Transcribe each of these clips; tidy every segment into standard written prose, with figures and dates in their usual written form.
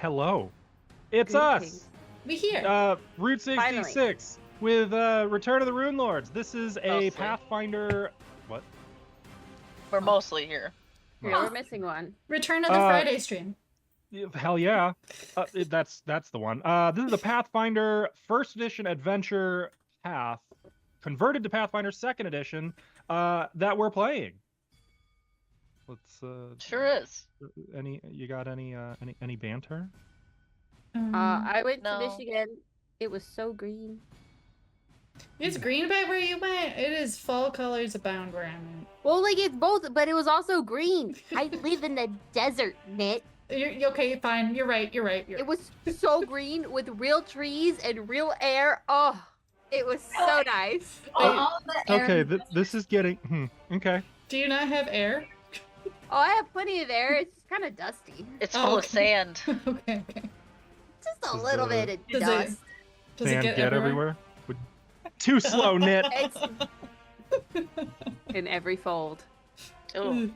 hello. It's Greetings. us. We here. Route 66 with Return of the Runelords. This is a Mostly. Pathfinder. What? We're mostly here. Yeah, we're missing one. Return of the Friday stream. Hell yeah. That's the one. This is the Pathfinder First Edition Adventure Path, converted to Pathfinder Second Edition, that we're playing. Let's Sure is. You got any banter? I went No. to Michigan. It was so green. It's green about where you went. It is fall colors abound where I'm at. Well, like it's both, but it was also green. I live in the desert, Nit. You're okay, fine. You're right. It was so green with real trees and real air. Oh, it was so nice. All the air. Okay, this is getting okay. Do you not have air? Oh, I have plenty of air. It's just kind of dusty. It's full of sand. Okay. Just a Does little the- bit of Does dust. Does Sand it get everywhere? Too slow, Knit. It's in every fold. Ooh.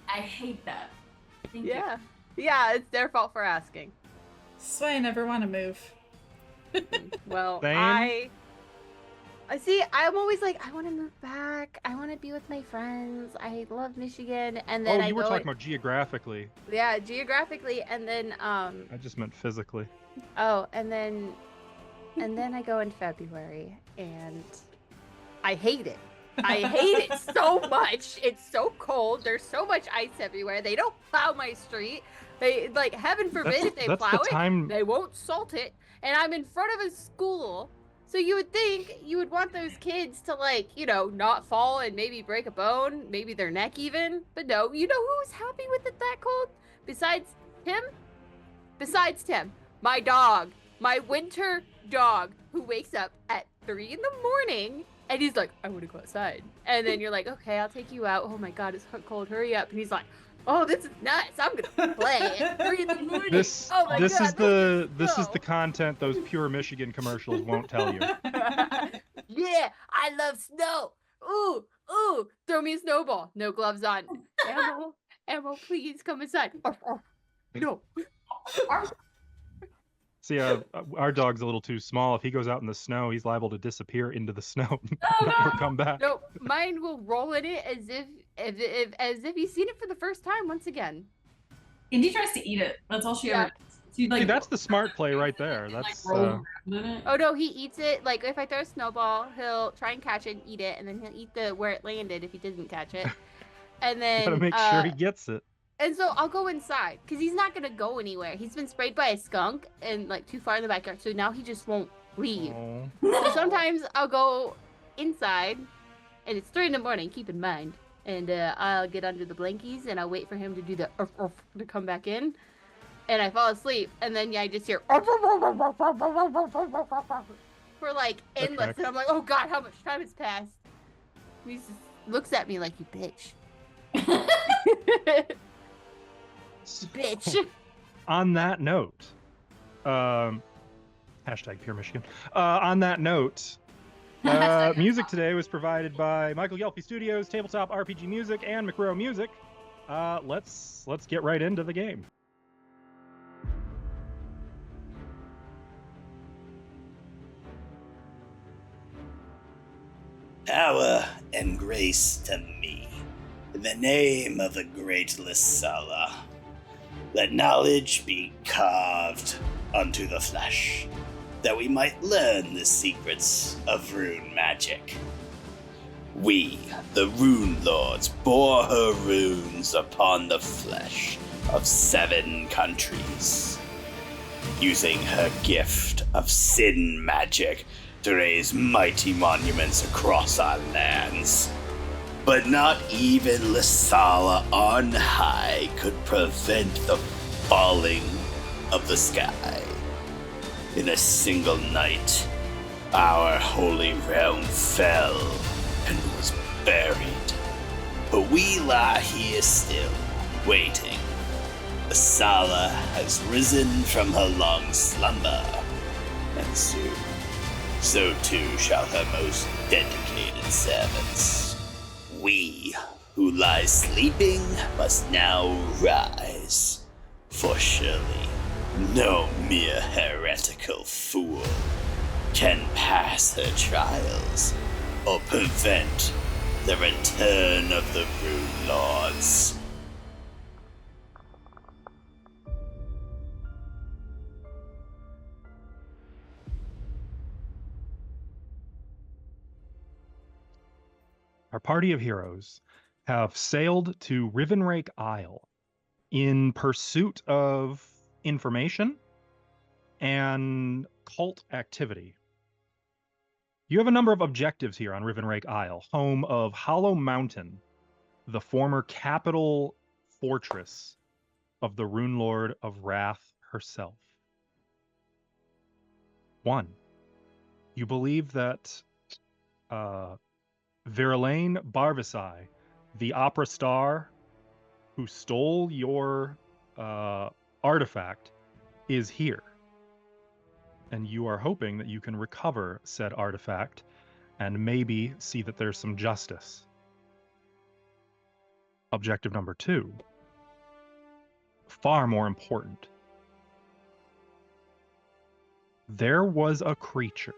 I hate that. Thank you. Yeah, it's their fault for asking. That's why I never want to move. Well, Same. I see. I'm always like, I want to move back. I want to be with my friends. I love Michigan, and then Oh, I you were go. talking about geographically. Yeah, geographically, and then I just meant physically. Oh, and then I go in February, and I hate it. I hate it so much. It's so cold. There's so much ice everywhere. They don't plow my street. They like, heaven forbid, if they That's plow the it, time. they won't salt it. And I'm in front of a school, so you would think you would want those kids to, like, you know, not fall and maybe break a bone, maybe their neck even. But no, you know who's happy with it that cold? Besides Tim? Besides Tim, my dog, my winter dog, who wakes up at 3 in the morning and he's like, I want to go outside. And then you're like, okay, I'll take you out. Oh my God, it's cold. Hurry up. And he's like, oh, this is nuts. I'm gonna play at 3 in the morning. This oh my this God, is the this this is the content those pure Michigan commercials won't tell you. Yeah, I love snow. Ooh, throw me a snowball. No gloves on. Elmo, please come inside. No. See, our dog's a little too small. If he goes out in the snow, he's liable to disappear into the snow and never come back. No, mine will roll in it as if he's seen it for the first time once again. Indy tries to eat it. That's all she ever does. She, like, See, that's the smart play right there. That's roll around in it. Oh no, he eats it. Like if I throw a snowball, he'll try and catch it and eat it, and then he'll eat the where it landed if he doesn't catch it. And then gotta make sure he gets it. And so I'll go inside because he's not gonna go anywhere. He's been sprayed by a skunk and like too far in the backyard, so now he just won't leave. Aw. So sometimes I'll go inside, and it's 3 in the morning. Keep in mind, and I'll get under the blankies and I'll wait for him to do the to come back in, and I fall asleep, and then I just hear for like endless, and I'm like, oh God, how much time has passed? And he just looks at me like, you bitch. Bitch. On that note, hashtag pure Michigan. On that note, music today was provided by Michael Yelpy Studios, Tabletop RPG Music, and McRow Music. Let's get right into the game. Power and grace to me, in the name of the great Lysala. Let knowledge be carved unto the flesh, that we might learn the secrets of rune magic. We, the Runelords, bore her runes upon the flesh of 7 countries, using her gift of sin magic to raise mighty monuments across our lands. But not even Lysala on high could prevent the falling of the sky. In a single night, our holy realm fell and was buried. But we lie here still, waiting. Lysala has risen from her long slumber, and soon, so too shall her most dedicated servants. We, who lie sleeping, must now rise, for surely No mere heretical fool can pass her trials or prevent the return of the Runelords. Our party of heroes have sailed to Rivenrake Isle in pursuit of information and cult activity. You have a number of objectives here on Rivenrake Isle, home of Hollow Mountain, the former capital fortress of the Runelord of Wrath herself. 1. You believe that Verlaine Barvisai, the opera star who stole your artifact, is here. And you are hoping that you can recover said artifact and maybe see that there's some justice. Objective number 2, far more important. There was a creature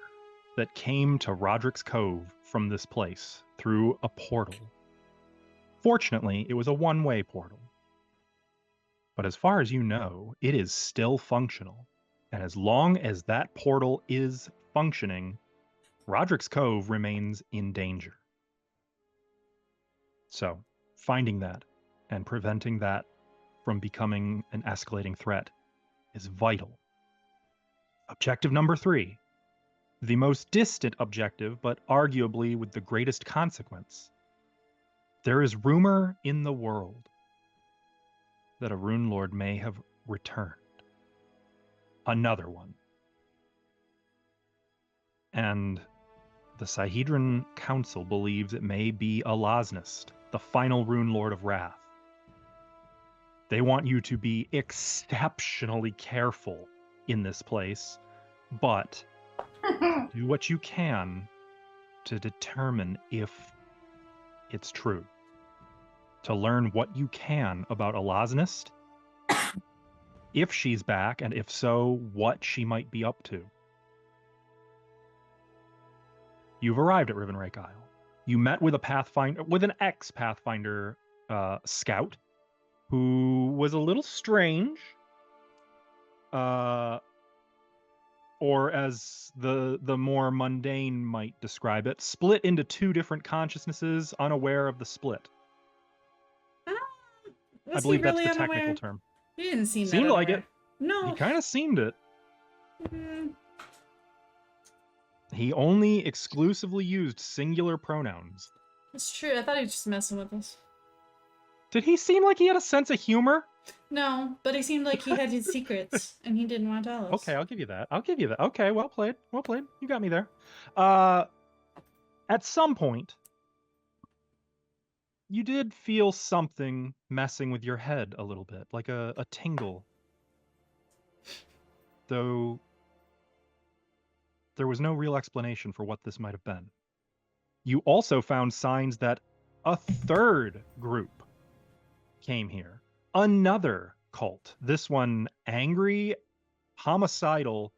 that came to Roderick's Cove from this place through a portal. Fortunately, it was a one-way portal. But as far as you know, it is still functional. And as long as that portal is functioning, Roderick's Cove remains in danger. So, finding that and preventing that from becoming an escalating threat is vital. Objective number 3, the most distant objective, but arguably with the greatest consequence. There is rumor in the world that a Runelord may have returned. Another one. And the Sihedron Council believes it may be Alosnist, the final Runelord of Wrath. They want you to be exceptionally careful in this place, but do what you can to determine if it's true. To learn what you can about Alosnist, if she's back, and if so, what she might be up to. You've arrived at Rivenrake Isle. You met with an ex-Pathfinder scout who was a little strange, or as the more mundane might describe it, split into 2 different consciousnesses, unaware of the split. I believe that's the technical term. He didn't seem Seemed that like aware. it. No. He kind of seemed it. Mm, He only exclusively used singular pronouns. it's true. I thought he was just messing with us. Did he seem like he had a sense of humor? No, but he seemed like he had his secrets and he didn't want to tell us. Okay, I'll give you that. Okay, well played. Well played. You got me there. At some point, you did feel something messing with your head a little bit, like a tingle. Though there was no real explanation for what this might have been. You also found signs that a 3rd group came here. Another cult. This one angry, homicidal,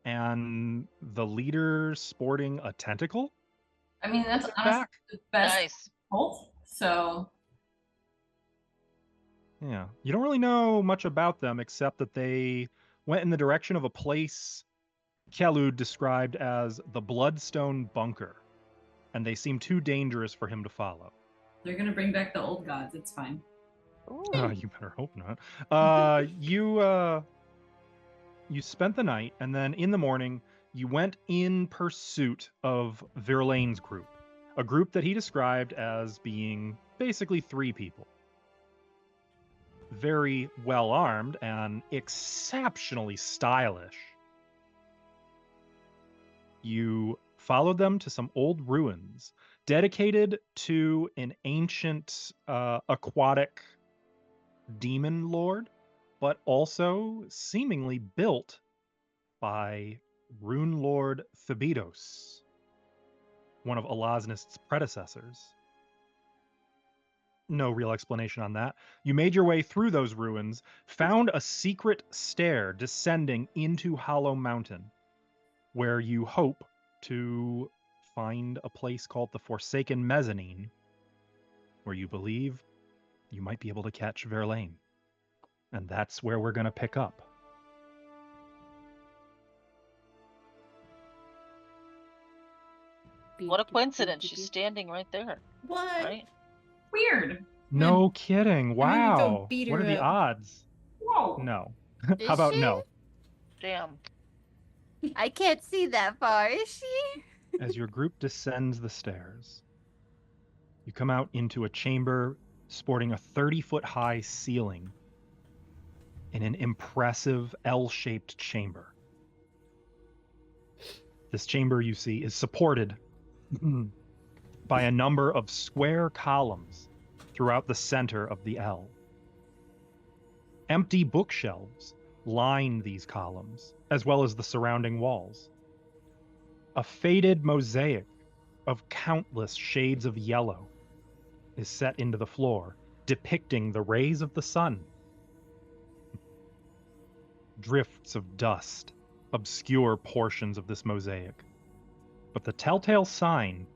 and the leader sporting a tentacle? I mean, that's honestly Back. the best Nice. cult. So Yeah. You don't really know much about them except that they went in the direction of a place Kelud described as the Bloodstone Bunker, and they seem too dangerous for him to follow. they're gonna bring back the old gods. It's fine. You better hope not. You spent the night, and then in the morning, you went in pursuit of Verlaine's group, a group that he described as being basically 3 people. Very well armed and exceptionally stylish. You followed them to some old ruins dedicated to an ancient aquatic demon lord, but also seemingly built by Runelord Thebedos, one of Alosnist's predecessors. no real explanation on that. You made your way through those ruins, found a secret stair descending into Hollow Mountain, where you hope to find a place called the Forsaken Mezzanine, where you believe you might be able to catch Verlaine. And that's where we're going to pick up. What a coincidence. She's standing right there. What? Right? Weird. No kidding. I'm gonna go Wow. beat What her are the up. odds? Whoa. No. Is How about she? no? Damn. I can't see that far, is she? As your group descends the stairs, you come out into a chamber sporting a 30-foot high ceiling in an impressive L-shaped chamber. This chamber, you see, is supported by a number of square columns throughout the center of the L. Empty bookshelves line these columns, as well as the surrounding walls. A faded mosaic of countless shades of yellow is set into the floor, depicting the rays of the sun. Drifts of dust obscure portions of this mosaic, but the telltale sign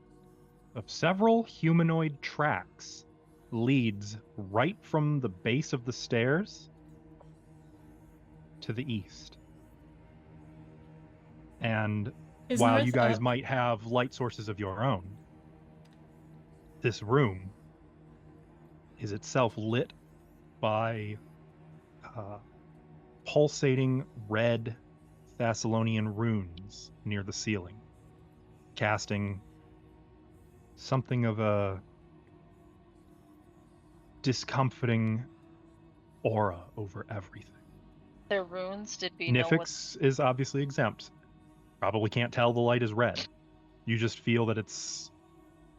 of several humanoid tracks leads right from the base of the stairs to the east. And Is while north you guys up? might have light sources of your own, this room is itself lit by pulsating red Thassilonian runes near the ceiling, casting something of a discomforting aura over everything. They're runes. Did we know what? Nifix is obviously exempt. Probably can't tell the light is red. You just feel that it's,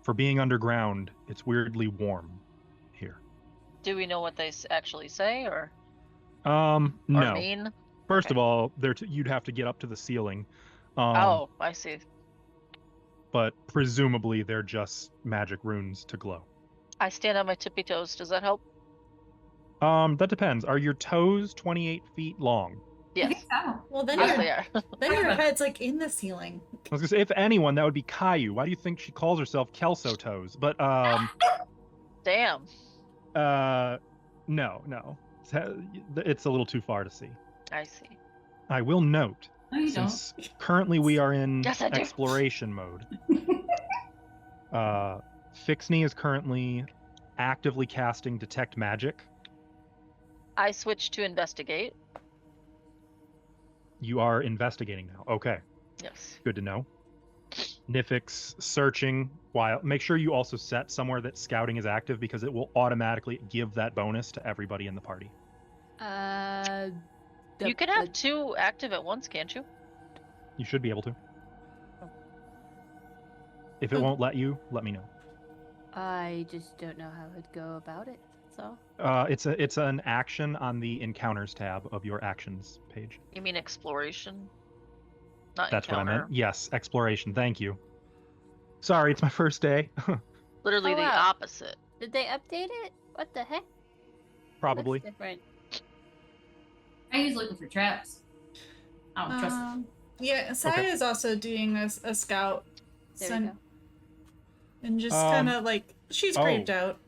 for being underground, it's weirdly warm here. Do we know what they actually say or No. mean? First Okay. of all, you'd have to get up to the ceiling. Oh, I see. But presumably they're just magic runes to glow. I stand on my tippy toes. Does that help? That depends. Are your toes 28 feet long? I Yes. think so. Well, then Yes, your, they are. then your head's like in the ceiling. I was gonna say, if anyone, that would be Caillou. Why do you think she calls herself Kelso Toes? But Damn. no, it's a little too far to see. I see. I will note, No, you since currently we are in Yes, I do. exploration mode, don't. Fixney is currently actively casting Detect Magic. I switched to investigate. You are investigating now. Okay, Yes. good to know. Nifix searching. While make sure you also set somewhere that scouting is active, because it will automatically give that bonus to everybody in the party. You can have two active at once, can't you? You should be able to. Oh. If it won't let you, let me know. I just don't know how I'd go about it. So It's an action on the Encounters tab of your Actions page. You mean exploration? Not That's encounter. what I meant. Yes, exploration. Thank you. Sorry, it's my first day. Literally Oh, the wow. opposite. did they update it? What the heck? Probably. Looks different. I use looking for traps. I don't trust it. Yeah, Saya is also doing a scout. There we go. And just kind of like, she's creeped out.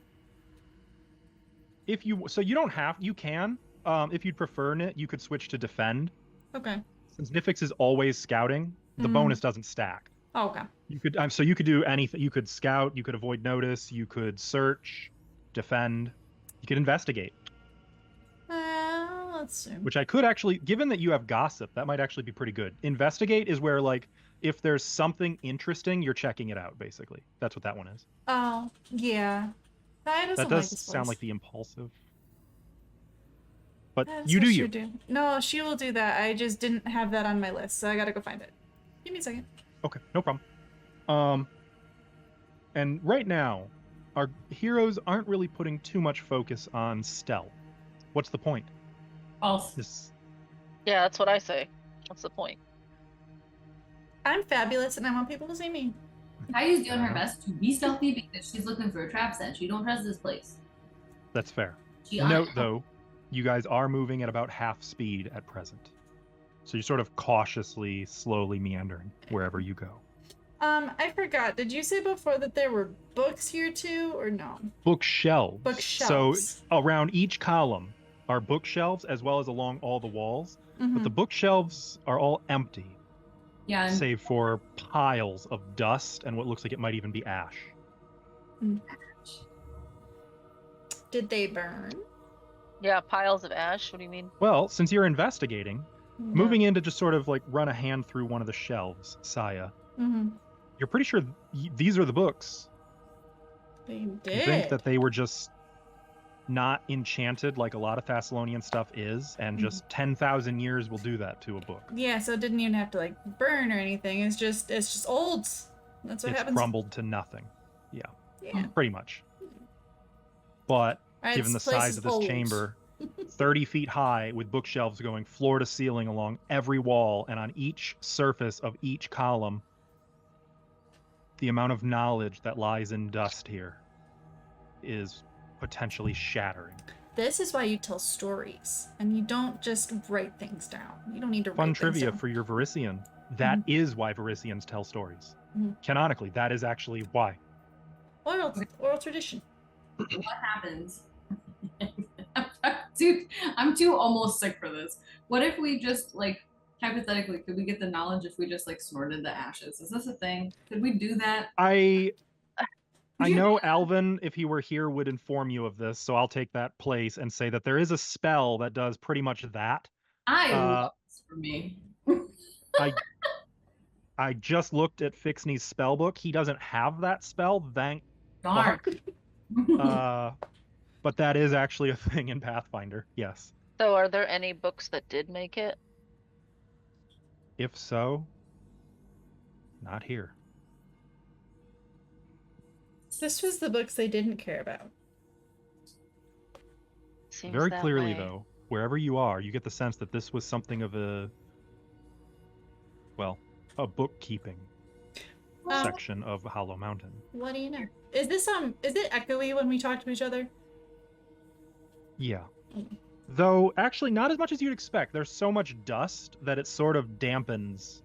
If you you don't have, you can. If you'd prefer it, you could switch to defend. Okay. Since Nifix is always scouting, the bonus doesn't stack. Oh, okay. You could so you could do anything. You could scout, you could avoid notice, you could search, defend, you could investigate. Let's see. Which I could actually, given that you have gossip, that might actually be pretty good. Investigate is where, like, if there's something interesting, you're checking it out, basically. That's what that one is. Oh, yeah. Saya doesn't That does like this sound place. like the impulsive. But That's you what do she you. would do. No, she will do that. I just didn't have that on my list, so I gotta go find it. Give me a second. Okay, no problem. And right now, our heroes aren't really putting too much focus on stealth. What's the point? False. This Yeah, that's what I say. What's the point? I'm fabulous, and I want people to see me. Kayu's doing her best to be stealthy because she's looking for a trap set. She don't trust this place. That's fair. GI. Note, though, you guys are moving at about half speed at present. So you're sort of cautiously, slowly meandering wherever you go. I forgot. Did you say before that there were books here too, or no? Bookshelves. Bookshelves. So around each column are bookshelves, as well as along all the walls. Mm-hmm. But the bookshelves are all empty, Yeah, and save for piles of dust and what looks like it might even be ash. Did they burn? Yeah, piles of ash. What do you mean? Well, since you're investigating, Mm-hmm. moving in to just sort of like run a hand through one of the shelves, Saya, Mm-hmm. you're pretty sure these are the books. They You did. think that they were just not enchanted like a lot of Thassilonian stuff is, and just 10,000 years will do that to a book. Yeah, so it didn't even have to like burn or anything. It's just old. That's what It's happens. crumbled to nothing. Yeah. Pretty much. But Alright, given the this place size is of this old. chamber, 30 feet high with bookshelves going floor to ceiling along every wall and on each surface of each column, the amount of knowledge that lies in dust here is potentially shattering. This is why you tell stories, and you don't just write things down. You don't need to Fun write things trivia down. for your Varisian. That is why Varisians tell stories. Mhm. Canonically, that is actually why. Oral tradition. what happens? I'm too almost sick for this. What if we just like hypothetically could we get the knowledge if we just like snorted the ashes? Is this a thing? Could we do that? I know Alvin, if he were here, would inform you of this, so I'll take that place and say that there is a spell that does pretty much that. I love this for me. I just looked at Fixney's spell book. He doesn't have that spell, thank Darn. fuck. But that is actually a thing in Pathfinder, yes. So, are there any books that did make it? If so, not here. This was the books they didn't care about. Seems Very that clearly, way. though, wherever you are, you get the sense that this was something of a bookkeeping section of Hollow Mountain. What do you know? Is this is it echoey when we talk to each other? Yeah. Though, actually, not as much as you'd expect. There's so much dust that it sort of dampens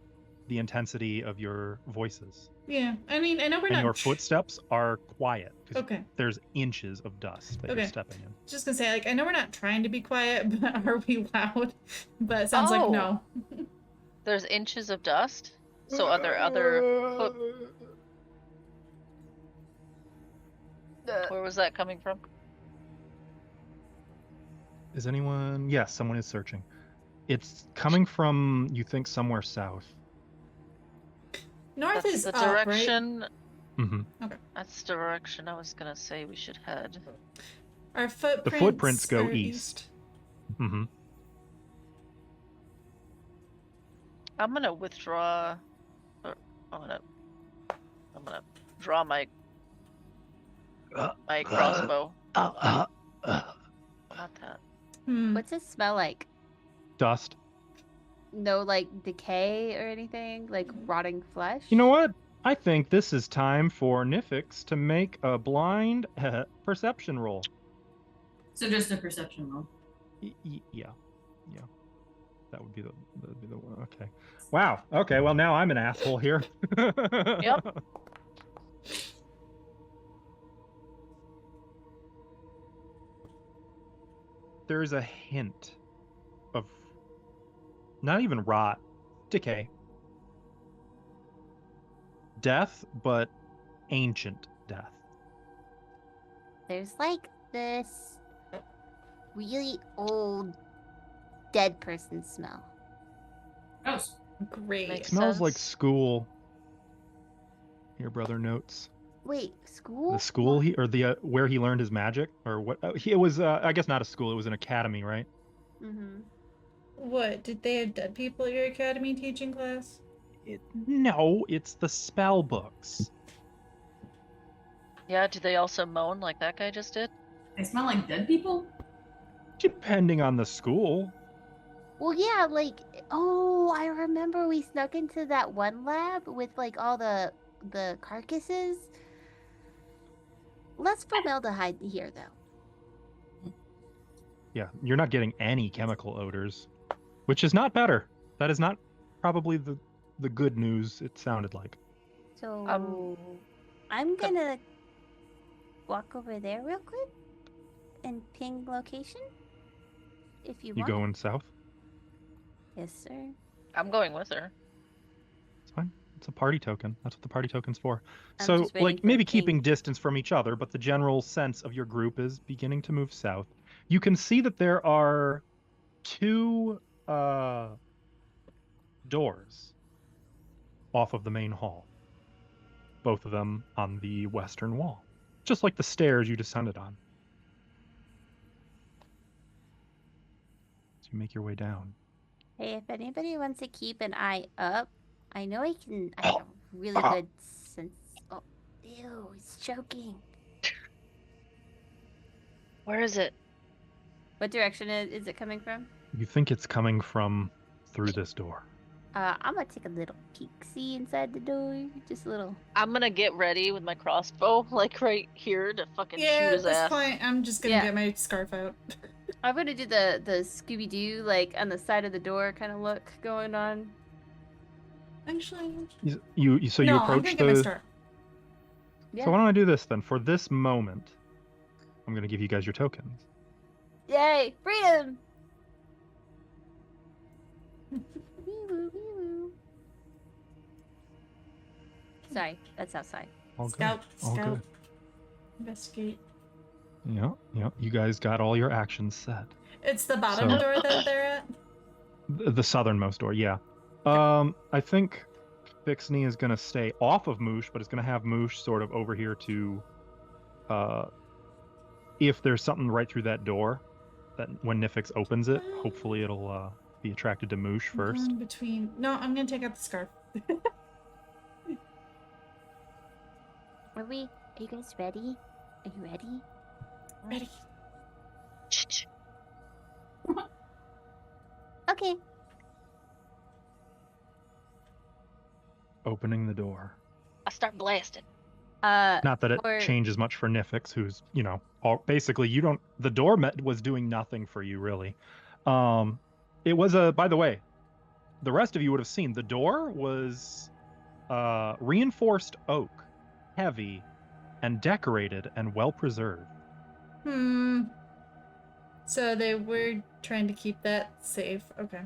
the intensity of your voices. Yeah. I mean, I know we're And not your footsteps are quiet, because Okay. there's inches of dust that Okay. you're stepping in. Just gonna say, like, I know we're not trying to be quiet, but are we loud? But it sounds like no. There's inches of dust. So are there other Where was that coming from? Is anyone? Yes, someone is searching. It's coming from, you think, somewhere south. North That's is the up, right? direction. Mm-hmm. That's the direction I was gonna say we should head. Our footprints. The footprints go are east. Mm-hmm. I'm gonna withdraw. Or I'm gonna draw my crossbow. Not that. Hmm. What's it smell like? Dust. No, like decay or anything? Like rotting flesh? You know what? I think this is time for Nifix to make a blind perception roll. So just a perception roll. Yeah. That would be the one. Okay. Wow. Okay. Well, now I'm an asshole here. Yep. There's a hint of not even rot, decay, death, but ancient death. There's like this really old dead person smell. Gross. Great. Makes Smells like sense. school. Your brother notes. Wait, school? The school he or the where he learned his magic or what? It was I guess not a school. It was an academy, right? Mm-hmm. What? Did they have dead people at your academy teaching class? No, it's the spell books. Yeah, do they also moan like that guy just did? They smell like dead people? Depending on the school. Well, yeah, like, oh, I remember we snuck into that one lab with like all the carcasses. Less formaldehyde here, though. Yeah, you're not getting any chemical odors, which is not better. That is not probably the good news it sounded like. So I'm gonna walk over there real quick and ping location. If you You want. going south? Yes, sir. I'm going with her. It's fine. It's a party token. That's what the party token's for. I'm So, just waiting like, for maybe ping. keeping distance from each other, but the general sense of your group is beginning to move south. You can see that there are two doors off of the main hall, both of them on the western wall, just like the stairs you descended on. So you make your way down. Hey, if anybody wants to keep an eye up, I know I have a really good sense. Oh, ew, it's choking. Where is it? What direction is it coming from? You think it's coming from through this door. I'm gonna take a little peek-see inside the door. Just a little. I'm gonna get ready with my crossbow, like right here, to fucking Yeah, shoot at his this ass. point, I'm just gonna Yeah. get my scarf out. I'm gonna do the Scooby-Doo, like, on the side of the door kind of look going on. Actually, You no, I'm approach gonna get my the. scarf. Yeah. So why don't I do this then? For this moment, I'm gonna give you guys your tokens. Yay! Freedom! Wee-woo, wee-woo. Sorry, that's outside. All Scout, good. All scout. good. Investigate. Yeah. You guys got all your actions set. It's the bottom So- door that they're at. The southernmost door, yeah. I think Fixney is gonna stay off of Moosh, but it's gonna have Moosh sort of over here to, if there's something right through that door, that when Nifix opens it, hopefully it'll be attracted to Moosh I'm first. going between. No, I'm gonna take out the scarf. Are you guys ready? Are you ready? Ready. Okay. Opening the door. I start blasting. Not that it Or- changes much for Nifix, who's, basically the door was doing nothing for you, really. It was by the way, the rest of you would have seen, the door was reinforced oak, heavy, and decorated and well preserved. So they were trying to keep that safe. Okay.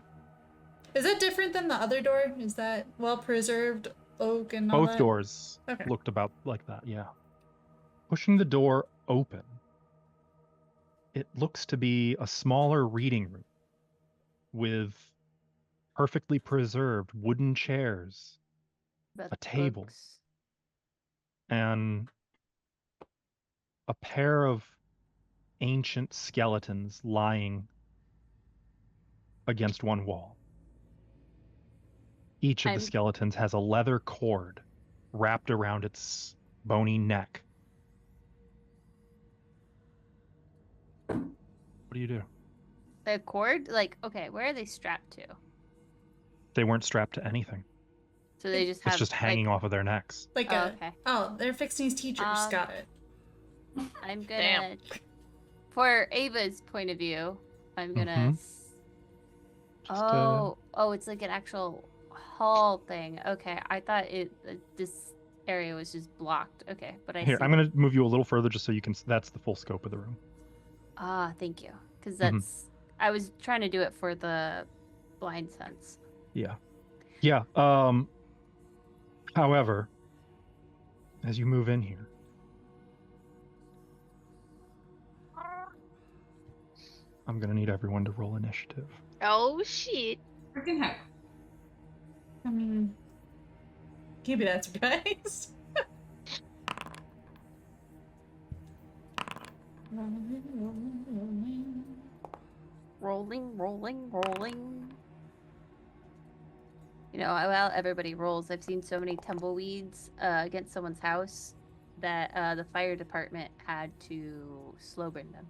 Is that different than the other door? Is that well preserved oak and all Both that? doors Okay. looked about like that, yeah. Pushing the door open, it looks to be a smaller reading room with perfectly preserved wooden chairs About A table. books. and a pair of ancient skeletons lying against one wall. Each of I'm- the skeletons has a leather cord wrapped around its bony neck. What do you do? The cord? Like, okay, where are they strapped to? They weren't strapped to anything. So they just have It's just hanging like, off of their necks. Like Oh, okay. Oh, they're fixing his teachers. Got it. I'm gonna, Damn. for Ava's point of view, I'm gonna. Mhm. Just, Oh, it's like an actual hall thing. Okay, I thought this area was just blocked. Okay, but I Here, see. I'm going to move you a little further just so you can. That's the full scope of the room. Ah, thank you. Because Mhm. that's. I was trying to do it for the blind sense. Yeah. Yeah. However, as you move in here, I'm going to need everyone to roll initiative. Oh shit. Freaking heck. I mean, keep it that surprise. Rolling, rolling, rolling. You know, while everybody rolls, I've seen so many tumbleweeds against someone's house that the fire department had to slow burn them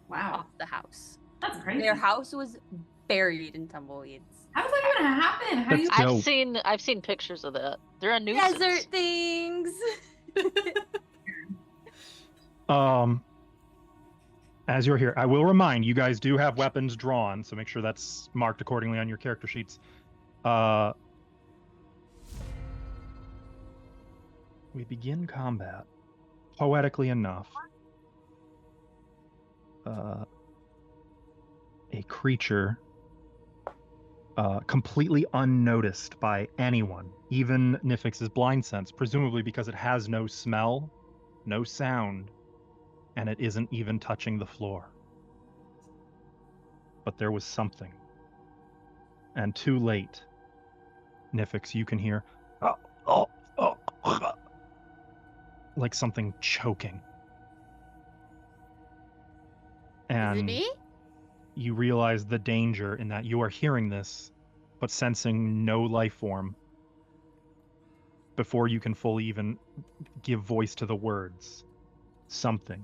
Wow. off the house. That's crazy. Their house was buried in tumbleweeds. How's that gonna happen? How do you That's- No. I've seen pictures of that. They're a nuisance. Desert things. As you're here, I will remind you guys do have weapons drawn, so make sure that's marked accordingly on your character sheets. We begin combat, poetically enough. A creature completely unnoticed by anyone, even Nifix's blind sense, presumably because it has no smell, no sound, and it isn't even touching the floor. But there was something. And too late, Nifix, you can hear like something choking. Is it And me? you realize the danger in that you are hearing this, but sensing no life form before you can fully even give voice to the words. Something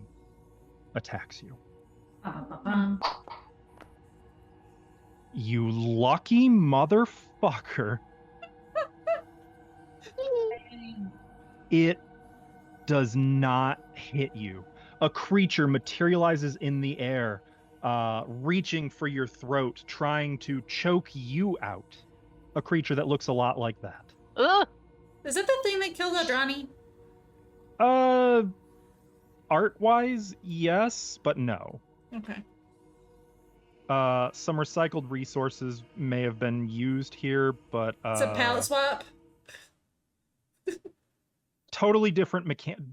attacks you. Ba-ba-ba-bum. You lucky motherfucker. It does not hit you. A creature materializes in the air, reaching for your throat, trying to choke you out. A creature that looks a lot like that. Ugh! Is it the thing that killed Adrani? Art-wise, yes, but no. Okay. Some recycled resources may have been used here, but It's a palette swap. totally different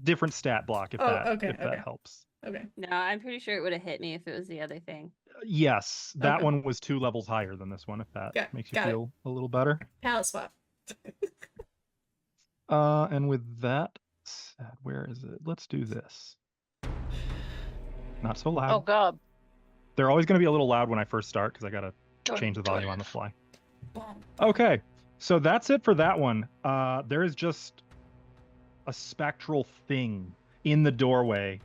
different stat block if okay. that helps. Okay. No, I'm pretty sure it would have hit me if it was the other thing. Yes, that Okay. one was 2 levels higher than this one, if that makes you got it. feel a little better. Palette swap. And with that said, where is it? Let's do this. Not so loud. Oh god. They're always going to be a little loud when I first start because I got to change the volume on the fly. Okay, so that's it for that one. There is just a spectral thing in the doorway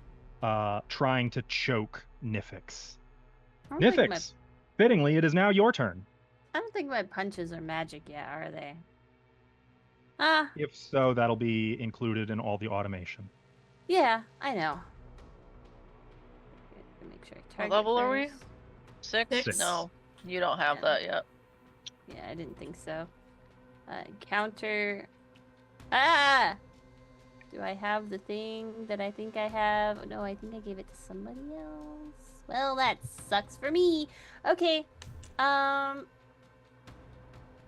trying to choke Nifix. Nifix, fittingly, it is now your turn. I don't think my punches are magic yet, are they? If so, that'll be included in all the automation. Yeah, I know. Make sure I What target level are we? first. 6? Six. No, you don't have Yeah. that yet. Yeah, I didn't think so. Counter. Ah! Do I have the thing that I think I have? No, I think I gave it to somebody else. Well, that sucks for me. Okay.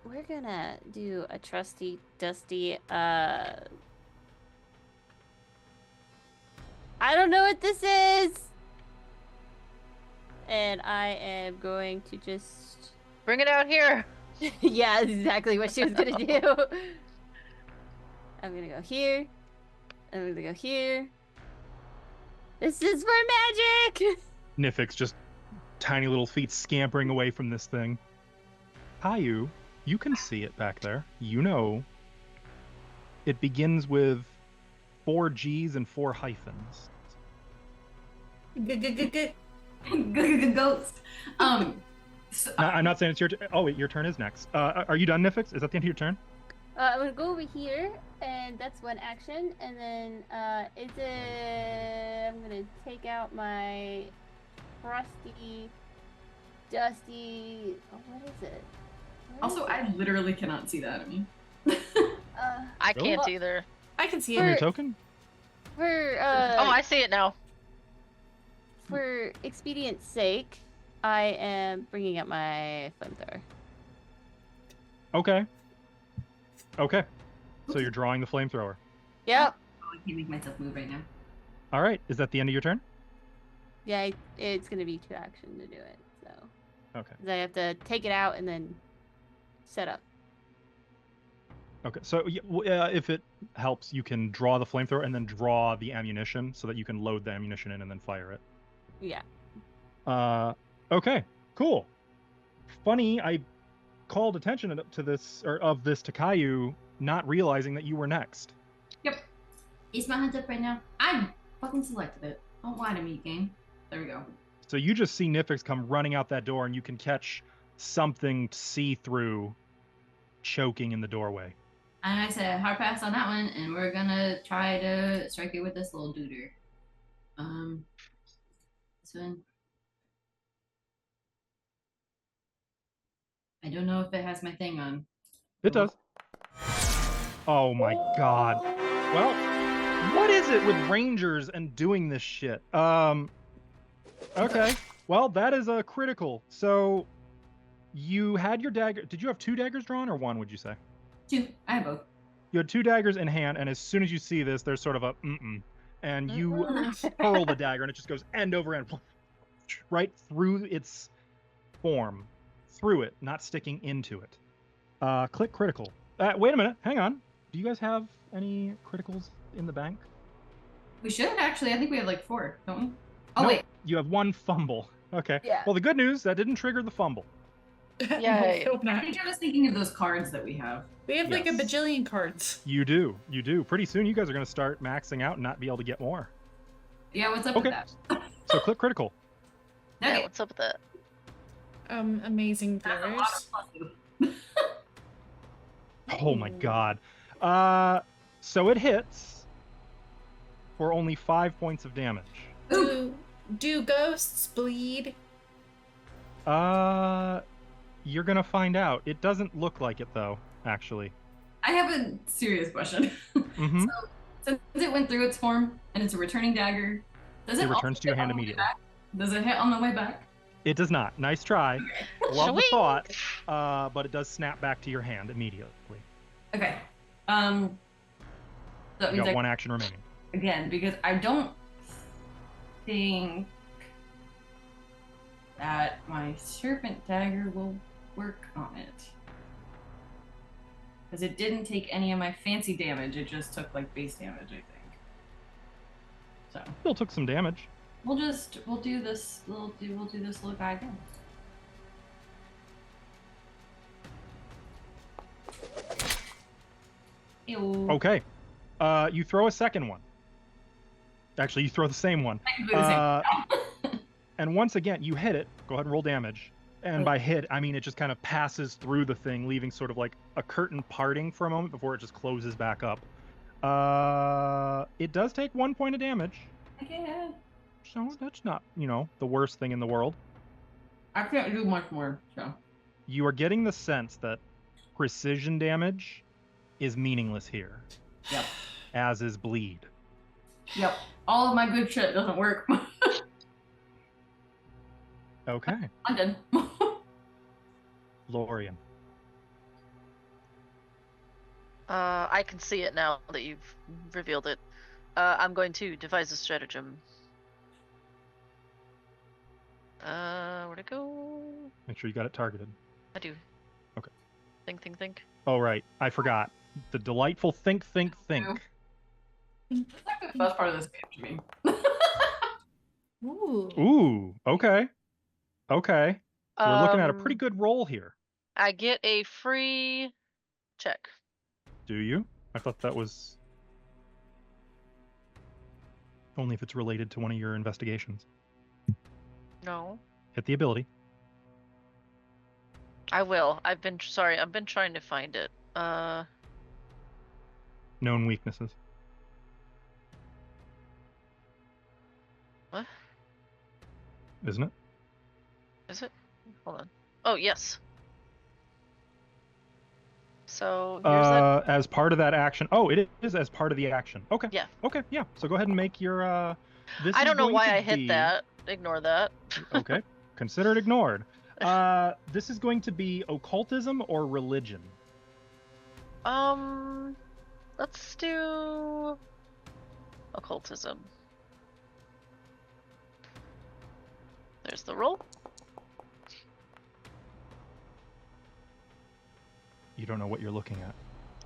We're gonna do a trusty, dusty, I don't know what this is! And I am going to just... Bring it out here! yeah, that's exactly what she was gonna do. I'm gonna go here. I'm gonna go here. This is for magic! Nifix, just tiny little feet scampering away from this thing. Caillou, you can see it back there. You know. It begins with 4 G's and 4 hyphens. Ghost. So, I'm not saying it's your turn. Oh, wait, your turn is next. Are you done, Nifix? Is that the end of your turn? I'm gonna go over here, and that's one action, and then I'm gonna take out my crusty, dusty. Oh, what is it? Where also, is I it? literally cannot see that. I mean, I Really? can't either. I can see From your it. token? For Oh, I see it now. for expedience sake, I am bringing up my flamethrower. Okay. Okay. So you're drawing the flamethrower. Yep. oh, I can't make myself move right now. All right. Is that the end of your turn? Yeah, it's gonna be 2 action to do it. So. Okay. 'Cause I have to take it out and then set up. Okay. So if it helps, you can draw the flamethrower and then draw the ammunition so that you can load the ammunition in and then fire it. Yeah. Okay. Cool. Funny, I called attention to this to Caillou, not realizing that you were next. Yep. Is my hand up right now? I fucking selected it. Don't lie to me, game. There we go. So you just see Nifix come running out that door, and you can catch something see-through choking in the doorway. And I said hard pass on that one, and we're gonna try to strike it with this little duder. This Son. I don't know if it has my thing on. It does. Oh my god. Well, what is it with rangers and doing this shit? Okay. Well, that is a critical. So you had your dagger. Did you have 2 daggers drawn or 1, would you say? 2. I have both. You had 2 daggers in hand, and as soon as you see this, there's sort of a and you hurl the dagger, and it just goes end over end, right through its form, through it, not sticking into it. Click critical. Wait a minute, hang on. Do you guys have any criticals in the bank? We should actually. I think we have like 4, don't we? Oh No, wait. you have 1 fumble. Okay. Yeah. Well, the good news, that didn't trigger the fumble. Yay. Hope I not. think I was thinking of those cards that we have. We have like a Yes. bajillion cards. You do. Pretty soon, you guys are going to start maxing out and not be able to get more. Yeah, what's up Okay. with that? So click critical. Yeah, Okay. what's up with that? Amazing That's a viewers. lot of pluses. Oh my god. So it hits for only 5 points of damage. Do ghosts bleed? You're gonna find out. It doesn't look like it though, actually. I have a serious question. Mm-hmm. Since it went through its form and it's a returning dagger, does it It returns also to your hit hand on the way immediately. back? Does it hit on the way back? It does not. Nice try. Love the Shwing! thought, but it does snap back to your hand immediately. Okay. That You means got 1 action remaining. again because I don't think that my serpent dagger will work on it. Because it didn't take any of my fancy damage, it just took like base damage, I think. So Still took some damage. we'll do this little guy again. Ew. Okay. You throw a second one. Actually, you throw the same one. I can do the same. And once again, you hit it. Go ahead and roll damage. And by hit, I mean it just kind of passes through the thing, leaving sort of like a curtain parting for a moment before it just closes back up. It does take 1 point of damage. Okay. So that's not, the worst thing in the world. I can't do much more, so. You are getting the sense that precision damage is meaningless here, Yep. as is bleed. Yep. All of my good shit doesn't work. Okay. I'm done. Lorian. I can see it now that you've revealed it. I'm going to devise a stratagem. Where'd it go? Make sure you got it targeted. I do. Okay. Think. Oh, right. I forgot. The delightful think. That's like the best part of this game to me. Ooh. Ooh, okay. Okay. We're looking at a pretty Um, good roll here. I get a free check. Do you? I thought that was only if it's related to one of your investigations. No. Hit the ability. I will. I've been trying to find it. Known weaknesses. What? Isn't it? Is it? Hold on. Oh, yes. So here's that. As part of that action. Oh, it is as part of the action. Okay. Yeah. Okay, yeah. So go ahead and make your this I is don't know going why to I hit be- that. Ignore that. Okay. Consider it ignored. This is going to be occultism or religion. Let's do occultism. There's the roll. You don't know what you're looking at.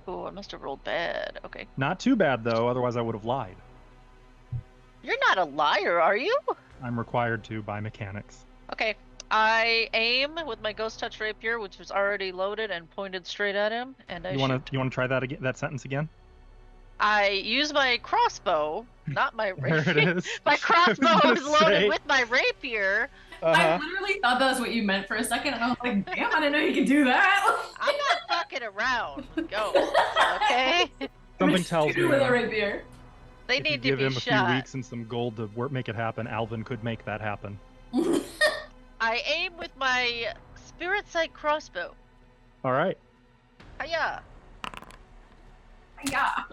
Oh, I must have rolled bad. Okay. Not too bad though, otherwise I would have lied. You're not a liar, are you? I'm required to by mechanics. Okay. I aim with my ghost touch rapier, which was already loaded and pointed straight at him, and I You shoot. wanna try that again? That sentence again? I use my crossbow, not my There it rapier. is. My I was crossbow gonna is loaded say. with my rapier. I literally thought that was what you meant for a second, and I was like, damn, I didn't know you could do that. I'm not fucking around with ghosts, okay? Something tells me. with a rapier. They If you need to give be him a shot. few weeks and some gold to make it happen, Alvin could make that happen. I aim with my spirit sight crossbow. All right. Hiya! Yeah.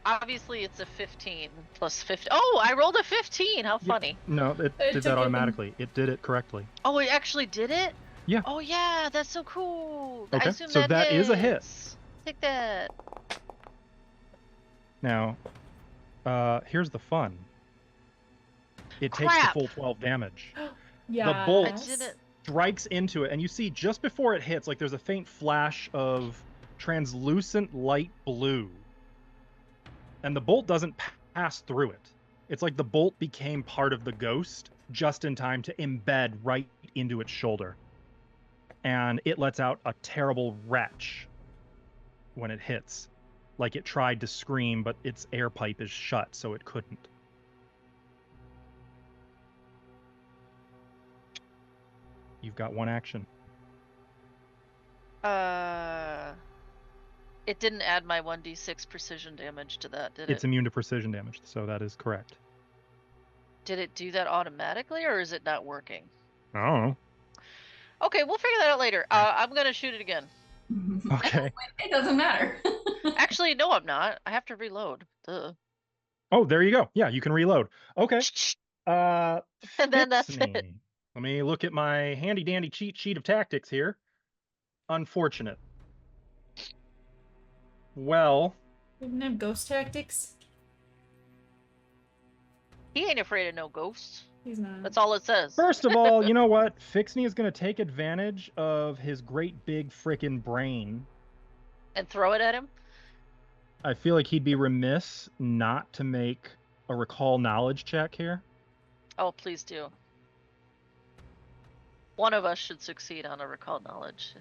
Obviously, it's a 15 plus 50. Oh, I rolled a 15. How funny. No, it did took that it automatically. It did it correctly. Oh, it actually did it? Yeah. Oh, yeah. That's so cool. I Okay, assume so that is a hit. hits. Take that. Now, here's the fun. It takes the Crap. full 12 damage. Yeah. bolt- I did it. Strikes into it, and you see just before it hits, like there's a faint flash of translucent light blue. And the bolt doesn't pass through it. It's like the bolt became part of the ghost just in time to embed right into its shoulder. And it lets out a terrible retch when it hits. Like it tried to scream, but its air pipe is shut, so it couldn't. You've got one action. It didn't add my 1d6 precision damage to that, did It's it? immune to precision damage, so that is correct. Did it do that automatically, or is it not working? I don't know. Okay, we'll figure that out later. I'm gonna shoot it again. Okay. It doesn't matter. Actually, no, I'm not. I have to reload. Duh. Oh, there you go. Yeah, you can reload. Okay. And then that's Fix it. me. Let me look at my handy dandy cheat sheet of tactics here. Unfortunate. Well, We didn't have ghost tactics. He ain't afraid of no ghosts. He's not. That's all it says. first of all, you know what? Fixney is going to take advantage of his great big frickin' brain. And throw it at him? I feel like he'd be remiss not to make a recall knowledge check here. Oh, please do. One of us should succeed on a recall knowledge.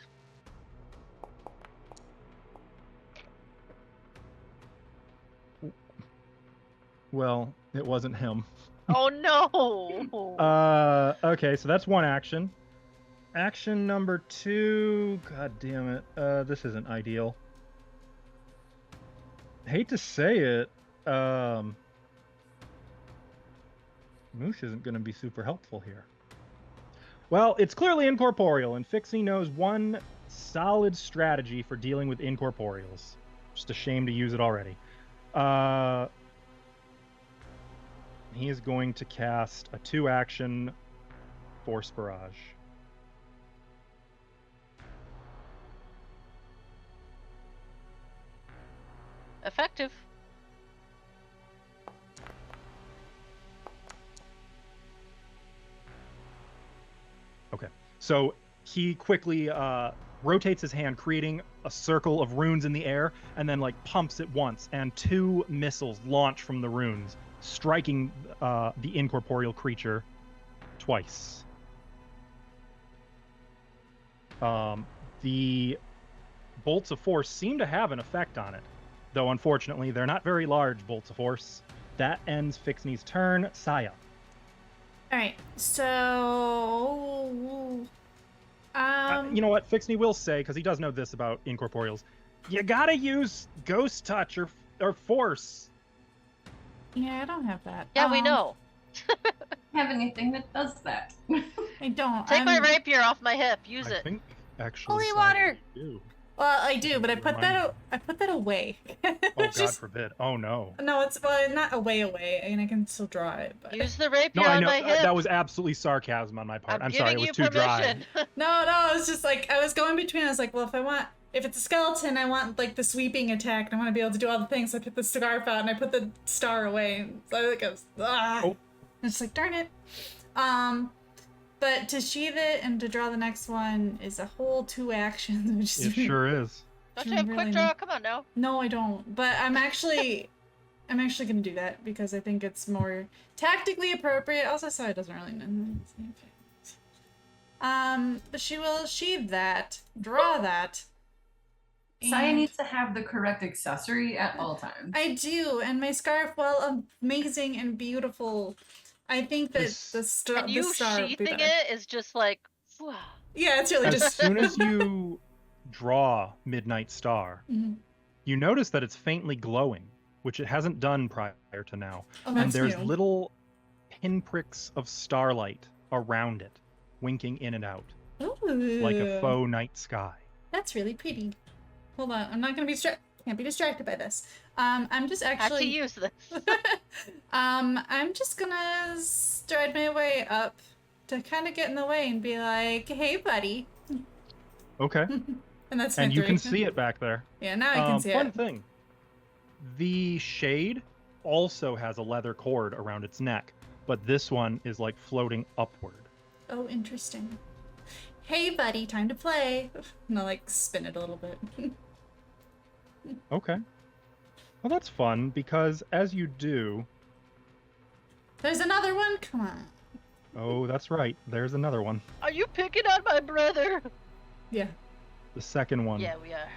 Well, it wasn't him. Oh no! Okay, so that's one action. Action number 2. God damn it. This isn't ideal. Hate to say it. Moosh isn't going to be super helpful here. Well, it's clearly incorporeal, and Fixie knows one solid strategy for dealing with incorporeals. Just a shame to use it already. He is going to cast a 2-action Force Barrage. Effective. Okay. So he quickly rotates his hand, creating a circle of runes in the air, and then like pumps it once, and 2 missiles launch from the runes, striking the incorporeal creature twice. The bolts of force seem to have an effect on it, though unfortunately they're not very large bolts of force. That ends Fixney's turn. Saya. Alright, so... You know what? Fixney will say, because he does know this about incorporeals, you gotta use ghost touch or force. Yeah, I don't have that. Yeah, we know. Have anything that does that. I don't. Take my I'm- rapier off my hip. Use I it. think actually. Holy Saya, water! you do. Well, I do, but I put Remind that I put that away. Oh, God Just- forbid. Oh, no. No, it's not away. I mean, I can still draw it, but Use the rapier No, I on know. my hip. That was absolutely sarcasm on my part. I'm sorry, it giving was you too dry. permission. no, I was just like I was going between. I was like, well, if it's a skeleton, I want like the sweeping attack, and I want to be able to do all the things. So I put the scarf out and I put the star away. And so I like I was, Oh. It's like darn it. But to sheath it and to draw the next one is a whole 2 actions, which is It sure is. Don't you have Really quick draw? Come on now. No, I don't. But I'm actually gonna do that because I think it's more tactically appropriate. Also, Saya doesn't really know. But she will sheath that, draw that. Saya and- needs to have the correct accessory at all times. I do, and my scarf, while amazing and beautiful, I think that This- the star And you would be sheathing better. it is just like, phew. Yeah, it's really As just. soon as you draw Midnight Star, Mhm. you notice that it's faintly glowing. which it hasn't done prior to now. Oh, And that's there's new. little pinpricks of starlight around it, winking in and out, like a Ooh. faux night sky. That's really pretty. Hold on, I'm not gonna be can't be distracted by this. I'm just Had to actually. use this. I'm just gonna stride my way up to kind of get in the way and be like, "Hey, buddy," Okay. and that's And you my can 3. see it back there. Yeah, now I can see Fun it. thing. The shade also has a leather cord around its neck, but this one is like floating upward. Oh, interesting. Hey, buddy, time to play. And I'll like spin it a little bit. Okay. Well, that's fun because as you do, There's another one. Come on. oh, that's right. There's another one. Are you picking on my brother? Yeah. The second one Yeah, we are.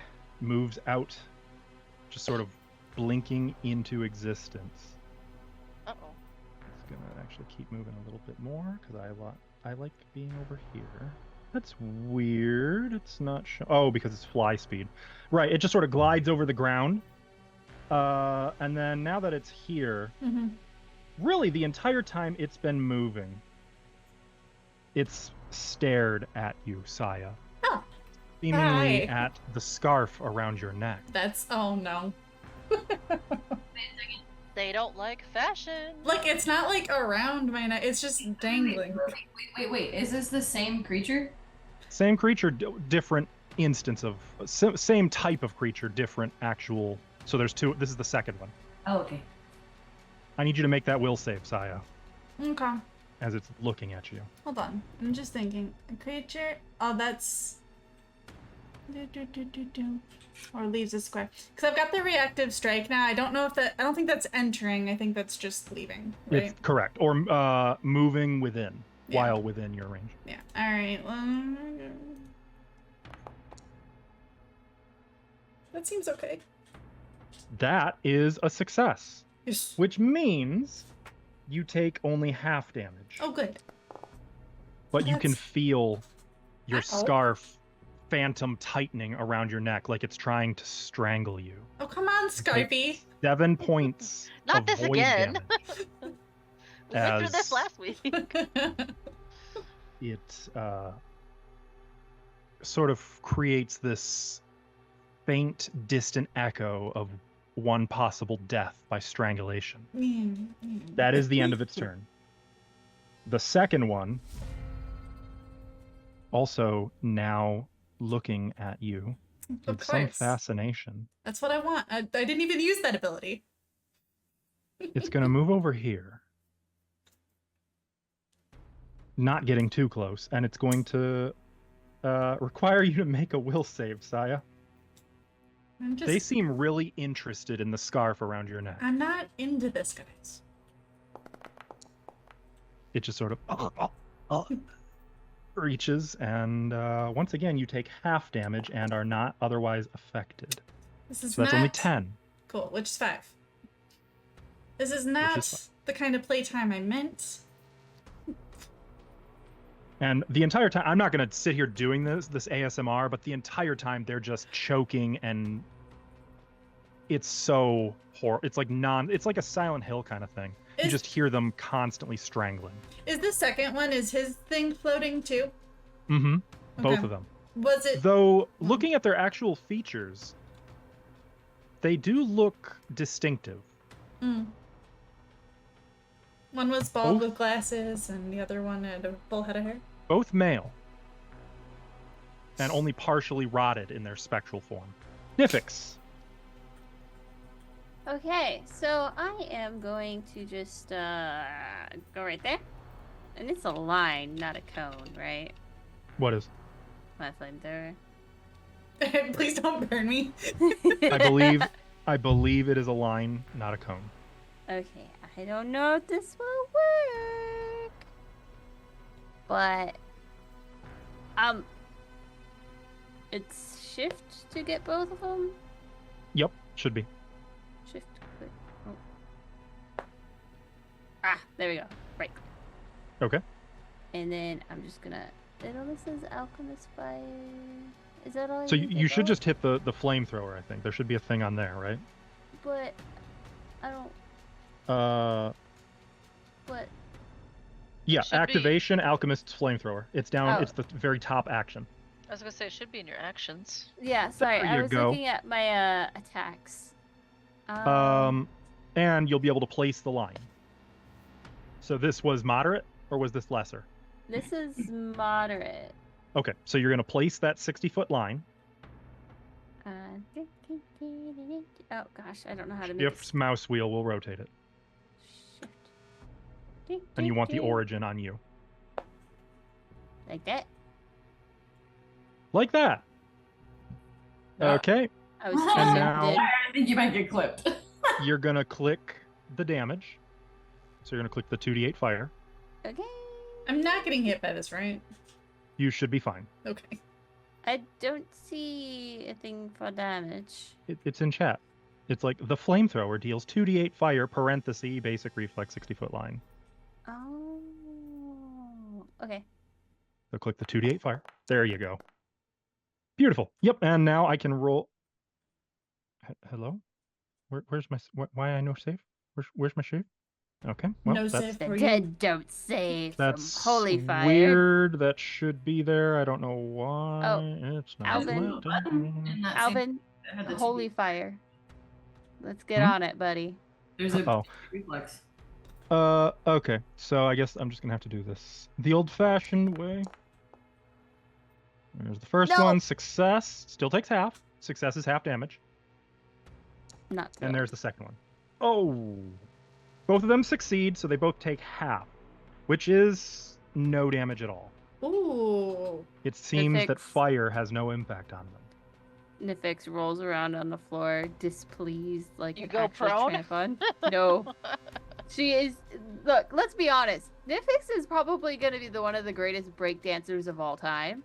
moves out, just sort of blinking into existence. Uh-oh. It's gonna actually keep moving a little bit more because I like being over here. That's weird. It's not oh, because it's fly speed. Right, it just sort of glides over the ground. And then now that it's here, Mm-hmm. really the entire time it's been moving, it's stared at you, Saya. Oh. Seemingly Hi. at the scarf around your neck. That's oh no. They don't like fashion. Like it's not like around my neck. It's just dangling. Wait. Is this the same creature? Same creature, different instance of same type of creature, different actual. So there's two. This is the second one. Oh, okay. I need you to make that will save, Saya, Okay. as it's looking at you. Hold on. I'm just thinking. A creature. Oh, that's. Or leaves a square. Because I've got the reactive strike now. I don't know if that. I don't think that's entering. I think that's just leaving. Right? It's correct, or moving within Yeah. while within your range. Yeah. All right. That seems okay. That is a success, Yes. which means you take only half damage, Oh, good. but you can that's- feel your Ow. scarf phantom tightening around your neck like it's trying to strangle you. Oh, come on, Scarpy. 7 points Not of this void again. damage. We went through As- this last week. It sort of creates this faint, distant echo of one possible death by strangulation. That is the end of its turn. The second one, also now looking at you Of with some course. fascination, That's what I want. I didn't even use that ability. it's going to move over here, not getting too close, and it's going to require you to make a will save, Saya. I'm just. They seem really interested in the scarf around your neck. I'm not into this, guys. It just sort of reaches, and once again, you take half damage and are not otherwise affected. This is So that's not only 10. cool. Which is 5. This is not fine. the kind of playtime I meant. And the entire time, I'm not going to sit here doing this ASMR, but the entire time they're just choking, and it's so it's like it's like a Silent Hill kind of thing. You Is- just hear them constantly strangling. Is the second one? Is his thing floating too? Mm-hmm. Both Okay. of them. Was it? Though, looking at their actual features, they do look distinctive. Mm. One was bald Both- with glasses, and the other one had a full head of hair. Both male. And only partially rotted in their spectral form. Nifix. Okay, so I am going to just go right there. And it's a line, not a cone, right? What is? My flamethrower. Please don't burn me. I believe it is a line, not a cone. Okay, I don't know if this will work. But it's shift to get both of them. Yep, should be. Shift click. Oh. Ah, there we go. Right. Okay. And then I'm just gonna. It only says alchemist fire. Is that all? So need you to should go? just hit the flamethrower, I think. There should be a thing on there, right? But What? Yeah, Should be. activation, Alchemist's Flamethrower. It's down. Oh. It's the very top action. I was gonna say it should be in your actions. Yeah, sorry. There I you was go. looking at my attacks. And you'll be able to place the line. So this was moderate, or was this lesser? This is moderate. Okay, so you're going to place that 60-foot line. Oh gosh, I don't know how to make Shift mouse wheel will rotate it. Shift. And you want the origin on you. Like that. Like that. Yeah. Okay, I was And now- shifted. I think you might get clipped. you're going to click the damage. So you're going to click the 2d8 fire. Okay. I'm not getting hit by this, right? You should be fine. Okay. I don't see a thing for damage. It's in chat. It's like the flamethrower deals 2d8 fire, parenthesis, basic reflex, 60-foot line. Oh. Okay. So click the 2d8 fire. There you go. Beautiful. Yep, and now I can roll. Hello? Where's my... Why I no save? Where's my save? Okay, well, No that's... save. The For you. dead don't save That's from holy fire. weird. That should be there. I don't know why. It's not. Alvin. In that same- Alvin, that had the holy 2D. fire. Let's get Hmm? on it, buddy. There's a Oh. reflex. Okay. So I guess I'm just gonna have to do this the old-fashioned way. There's the first No. one. Success still takes half. Success is half damage. Not And thrilled. there's the second one. Oh. Both of them succeed, so they both take half, which is no damage at all. Ooh. It seems that Nifix. fire has no impact on them. Nifix rolls around on the floor, displeased, like You an go actual prone? tampon. No. She is. Look, let's be honest. Nifix is probably going to be one of the greatest break dancers of all time.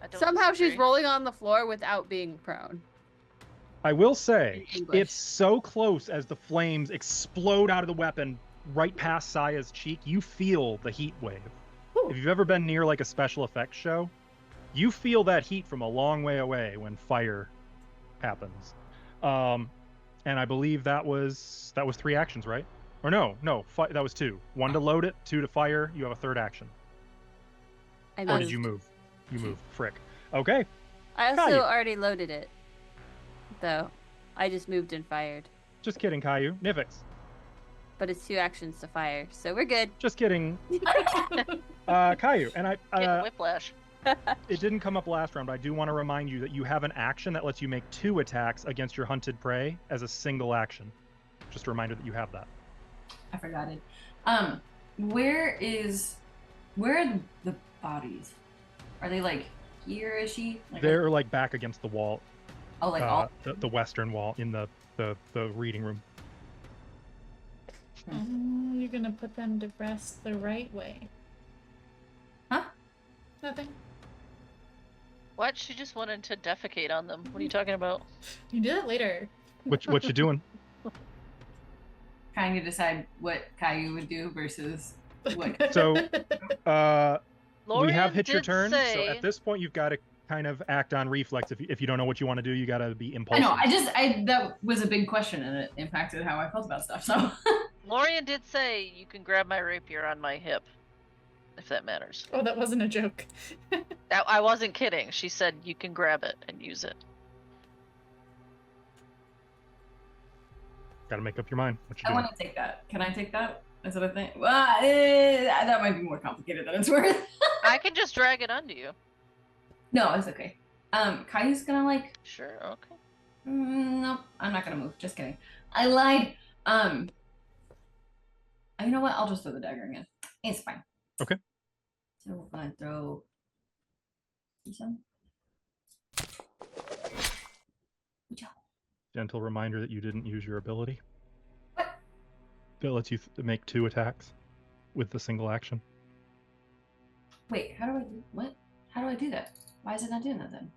I don't Somehow she's disagree. rolling on the floor without being prone. I will say, In English. it's so close as the flames explode out of the weapon right past Saya's cheek, you feel the heat wave. Ooh. If you've ever been near like a special effects show, you feel that heat from a long way away when fire happens. And I believe that was 3 actions, right? Or no, that was 2. 1 to load it, 2 to fire. You have a 3rd action. I Or moved. did you move? You move. Frick. Okay. I also Caillou. already loaded it, though. I just moved and fired. Just kidding, Caillou. Nivix. But it's 2 actions to fire, so we're good. Just kidding. Caillou. And Getting whiplash. it didn't come up last round, but I do want to remind you that you have an action that lets you make 2 attacks against your hunted prey as a single action. Just a reminder that you have that. I forgot it. Where are the bodies? Are they like here-ishy? Like, They're like back against the wall, oh, like all. the western wall in the reading room. Oh, you're gonna put them to rest the right way. Huh? Nothing. What? She just wanted to defecate on them. What are you talking about? You do that later. What you doing? Trying to decide what Caillou would do versus what. So, we have Lorian hit your did turn. So say- at this point, you've got to kind of act on reflex. If you don't know what you want to do, you got to be I impulsive. know. That was a big question, and it impacted how I felt about stuff. So. Lorian did say you can grab my rapier on my hip, if that matters. Oh, that wasn't a joke. I wasn't kidding. She said you can grab it and use it. Got to make up your mind. What you I doing? want to take that. Can I take that? Is that a thing? Well, that might be more complicated than it's worth. I can just drag it onto you. No, it's okay. Caillou's gonna like. Sure, okay. Nope, I'm not gonna move. Just kidding. I lied. You know what? I'll just throw the dagger again. It's fine. Okay. So we're gonna throw. Some. Good job. Gentle reminder that you didn't use your ability. What? That lets you make 2 attacks with the single action. Wait, how do I do what? How do I do that? Why is it not doing that then?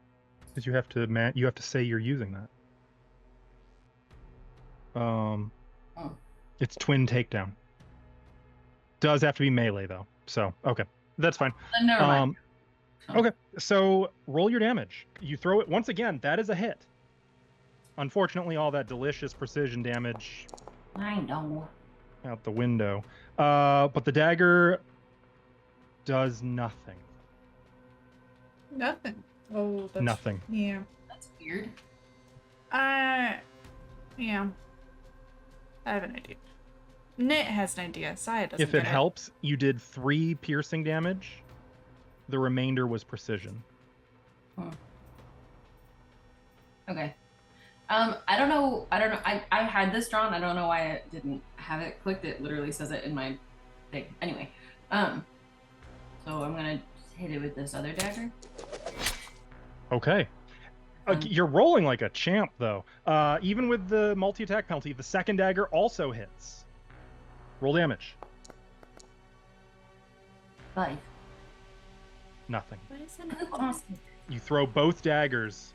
Because you have to say you're using that. Oh. It's twin takedown. Does have to be melee though. So okay, that's fine. Then never mind. Okay, so roll your damage. You throw it once again. That is a hit. Unfortunately, all that delicious precision damage I know. out the window. But the dagger does nothing. Nothing. Oh, that's... Nothing. Yeah. That's weird. Yeah. I have an idea. Knit has an idea. Saya doesn't If it get helps, you did 3 piercing damage. The remainder was precision. Okay. I don't know. I had this drawn. I don't know why I didn't have it clicked. It literally says it in my thing. Anyway. So I'm gonna hit it with this other dagger. Okay. You're rolling like a champ, though. Even with the multi-attack penalty, the second dagger also hits. Roll damage. 5. Nothing. Why is that not awesome? You throw both daggers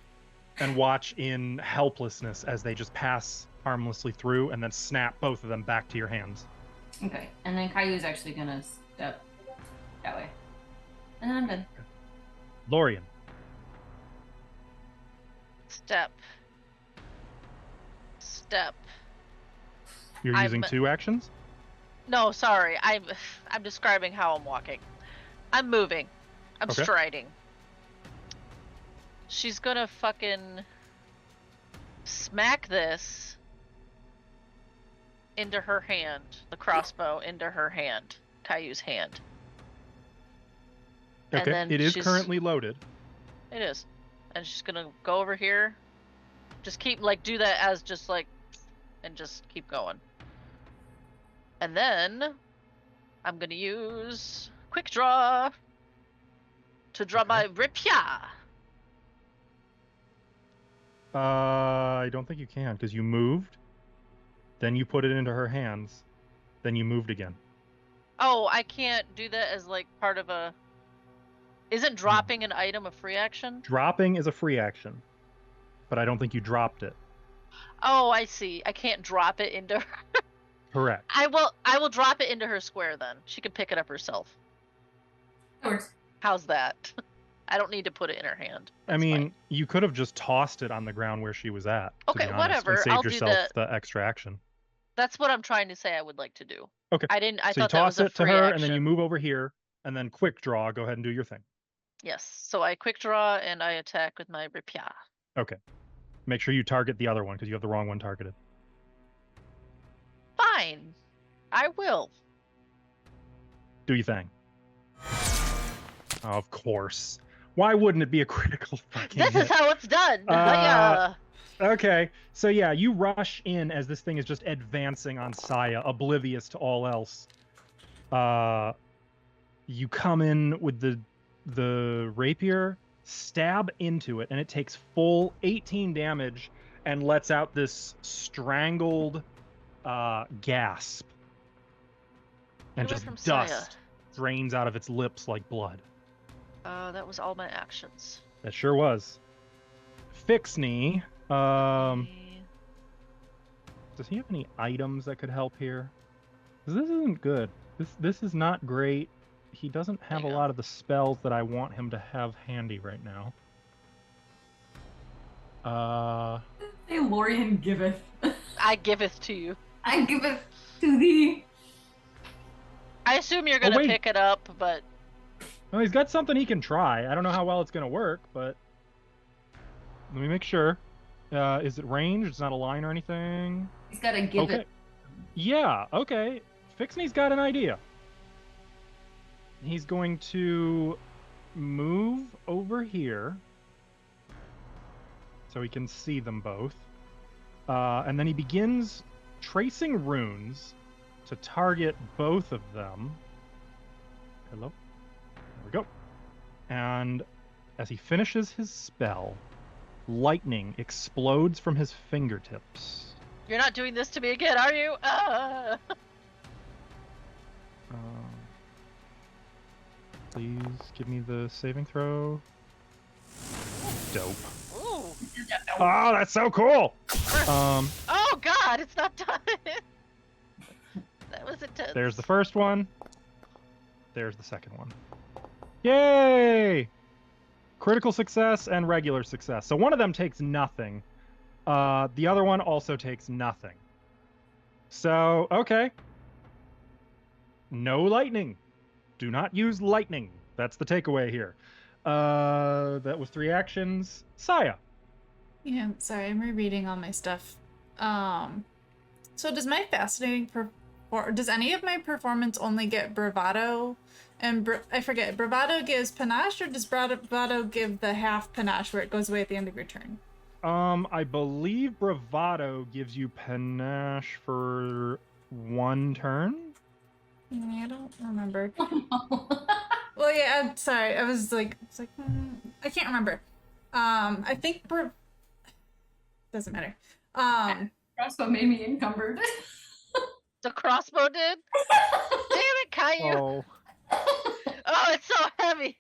and watch in helplessness as they just pass harmlessly through and then snap both of them back to your hands. Okay. And then Caillou's actually gonna step that way. And then I'm done. Lorian. Step. Step. You're using 2 actions? No, sorry. I'm describing how I'm walking. I'm moving. I'm Okay. striding. She's gonna fucking smack this into her hand. The crossbow into her hand. Caillou's hand. And Okay. then It is she's- currently loaded. It is. And she's gonna go over here. Just keep, do that as just, and just keep going. And then I'm gonna use quick draw to draw my rapier. I don't think you can, because you moved, then you put it into her hands, then you moved again. Oh, I can't do that as, part of a... Isn't dropping an item a free action? Dropping is a free action, but I don't think you dropped it. Oh, I see. I can't drop it into her. Correct. I will drop it into her square then. She can pick it up herself. That works. How's that? I don't need to put it in her hand. I mean, you could have just tossed it on the ground where she was at. To Okay, be honest, whatever. And saved I'll do yourself that. the extra action. That's what I'm trying to say I would like to do. Okay. I So you thought that was toss a it to free her, action. and then you move over here, and then quick draw. Go ahead and do your thing. Yes. So I quick draw and I attack with my rapier. Okay. Make sure you target the other one, because you have the wrong one targeted. Fine. I will. Do your thing. Of course. Why wouldn't it be a critical fucking This hit? is how it's done. Okay, so yeah, you rush in as this thing is just advancing on Saya, oblivious to all else. You come in with the rapier, stab into it, and it takes full 18 damage and lets out this strangled gasp. And Get away just from Saya. dust drains out of its lips like blood. That was all my actions. That sure was. Fixney. Does he have any items that could help here? 'Cause this isn't good. This is not great. He doesn't have a There you go. lot of the spells that I want him to have handy right now. Say Lorian giveth. I giveth to you. I giveth to thee. I assume you're gonna wait. pick it up, but Well, he's got something he can try. I don't know how well it's gonna work, but let me make sure. Is it ranged? It's not a line or anything. He's got to give Okay. it. Yeah, okay. Fixney's got an idea. He's going to move over here so he can see them both. And then he begins tracing runes to target both of them. Hello? There we go. And as he finishes his spell, lightning explodes from his fingertips. you're not doing this to me again, are you? Please give me the saving throw. Dope. Ooh. Oh, that's so cool! Oh God, it's not done. That was intense. There's the first one. There's the second one. Yay! Critical success and regular success. So one of them takes nothing. The other one also takes nothing. So, okay. No lightning. Do not use lightning. That's the takeaway here. That was 3 actions. Saya. Yeah, sorry, I'm rereading all my stuff. So does my fascinating does any of my performance only get bravado? And I forget, bravado gives panache, or does bravado give the half panache where it goes away at the end of your turn? I believe bravado gives you panache for 1 turn. I don't remember. Well, yeah, I'm sorry. I was like, I can't remember. I think doesn't matter. Crossbow made me encumbered. The crossbow did? Damn it, Caillou! Oh, it's so heavy.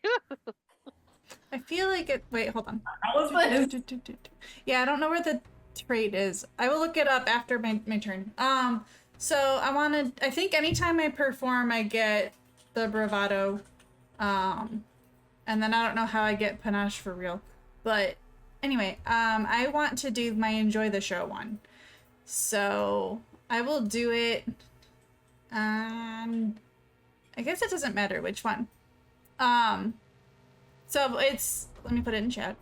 I feel like it. Wait, hold on. How was this? Yeah, I don't know where the trait is. I will look it up after my turn. So I think anytime I perform, I get the bravado. And then I don't know how I get panache for real. But anyway, I want to do my enjoy the show one. So I will do it. I guess it doesn't matter which one. So it's, let me put it in chat.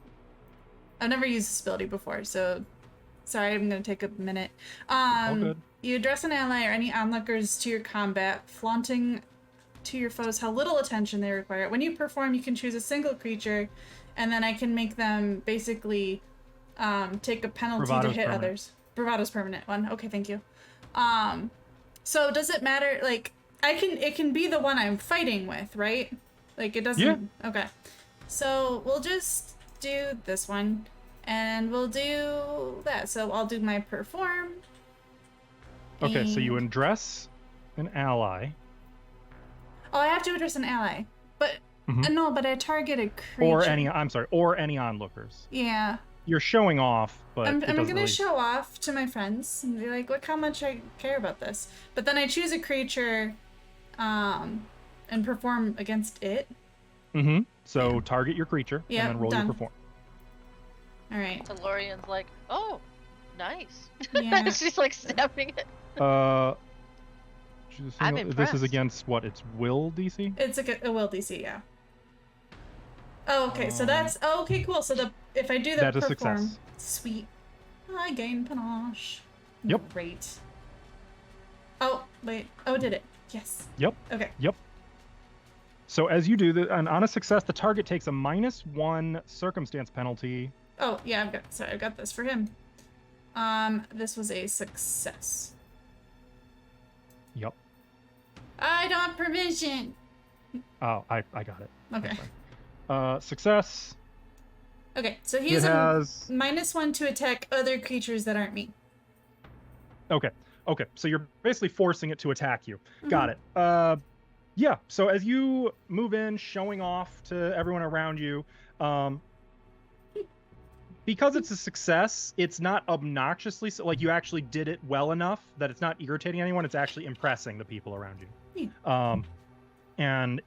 I've never used this ability before, so sorry, I'm gonna take a minute. All good. You address an ally or any onlookers to your combat, flaunting to your foes how little attention they require. When you perform, you can choose a single creature, and then I can make them basically take a penalty Bravado's to hit permanent. others. Bravado's permanent one. Okay, thank you. So does it matter? Like, it can be the one I'm fighting with, right? Like, it doesn't. Yeah. Okay. So we'll just do this one, and we'll do that. So I'll do my perform. Okay, so you and- address an ally. Oh, I have to address an ally, but Mhm. no, but I target a creature. Or any onlookers. Yeah, You're showing off, but I'm it doesn't gonna really... show off to my friends and be like, look how much I care about this. But then I choose a creature, and perform against it. Mm-hmm. So Yeah. target your creature Yeah, and then roll done. your perform. All right. So Lorian's like, oh, nice. Yeah. She's like snapping it. Choose a I'm single- this impressed. is against what? It's will DC? It's a will DC, yeah. Oh, okay. So that's okay. Cool. So if I do the That's a perform, success. sweet, I gain panache. Yep. Great. Oh wait. Oh, did it? Yes. Yep. Okay. So as you do, and on a success, the target takes a -1 circumstance penalty. Oh yeah. I've got this for him. This was a success. Yep. I don't have permission. Oh, I got it. That's Okay. fine. Success. Okay. So It he's a has... -1 to attack other creatures that aren't me. Okay. So you're basically forcing it to attack you. Mm-hmm. Got it. Yeah. So as you move in, showing off to everyone around you, because it's a success, it's not obnoxiously like you actually did it well enough that it's not irritating anyone. It's actually impressing the people around you, and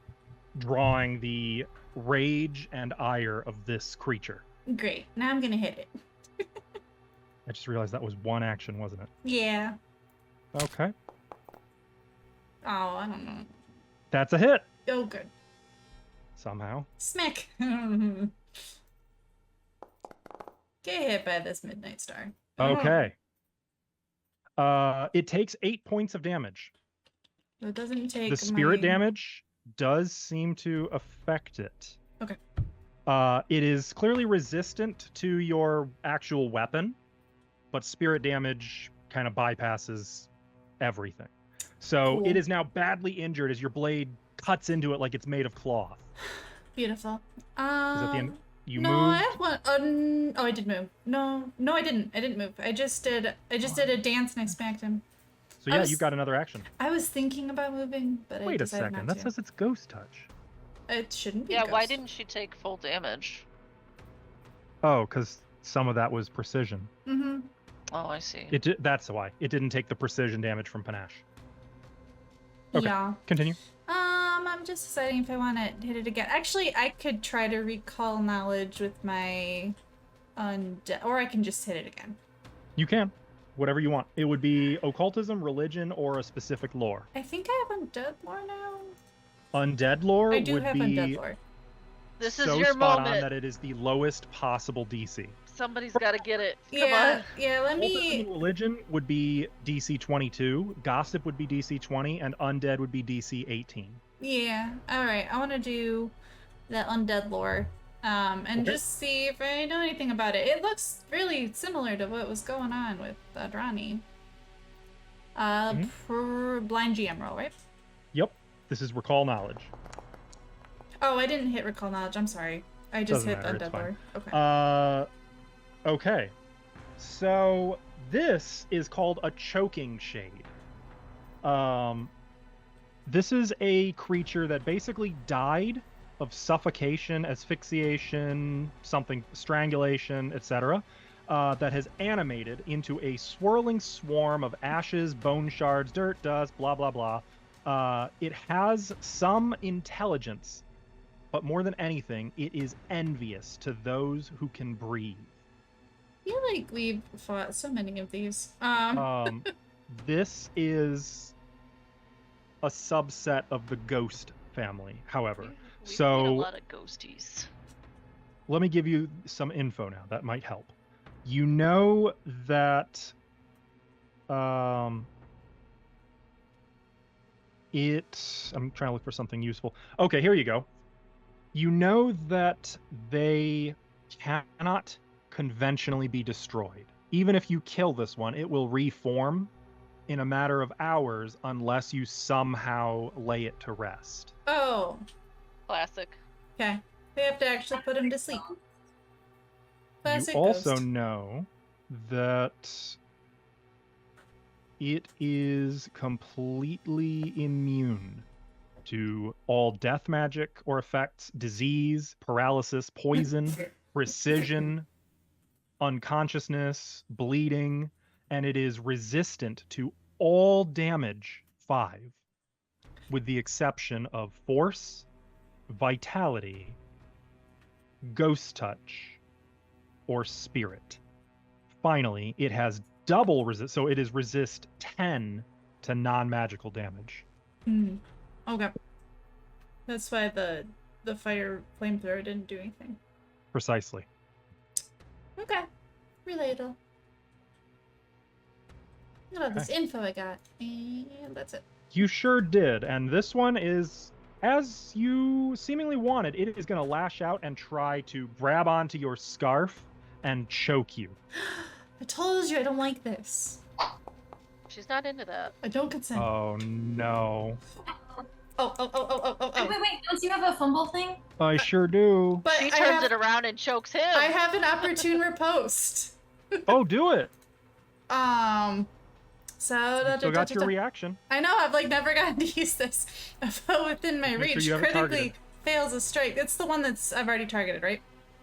drawing the rage and ire of this creature. Great. Now I'm gonna hit it. I just realized that was 1 action, wasn't it? Yeah. Okay. Oh, I don't know. That's a hit Oh, good. somehow. Smack. Get hit by this midnight star. Okay. It takes 8 points of damage. So it doesn't take The spirit my- damage does seem to affect it. Okay. It is clearly resistant to your actual weapon, but spirit damage kind of bypasses everything. So Cool. it is now badly injured as your blade cuts into it like it's made of cloth. Beautiful. Is at the end you no, moved? I have one. Oh, I did move. No, I didn't. I didn't move. I just did a dance and I smacked him. So I yeah, was- you've got another action. I was thinking about moving, but I Wait a decided second. not That to. says it's ghost touch. It shouldn't be. Yeah, why ghost. didn't she take full damage? Oh, because some of that was precision. Mm-hmm. Oh, I see. That's why it didn't take the precision damage from panache. Okay. Yeah. Continue. I'm just deciding if I want to hit it again. Actually, I could try to recall knowledge with my undead, or I can just hit it again. You can. Whatever you want. It would be occultism, religion, or a specific lore. I think I have undead lore now. Undead lore I do would have be undead lore. This is so your spot on moment. that it is the lowest possible DC. Somebody's got to get it. Come Yeah, on. yeah. Let Occultism me. and religion would be DC 22. Gossip would be DC 20, and undead would be DC 18. Yeah. All right. I want to do that undead lore, and Okay. just see if I know anything about it. It looks really similar to what was going on with Adrani. Blind GM roll, right? Yep. This is recall knowledge. Oh, I didn't hit recall knowledge. I'm sorry. I just Doesn't hit matter, it's undead fine. lore. Okay. Okay. So this is called a choking shade. This is a creature that basically died of suffocation, asphyxiation, something, strangulation, etc. That has animated into a swirling swarm of ashes, bone shards, dirt, dust, blah, blah, blah. It has some intelligence, but more than anything, it is envious to those who can breathe. I feel like we've fought so many of these. This is a subset of the ghost family, however. We've So- made a lot of ghosties. Let me give you some info now that might help. You know that I'm trying to look for something useful. Okay, here you go. You know that they cannot conventionally be destroyed. Even if you kill this one, it will reform in a matter of hours unless you somehow lay it to rest. Oh, Classic. okay. We have to actually put him to sleep. Classic You also ghost. know that it is completely immune to all death magic or effects, disease, paralysis, poison, precision, unconsciousness, bleeding, and it is resistant to all damage 5, with the exception of force, vitality, ghost touch, or spirit. Finally, it has double resist, so it is resist 10 to non-magical damage. Hmm. Okay. That's why the fire flamethrower didn't do anything. Precisely. Okay. Relatable. Look at all this info I got. And that's it. You sure did, and this one is, as you seemingly wanted, it is going to lash out and try to grab onto your scarf and choke you. I told you I don't like this. She's not into that. I don't consent. Oh no. Oh. Wait, don't you have a fumble thing? I sure do. But She I turns have, it around and chokes him. I have an opportune riposte. Oh, do it. So You still got your reaction. I know, I've like never gotten to use this. A foe within my Make sure reach you have it critically targeted. fails a strike. It's the one that's I've already targeted, right?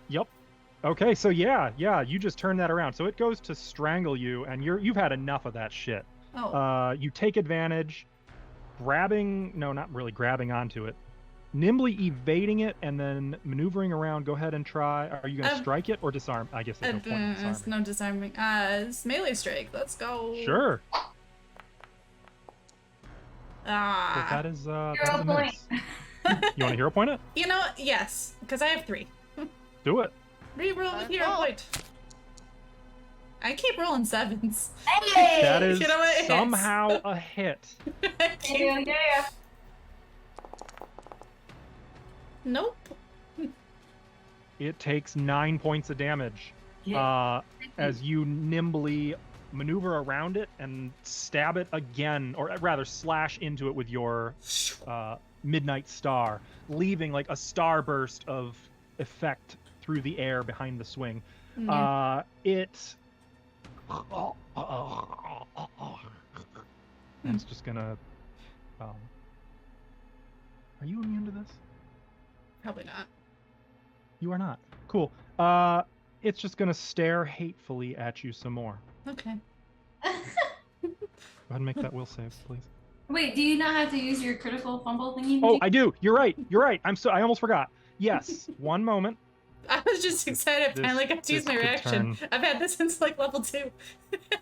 Yep. Okay, so yeah, you just turn that around. So it goes to strangle you, and you've had enough of that shit. Oh. You take advantage, not really grabbing onto it, nimbly evading it, and then maneuvering around. Go ahead and try. Are you going to strike it or disarm? I guess there's no point in It's disarming. no disarming. It's melee strike. Let's go. Sure. Ah. But that is Hero a point. miss. You want to hero point it? You know what? Yes, because I have 3. Do it. Reroll with hero Oh. point. I keep rolling 7s. Hey! That is You know what? It hits. somehow a hit. Yeah. Nope. It takes 9 points of damage. Yeah. As you nimbly maneuver around it and stab it again, or rather slash into it with your midnight star, leaving like a starburst of effect through the air behind the swing. Yeah. And it's just gonna. Are you immune to this? Probably not. You are not. Cool. It's just gonna stare hatefully at you some more. Okay. Go ahead and make that will save, please. Wait, do you not have to use your critical fumble thingy? Oh, I do. You're right. I almost forgot. Yes. One moment. I was just excited. This- Finally got to use this my could reaction. turn. I've had this since like level 2.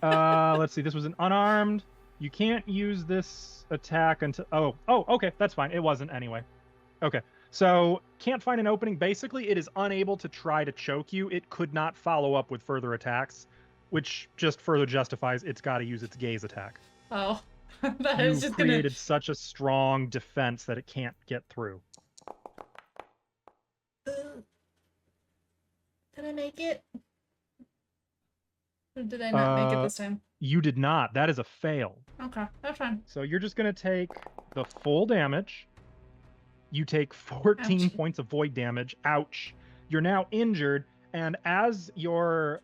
Let's see. This was an unarmed. You can't use this attack until. Oh, okay. That's fine. It wasn't anyway. Okay. So can't find an opening. Basically, it is unable to try to choke you. It could not follow up with further attacks, which just further justifies it's got to use its gaze attack. Oh, that You is just created such a strong defense that it can't get through. gonna. Did I make it? Or did I not make it this time? You did not. That is a fail. Okay, that's fine. So you're just going to take the full damage. You take 14 Ouch. points of void damage. Ouch. You're now injured, and as you're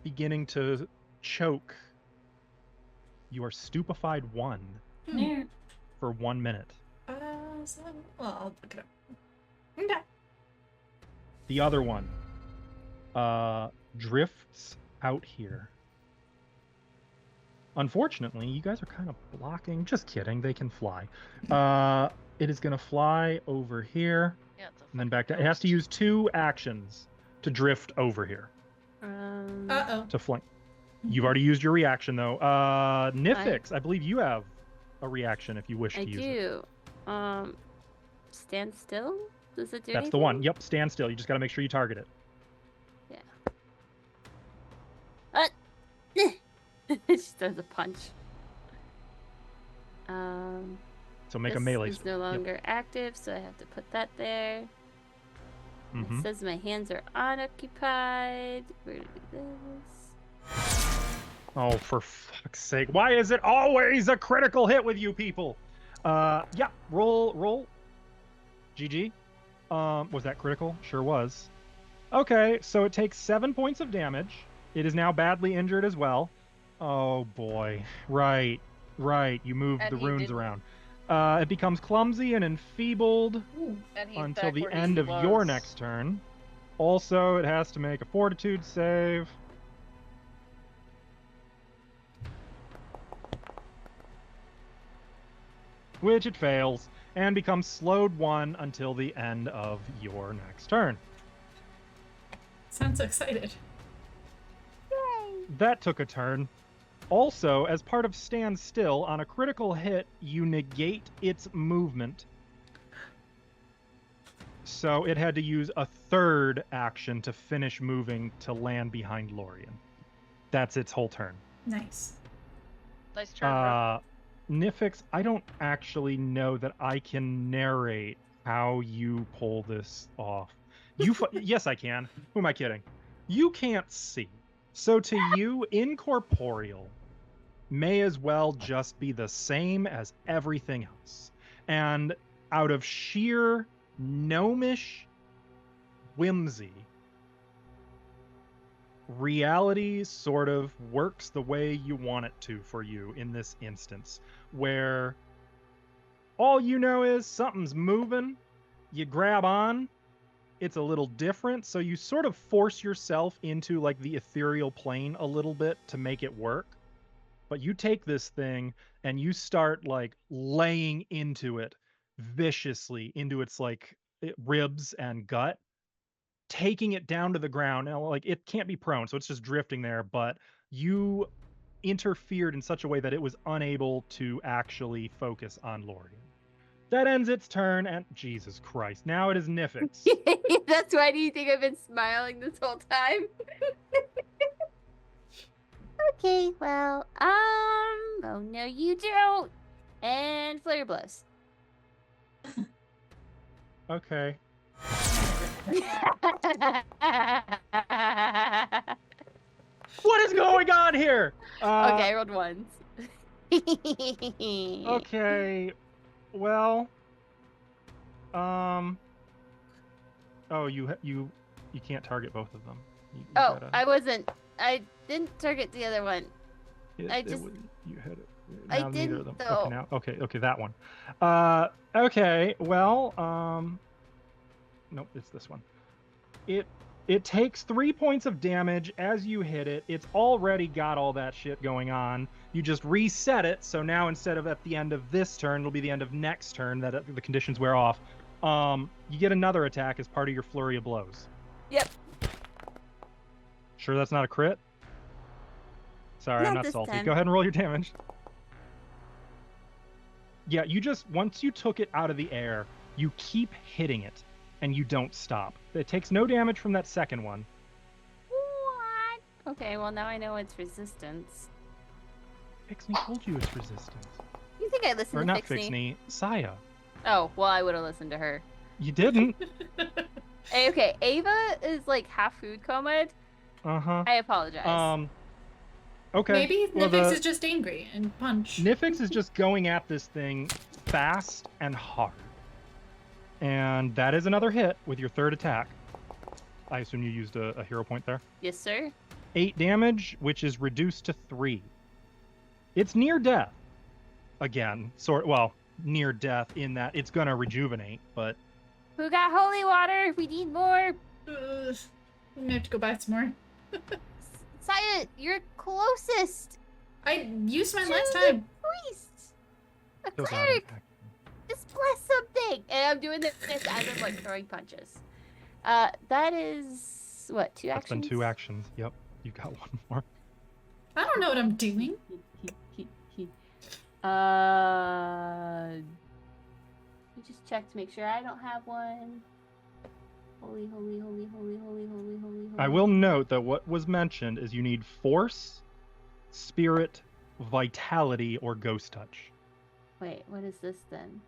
beginning to choke, you are stupefied 1 Yeah. for 1 minute. Well, I'll look it up. Okay. The other one drifts out here. Unfortunately, you guys are kind of blocking. Just kidding. They can fly. It is going to fly over here Yeah, it's a and then fucking back down. It has to ghost. use 2 actions to drift over here Uh-oh. to flank. You've already used your reaction, though. Nifix, I believe you have a reaction if you wish to I use it. do. Stand still? Does it do That's the one. Yep, stand still. You just got to make sure you target it. She does a punch. So make a this melee. is no longer active, so I have to put that there. Mhm. It says my hands are unoccupied. We're gonna do this. Oh, for fuck's sake. Why is it always a critical hit with you people? Yeah, roll. GG. Was that critical? Sure was. Okay, so it takes 7 points of damage. It is now badly injured as well. Oh boy. Right. You moved And the he runes didn't- around. It becomes clumsy and enfeebled And he's until back the where end he of your was. next turn. Also, it has to make a fortitude save. Which it fails, and becomes slowed 1 until the end of your next turn. Sounds so excited. That took a turn. Also, as part of Stand Still, on a critical hit, you negate its movement. So it had to use a 3rd action to finish moving to land behind Lorien. That's its whole turn. Nice. Nice turn, bro. Nifix, I don't actually know that I can narrate how you pull this off. Yes, I can. Who am I kidding? You can't see. So to you, incorporeal may as well just be the same as everything else. And out of sheer gnomish whimsy, reality sort of works the way you want it to for you in this instance, where all you know is something's moving, you grab on, it's a little different, so you sort of force yourself into like the ethereal plane a little bit to make it work. But you take this thing and you start like laying into it viciously, into its like ribs and gut, taking it down to the ground. Now, like, it can't be prone, so it's just drifting there, but you interfered in such a way that it was unable to actually focus on Lorien. That ends its turn, and Jesus Christ, now it is Nifix. That's why do you think I've been smiling this whole time? Okay, well, oh no, you don't. And flare blows. Okay. What is going on here? Okay, I rolled ones. Okay. Well. Oh, you can't target both of them. You Oh, gotta- I didn't target the other one. I just- you had it. I Now neither of them. didn't, Okay, though. now. Okay, that one. Okay. Well, nope, it's this one. It takes 3 points of damage as you hit it. It's already got all that shit going on. You just reset it, so now instead of at the end of this turn, it'll be the end of next turn that the conditions wear off. You get another attack as part of your flurry of blows. Yep. Sure that's not a crit? Sorry, I'm Not not this salty. time. Go ahead and roll your damage. Yeah, you just, once you took it out of the air, you keep hitting it, and you don't stop. It takes no damage from that second one. What? Okay, well now I know it's resistance. Fixney told you it's resistance. You think I listened Or to not Fixney? Fixney, Saya. Oh, well, I would have listened to her. You didn't? Hey, okay, Ava is like half food comed. Uh-huh. I apologize. Okay. Maybe well, Nifix is just angry and punch. Nifix is just going at this thing fast and hard. And that is another hit with your third attack. I assume you used a hero point there. Yes, sir. 8 damage, which is reduced to 3. It's near death. Again, well, near death in that it's gonna rejuvenate, but Who got holy water? We need more. I have to go buy some more. Saya, you're closest. I used mine to last the time. priest. A those are cleric. impact. Just bless something. And I'm doing this as I'm like throwing punches. That is what, 2 That's actions? been 2 actions. Yep. You got one more. I don't know what I'm doing. Let me just check to make sure I don't have one. Holy. I will note that what was mentioned is you need force, spirit, vitality, or ghost touch. Wait, what is this then?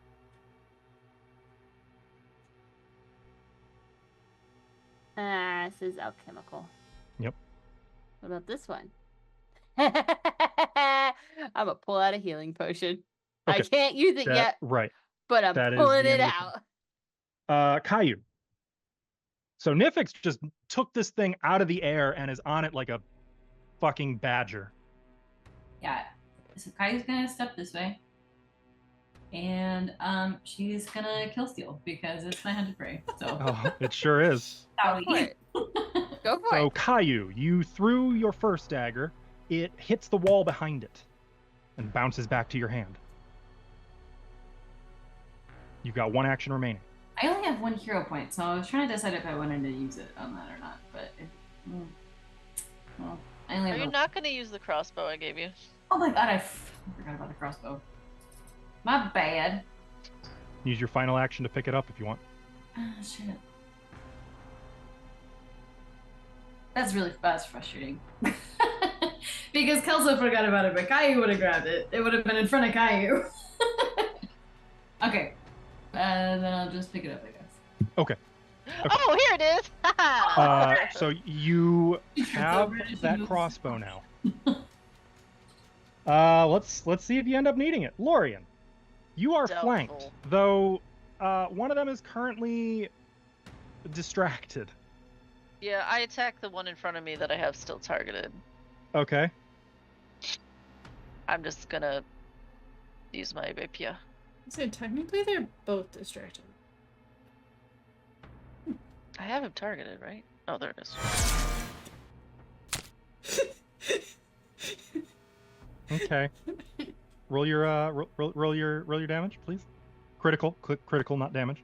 This is alchemical. Yep. What about this one? I'm gonna pull out a healing potion. I Okay. can't use it yet, Right. but I'm That is pulling the it end out. Caillou. So Nifix just took this thing out of the air and is on it like a fucking badger. Yeah. So Kai's gonna step this way. And she's gonna kill steal because it's my hunted prey. So Oh, it sure is. Go for it. Go for So it. Caillou, you threw your first dagger. It hits the wall behind it and bounces back to your hand. You've got 1 action remaining. I only have 1 hero point, so I was trying to decide if I wanted to use it on that or not. But well, I only Are have you a- not going to use the crossbow I gave you? Oh my god, I forgot about the crossbow. My bad. Use your final action to pick it up if you want. Shit. That's frustrating. Because Kelso forgot about it, but Caillou would have grabbed it. It would have been in front of Caillou. Okay. Then I'll just pick it up, I guess. Okay. Oh, here it is! So you She trips have over it as she that moves. crossbow now. Let's see if you end up needing it. Lorian, you are Doubtful. flanked, though one of them is currently distracted. Yeah, I attack the one in front of me that I have still targeted. Okay. I'm just gonna use my rapier. So technically they're both distracted. I have him targeted, right? Oh, there it is. Okay. Roll your roll your damage, please. Critical, critical, not damage.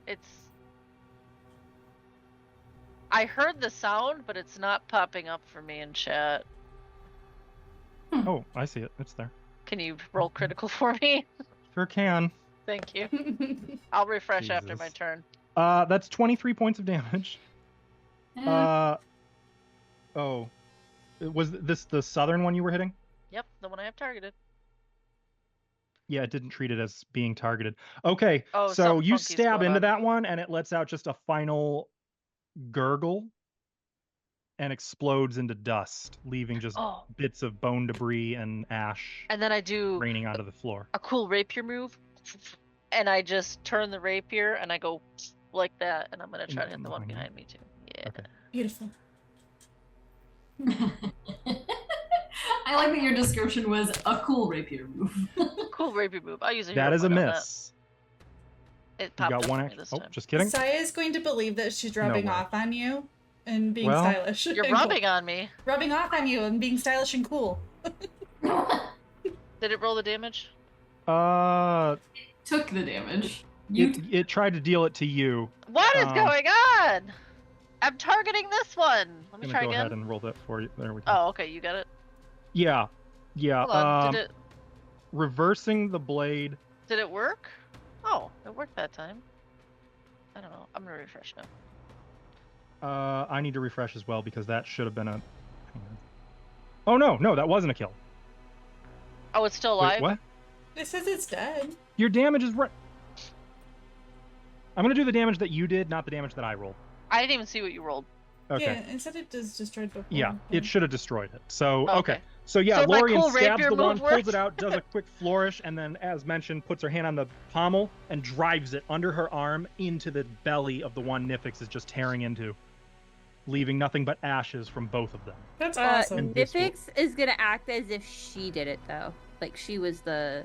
It's. I heard the sound, but it's not popping up for me in chat. Oh, I see it. It's there. Can you roll critical for me? Sure can. Thank you. I'll refresh after Jesus. my turn. That's 23 points of damage. Oh, was this the southern one you were hitting? Yep, the one I have targeted. Yeah, it didn't treat it as being targeted. Okay, Oh, so something you funky's stab going into on. that one, and it lets out just a final gurgle, and explodes into dust, leaving just Oh, bits of bone debris and ash and then I do raining onto the floor. a cool rapier move, and I just turn the rapier and I go like that, and I'm gonna try to hit the one Behind you? behind me too. Yeah. Okay. Beautiful. I like that your description was a cool rapier move. Cool rapier move. I'll use a That hero is a point on miss. That. It You popped got up one for me action. this Oh, time. just kidding. Saya is going to believe that she's rubbing way. off on you and being Well, stylish. You're and cool. rubbing on me. Rubbing off on you and being stylish and cool. Did it roll the damage? Took the damage. It tried to deal it to you. What is going on? I'm targeting this one. Let me I'm try gonna go again. ahead and roll that for you. There we go. Oh, okay, you got it. Yeah. Hold on. Did Reversing the blade. it work? Oh, it worked that time. I don't know. I'm gonna refresh now. I need to refresh as well because that should have been a. Hang on. Oh no, that wasn't a kill. Oh, it's still alive? Wait, what? It says it's dead. Your damage is right. I'm gonna do the damage that you did, not the damage that I rolled. I didn't even see what you rolled. Okay. Yeah, it said it just destroyed before. Yeah, it should have destroyed it. So Oh, okay. okay. So yeah, So my Lorian cool stabs rapier the one, move works? pulls it out, does a quick flourish, and then, as mentioned, puts her hand on the pommel and drives it under her arm into the belly of the one Nifix is just tearing into, leaving nothing but ashes from both of them. That's awesome. And this will- Nifix is gonna act as if she did it though, like she was the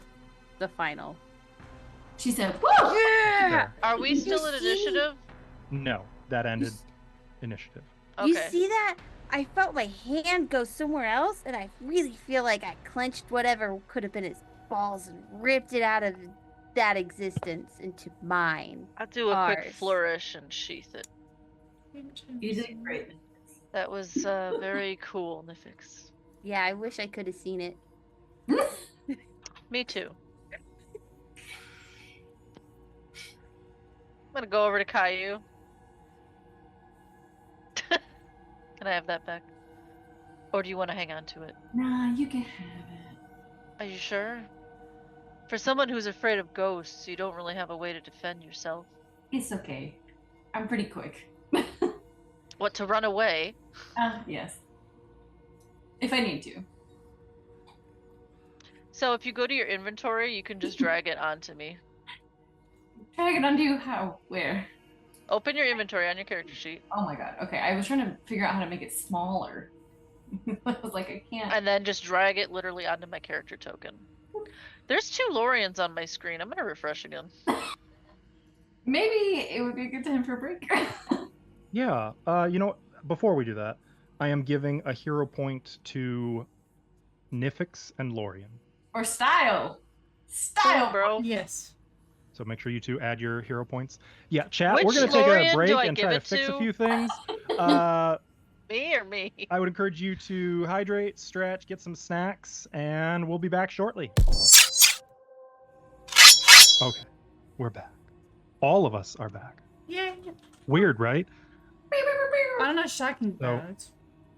final. She said, "Whoa!" Yeah. There. Are we You still in see? initiative? No, that ended initiative. You Okay. see that? I felt my hand go somewhere else, and I really feel like I clenched whatever could have been his balls and ripped it out of that existence into mine. I'll do a quick Ours. flourish and sheath it. You did great. That was very cool, Nifix. Yeah, I wish I could have seen it. Me too. I'm gonna go over to Caillou. Can I have that back? Or do you want to hang on to it? Nah, you can have it. Are you sure? For someone who's afraid of ghosts, you don't really have a way to defend yourself. It's okay. I'm pretty quick. What, to run away? Yes. If I need to. So if you go to your inventory, you can just drag it onto me. Drag it onto you? How? Where? Open your inventory on your character sheet. Oh my god. Okay, I was trying to figure out how to make it smaller. I was like, I can't. And then just drag it literally onto my character token. There's 2 Lorians on my screen. I'm gonna refresh again. Maybe it would be a good time for a break. Yeah. You know, before we do that, I am giving a hero point to Nifix and Lorian. Or style. Style, bro. Yes. So make sure you two add your hero points. Yeah, chat. Which we're gonna take Lorian a break do I and give try to it fix to? a few things. Me or me? I would encourage you to hydrate, stretch, get some snacks, and we'll be back shortly. Okay, we're back. All of us are back. Yeah. Weird, right? I don't know. Shocking. So- It's.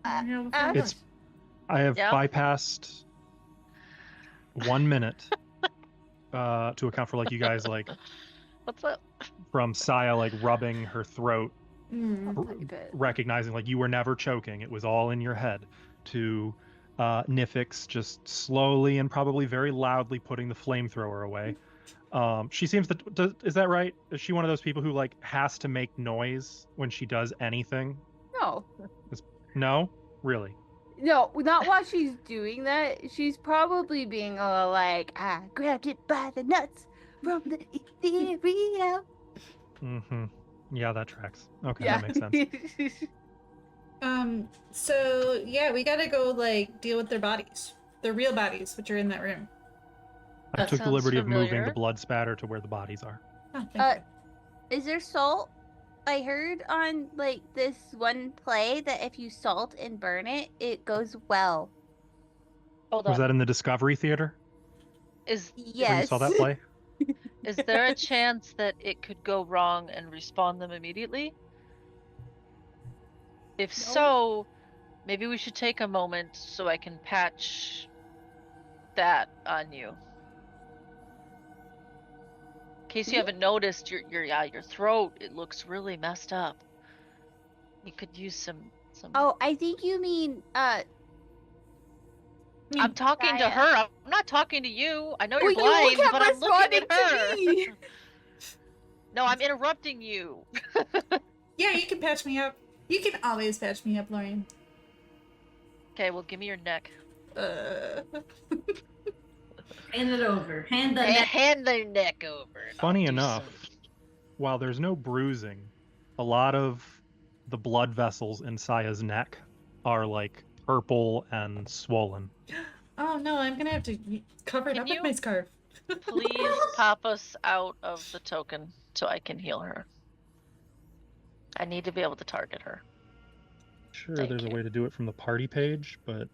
I have Yeah. bypassed 1 minute to account for like you guys like What's up? from Saya like rubbing her throat, Mm. recognizing like you were never choking. It was all in your head. To Nifix just slowly and probably very loudly putting the flamethrower away. She seems to. Is that right? Is she one of those people who like has to make noise when she does anything? No. No, really. No, not while she's doing that. She's probably being like, I grabbed it by the nuts from the ethereal. Mm-hmm. Yeah, that tracks. Okay, Yeah. that makes sense. So yeah, we gotta go like deal with their bodies, their real bodies, which are in that room. I That took the sounds liberty of moving familiar. the blood spatter to where the bodies are. Oh, thank Is there salt? I heard on like this one play that if you salt and burn it, it goes well. Hold Was on. that in the Discovery Theater Is where Yes. you saw that play? is there a chance that it could go wrong and respawn them immediately? If so, maybe we should take a moment so I can patch that on you. In case you haven't noticed, your throat, it looks really messed up. You could use some. Oh, I think you mean I'm talking to Gaia. her. I'm not talking to you. I know Well, you're blind, kept but I'm looking responding at her. to me. No, I'm interrupting you. Yeah, you can patch me up. You can always patch me up, Lorian. Okay, well, give me your neck. Hand it over. Hand the Hey, neck. hand their neck over. and Funny I'll do enough, while there's no bruising, a lot of the blood vessels in Saya's neck are like purple and swollen. Oh no, I'm gonna have to cover it Can up you- with my scarf. Please pop us out of the token so I can heal her. I need to be able to target her. Sure, Thank there's you. a way to do it from the party page, but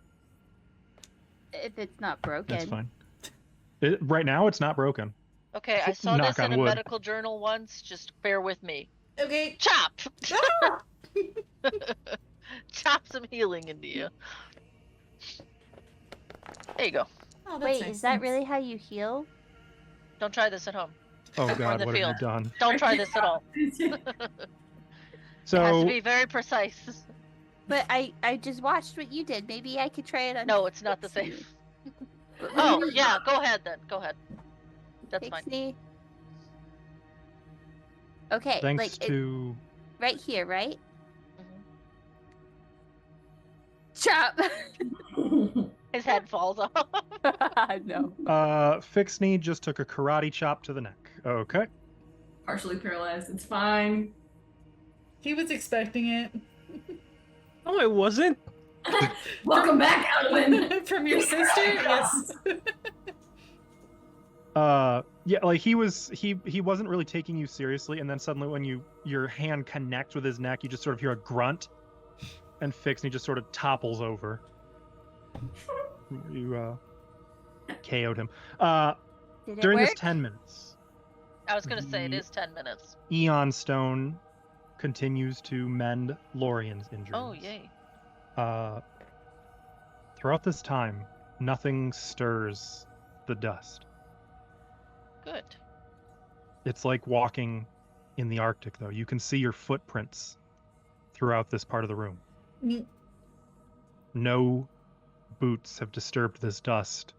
If it's not broken. that's fine. Right now, it's not broken. Okay, I saw Knock this in on a wood. medical journal once. Just bear with me. Okay. Chop! Ah! Chop some healing into you. There you go. Oh, that's Wait, nice. is that Thanks. really how you heal? Don't try this at home. Oh in God, the what have field. you done? Don't try this at all. It has So to be very precise. But I just watched what you did. Maybe I could try it on. No, it's not the same. But Oh, maybe yeah, go ahead then. Go ahead. That's fine. Pixie. Okay, thanks like to right here, right? Mhm. Chop. His head falls off. No. Fixney just took a karate chop to the neck. Okay. Partially paralyzed. It's fine. He was expecting it. No, it wasn't. Welcome back, Alvin. From your sister? Yes. Yeah, like he wasn't really taking you seriously, and then suddenly when your hand connects with his neck, you just sort of hear a grunt, and Fixney just sort of topples over. You KO'd him. Did it During work? this 10 minutes, I was going to say it is 10 minutes. Eon Stone continues to mend Lorien's injuries. Oh, yay. Throughout this time, nothing stirs the dust. Good. It's like walking in the Arctic, though. You can see your footprints throughout this part of the room. Mm. No boots have disturbed this dust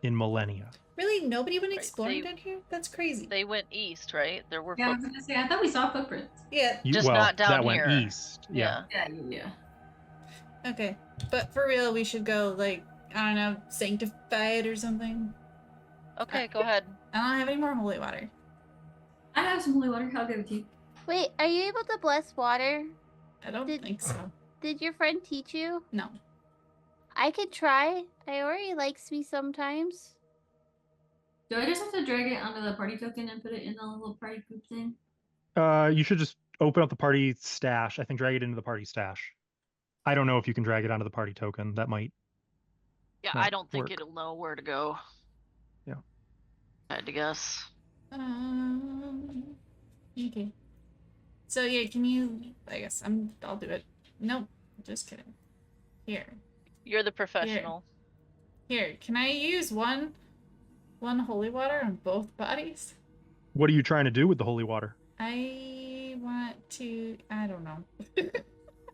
in millennia. Really? Nobody went Right, exploring they- down here? That's crazy. They went east, right? There were Yeah, I was footprints. gonna say, I thought we saw footprints. Yeah. Just not down that went here. east. Yeah. Yeah. Okay. But for real, we should go, like, I don't know, sanctify it or something. Okay, go ahead. I don't have any more holy water. I have some holy water. I'll give it to you. Wait, are you able to bless water? I don't Did- think so. Did your friend teach you? No. I could try. Iori likes me sometimes. Do I just have to drag it onto the party token and put it in the little party group thing? You should just open up the party stash. I think drag it into the party stash. I don't know if you can drag it onto the party token. That might. Yeah, Not I don't think work. it'll know where to go. Yeah. I had to guess. Okay. So yeah, can you? I guess I'll do it. Nope. Just kidding. Here. You're the professional. Here. Can I use one holy water on both bodies? What are you trying to do with the holy water? I want to. I don't know.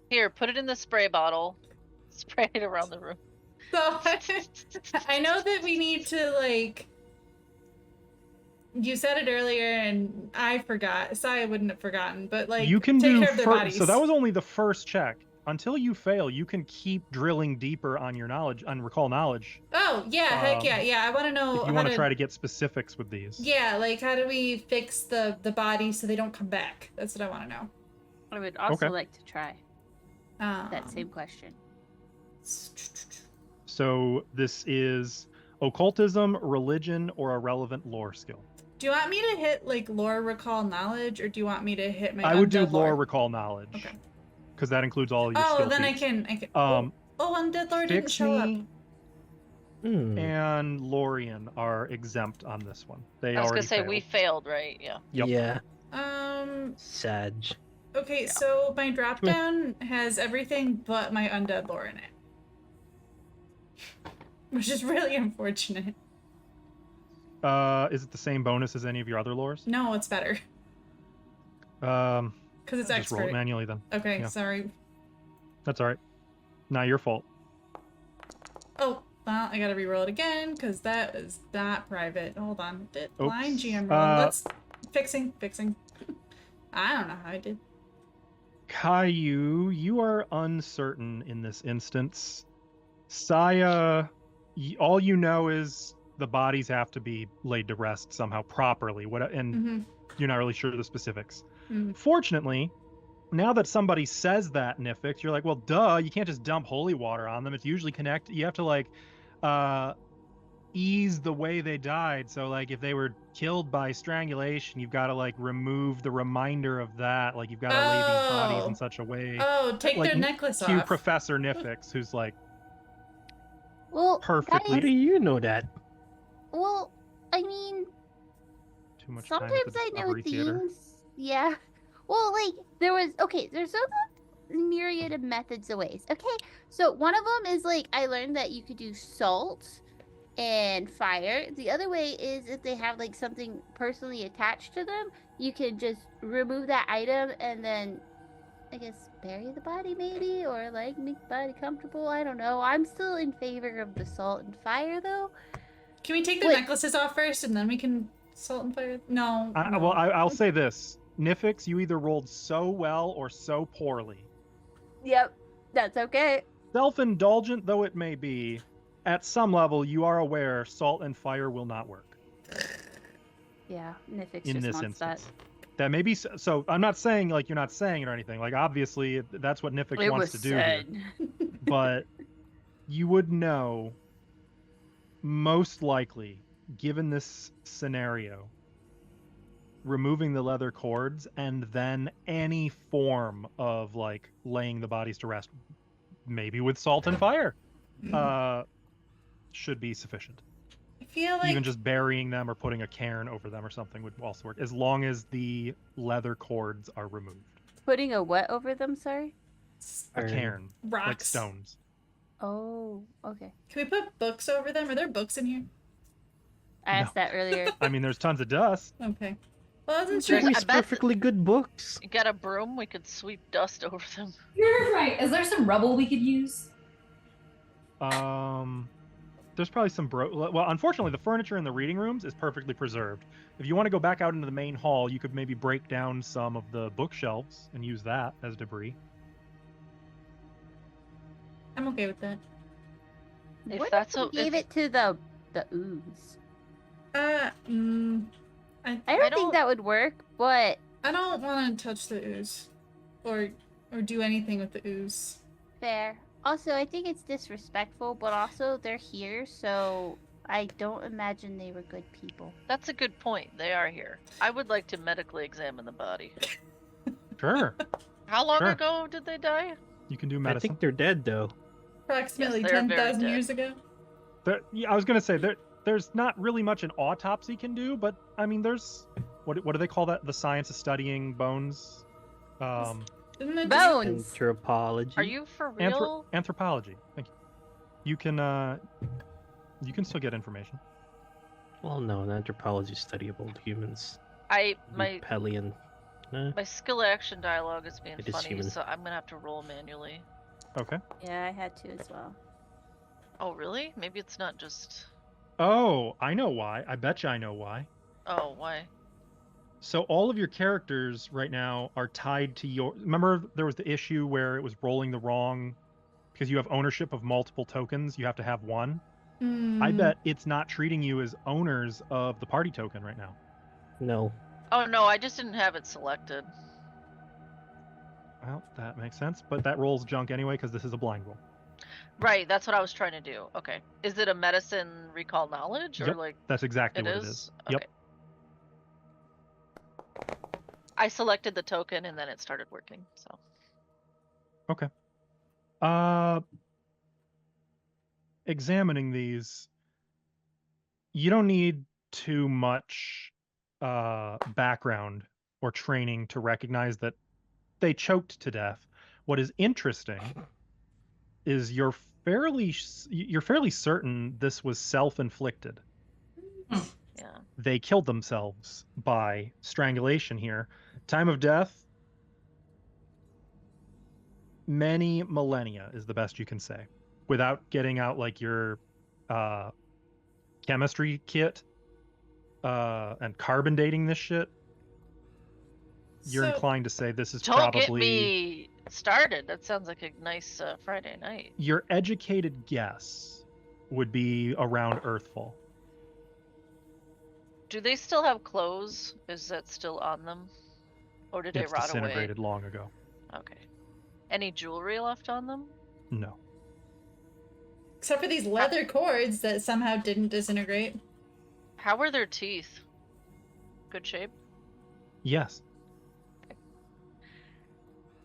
Here, put it in the spray bottle. Spray it around the room. So I know that we need to, like, you said it earlier and I forgot. Sorry, I wouldn't have forgotten, but like, You can take do care of their bodies. so that was only the first check. Until you fail, you can keep drilling deeper on your knowledge, on recall knowledge. Oh yeah, heck yeah, yeah. I want to know If you how want to try to get specifics with these. Yeah, like how do we fix the bodies so they don't come back? That's what I want to know. I would also Okay. like to try that same question. So this is occultism, religion, or a relevant lore skill. Do you want me to hit like lore recall knowledge, or do you want me to hit my? I would do undead lore recall knowledge. Okay. Because that includes all of your Oh, skill then feats. I can. Um, oh, undead lore didn't show up. Fixney and Lorien are exempt on this one. They I was already gonna say failed. we failed, right? Yeah. Yep. Yeah. Sag. Sag. Okay, so my drop down has everything but my undead lore in it. Which is really unfortunate. Is it the same bonus as any of your other lores? No, it's better. Because Because it's just roll it expert. manually then. Okay, yeah. sorry. That's all right. Not your fault. Oh, well, I gotta re-roll it again, because that is not private. Hold on. Oops. Line GM roll. Let's... Fixing. I don't know how I did. Caillou, you are uncertain in this instance. Saya, all you know is the bodies have to be laid to rest somehow properly. And you're not really sure of the specifics. Fortunately, now that somebody says that, Nifix, you're like, well, duh, you can't just dump holy water on them. It's usually you have to, like, ease the way they died. So like if they were killed by strangulation, you've got to like remove the reminder of that. Like you've got to lay these bodies in such a way. Oh, take like their necklace cue off. Professor Nifix, who's like Well, perfectly. How do you know that? Well, I mean, Too much time at sometimes the I know Discovery Theater. things. Yeah. Well, like there's a myriad of methods of ways. Okay, so one of them is like I learned that you could do salt and fire. The other way is if they have like something personally attached to them, you can just remove that item and then I guess bury the body maybe, or like make the body comfortable. I don't know. I'm still in favor of the salt and fire though. Can we take their necklaces off first and then we can salt and fire? No. no. Well, I'll say this. Nifix, you either rolled so well or so poorly. Yep, that's okay. Self-indulgent though it may be, at some level you are aware salt and fire will not work. Yeah, Nifix In just this wants instance. that. That may be so. I'm not saying like you're not saying it or anything. Like obviously that's what Nifix wants to do here. But you would know, most likely, given this scenario, removing the leather cords and then any form of like laying the bodies to rest, maybe with salt and fire, should be sufficient. I feel like Even just burying them or putting a cairn over them or something would also work, as long as the leather cords are removed. Putting a what over them, sorry? A cairn, rocks. like stones. Oh, okay. Can we put books over them? Are there books in here? I asked that earlier. I mean, there's tons of dust. Okay. Well, I wasn't There's- sure. I These bet- perfectly good books. You got a broom? We could sweep dust over them. You're right. Is there some rubble we could use? There's probably some well, unfortunately, the furniture in the reading rooms is perfectly preserved. If you want to go back out into the main hall, you could maybe break down some of the bookshelves and use that as debris. I'm okay with that. If What that's if we gave it to the ooze? I I don't don't- think that would work, but don't want to touch the ooze, or do anything with the ooze. fair. Also, I think it's disrespectful, but also they're here, so I don't imagine they were good people. That's a good point. They are here. I would like to medically examine the body. Sure, How long Sure. ago did they die? you can do I medicine. think they're dead though. Approximately Yes, they're very 10,000 dead. years ago. Yeah, I was gonna say there's not really much an autopsy can do, but I mean, there's what do they call that? The science of studying bones. Isn't it Bones! Anthropology. Are you for real? Anthropology. Thank you. You can still get information. Well, no, anthropology study of old humans. My Pelian. my skill action dialogue is being It is funny, human. so I'm gonna have to roll manually. Okay. Yeah, I had to as well. Oh really? Maybe it's not just. Oh, I know why. I bet you I know why. Oh why? So all of your characters right now are tied to your. Remember, there was the issue where it was rolling the wrong, because you have ownership of multiple tokens. You have to have one. I bet it's not treating you as owners of the party token right now. No. Oh no, I just didn't have it selected. Well, that makes sense, but that rolls junk anyway because this is a blind roll. Right, that's what I was trying to do. Okay. Is it a medicine recall knowledge or Yep, like That's exactly it what is? it is. Okay. Yep. I selected the token and then it started working. So Okay. Examining these, you don't need too much background or training to recognize that they choked to death. What is interesting is you're fairly certain this was self-inflicted. yeah. They killed themselves by strangulation here. Time of death, many millennia is the best you can say, without getting out like your chemistry kit and carbon dating this shit. You're So- inclined to say this is Don't probably get me started. That sounds like a nice Friday night. your educated guess would be around Earthfall. Do they still have clothes? Is that still on them? Or did It's it rot away? disintegrated long ago. Okay. Any jewelry left on them? No. Except for these leather cords that somehow didn't disintegrate. How were their teeth? Good shape? Yes.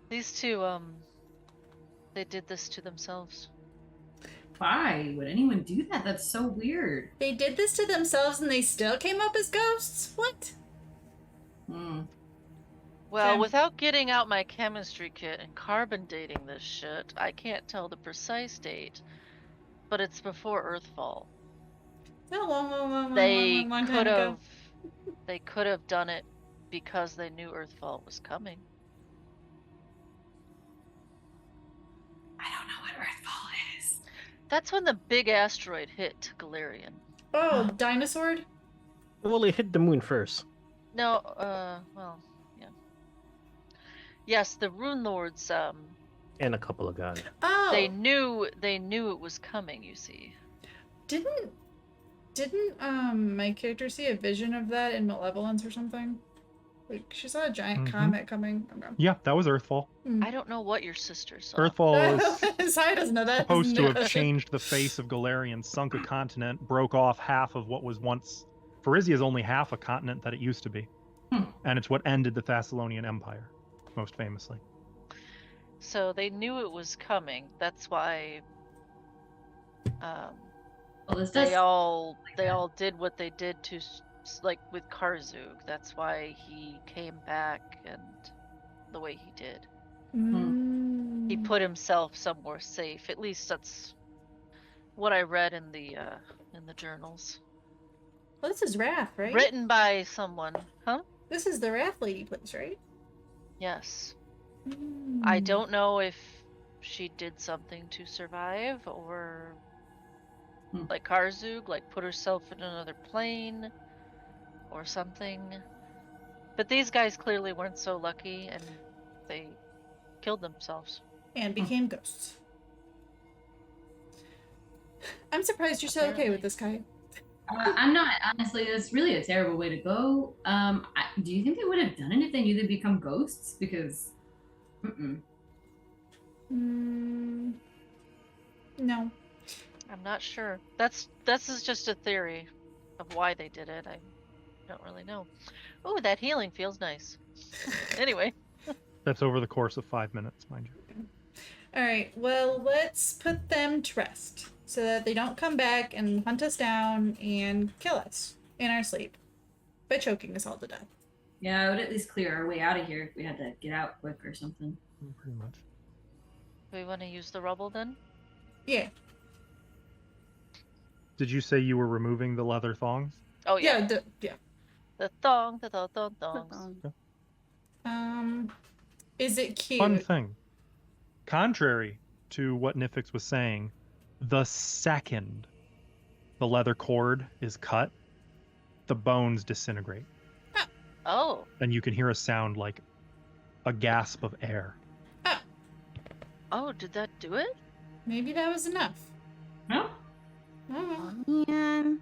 These two, they did this to themselves. Why would anyone do that? That's so weird. They did this to themselves and they still came up as ghosts? What? Hmm. Well, Okay. without getting out my chemistry kit and carbon dating this shit, I can't tell the precise date, but it's before Earthfall. It's a long They time could ago. have, they could have done it because they knew Earthfall was coming. I don't know what Earthfall is. That's when the big asteroid hit Galarian. Oh, dinosaur? Well, it hit the moon first. No, well, yeah. Yes, the Runelords, And a couple of gods. Oh, they knew it was coming, you see. didn't my character see a vision of that in Malevolence or something? Like she saw a giant Mhm. comet coming. Okay. Yeah, that was Earthfall. I don't know what your sister saw. Earthfall was Sai doesn't know that. supposed to have No. changed the face of Galarian, sunk a continent, broke off half of what was once. Varisia is only half a continent that it used to be. And it's what ended the Thassilonian Empire, most famously. So they knew it was coming. That's why Well, this does. they all did what they did to like with Karzug. That's why he came back and the way he did. He put himself somewhere safe. At least that's what I read in the journals. Well, this is Wrath, right? Written by someone. Huh? This is the Wrath Lady place, right? Yes. I don't know if she did something to survive or like Karzug, like put herself in another plane or something. But these guys clearly weren't so lucky and they killed themselves. And became ghosts. I'm surprised you're so okay with this guy. I'm not, honestly. That's really a terrible way to go. Do you think they would have done it if they knew they'd become ghosts? Because, No. I'm not sure. This is just a theory of why they did it. I don't really know. Oh, that healing feels nice. Anyway. That's over the course of 5 minutes, mind you. All right. Well, let's put them to rest so that they don't come back and hunt us down and kill us in our sleep by choking us all to death. yeah, I would at least clear our way out of here if we had to get out quick or something. Pretty much. Do we want to use the rubble then? Yeah. Did you say you were removing the leather thongs? Oh yeah. Yeah. The thongs. Is it cute? Fun thing. Contrary to what Nifix was saying, the second the leather cord is cut, the bones disintegrate. Oh. And you can hear a sound like a gasp of air. Oh, did that do it? Maybe that was enough. No? Oh. Man.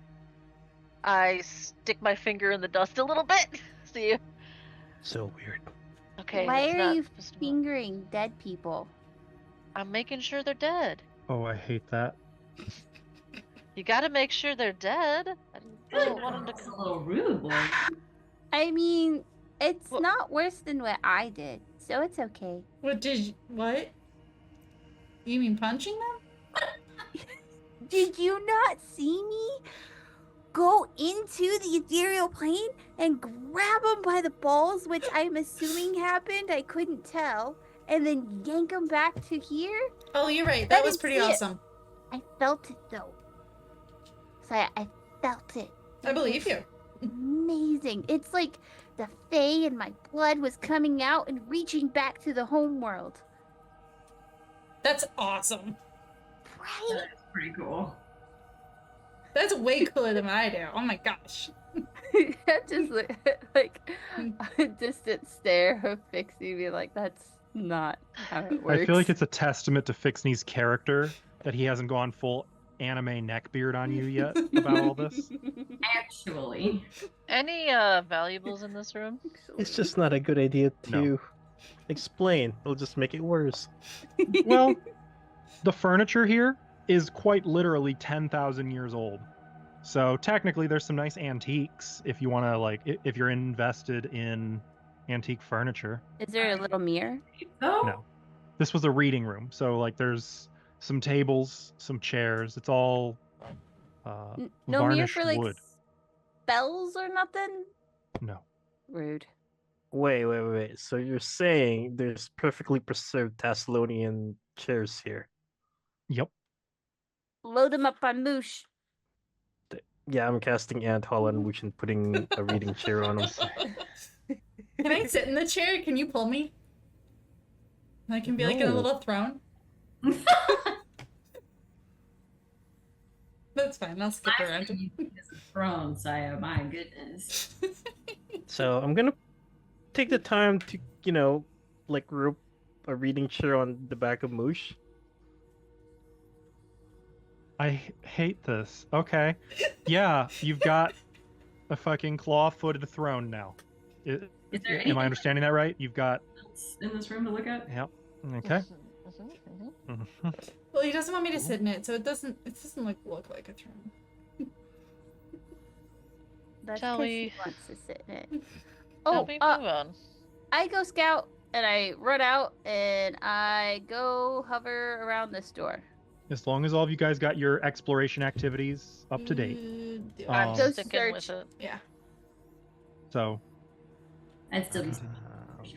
I stick my finger in the dust a little bit. See. So weird. Okay. Why it's are not you supposed to- fingering dead people? I'm making sure they're dead. Oh, I hate that. You gotta make sure they're dead. I don't want them That's to. a little rude, boy. I mean, it's Well- not worse than what I did, so it's okay. What? You mean punching them? Did you not see me go into the ethereal plane and grab them by the balls, which I'm assuming happened? I couldn't tell. And then yank them back to here? Oh, you're right. I That was didn't pretty see it. awesome. I felt it though. So I felt it. I believe you. Amazing. It's like the Fae in my blood was coming out and reaching back to the home world. That's awesome. Right? That's pretty cool. That's way cooler than what I do. Oh my gosh. Just like a distant stare of Fixie, be like, that's not how it works. I feel like it's a testament to Fixney's character that he hasn't gone full anime neckbeard on you yet about all this. Actually. Any valuables in this room? It's just not a good idea to No. explain. It'll just make it worse. Well, the furniture here is quite literally 10,000 years old. So technically, there's some nice antiques if you want to like if you're invested in antique furniture. Is there a little mirror? So? No, this was a reading room, so like there's some tables, some chairs. It's all No mirror varnished for like wood. spells or nothing? No. Rude. Wait. So you're saying there's perfectly preserved Thassilonian chairs here? Yep. Load them up on Moosh. Yeah, I'm casting Ant Hall on Wooch and putting a reading chair on him. Can I sit in the chair? Can you pull me? I can be like in a No. little throne. That's fine. I'll skip around. It's a throne, Saya. My goodness. So I'm gonna take the time to, like rope a reading chair on the back of Moosh. I hate this. Okay. Yeah, you've got a fucking claw-footed throne now. Is there Am anything I understanding that right? You've got. else in this room to look at? Yep. Okay. Mhm. Well, he doesn't want me to sit in it, so it doesn't like look like a throne. That's Shall 'cause we- he wants to sit in it. Shall Oh, we move on? I go scout and I run out and I go hover around this door. As long as all of you guys got your exploration activities up to date. I'm Go sticking with search. it. Yeah. So, I'd still be.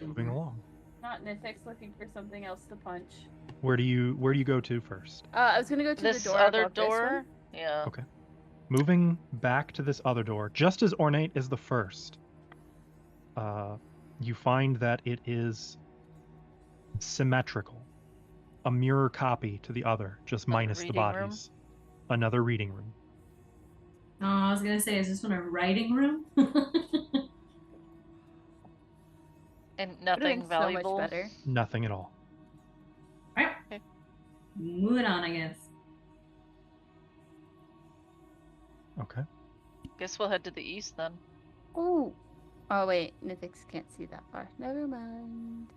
moving along. Not Nifix looking for something else to punch. Where do you go to first? I was gonna go to This the door. other above this one. door? Yeah. Okay. Moving back to this other door, just as ornate as the first, you find that it is symmetrical. A mirror copy to the other, just Another minus the reading room? bodies. Another reading room. Oh, I was gonna say, is this one a writing room? And Would've nothing been valuable. so much better. Nothing at all. Right. Okay. Moving on, I guess. Okay. Guess we'll head to the east then. Ooh. Oh wait, Nifix can't see that far. Never mind.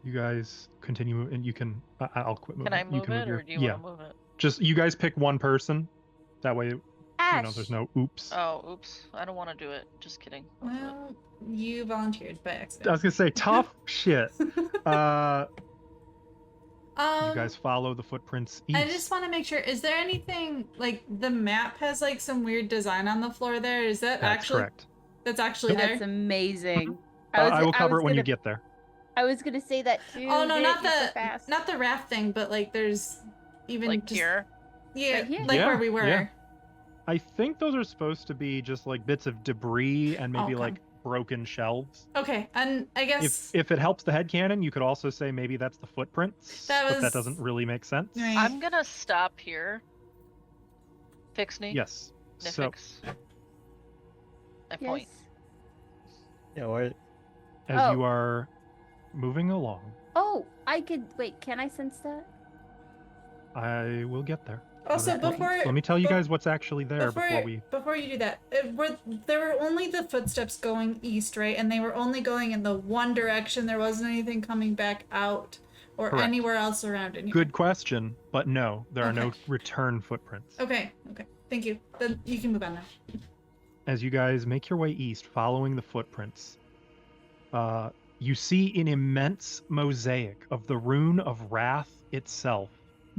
You guys continue, and you can. I'll quit moving. Can I You move can it, your, or do you yeah. want to move it? Just you guys pick one person. That way, Ash. there's no oops. Oh, oops. I don't want to do it. Just kidding. I'll do it. Well, you volunteered by I accident. was gonna say tough shit. You You guys follow the footprints east. I just want to make sure. Is there anything like the map has like some weird design on the floor there? Is that That's actually correct. that's actually there? That's amazing. I will cover it when you gonna- get there. I was gonna say that too. Oh no, Didn't not you so the fast? not the rafting, but like there's even Like just, here? Yeah, Right here? like Yeah, where we were. yeah. I think those are supposed to be just like bits of debris and maybe Okay. like broken shelves. Okay, and I guess If it helps the headcanon, you could also say maybe that's the footprints. That But was- that doesn't really make sense. Right. I'm gonna stop here. Fixney? Yes. So Nifix. I point. Yes. Yeah, why? as Oh. you are moving along, Oh, I could wait. Can I sense that? I will get there. also Other before portions. Let me tell you be- guys what's actually there before you do that, there were only the footsteps going east, right? And they were only going in the one direction. There wasn't anything coming back out or Correct. anywhere else around in here. Good question, but no, there are no Okay. return footprints. Okay. Thank you. Then you can move on now. As you guys make your way east, following the footprints, you see an immense mosaic of the rune of Wrath itself,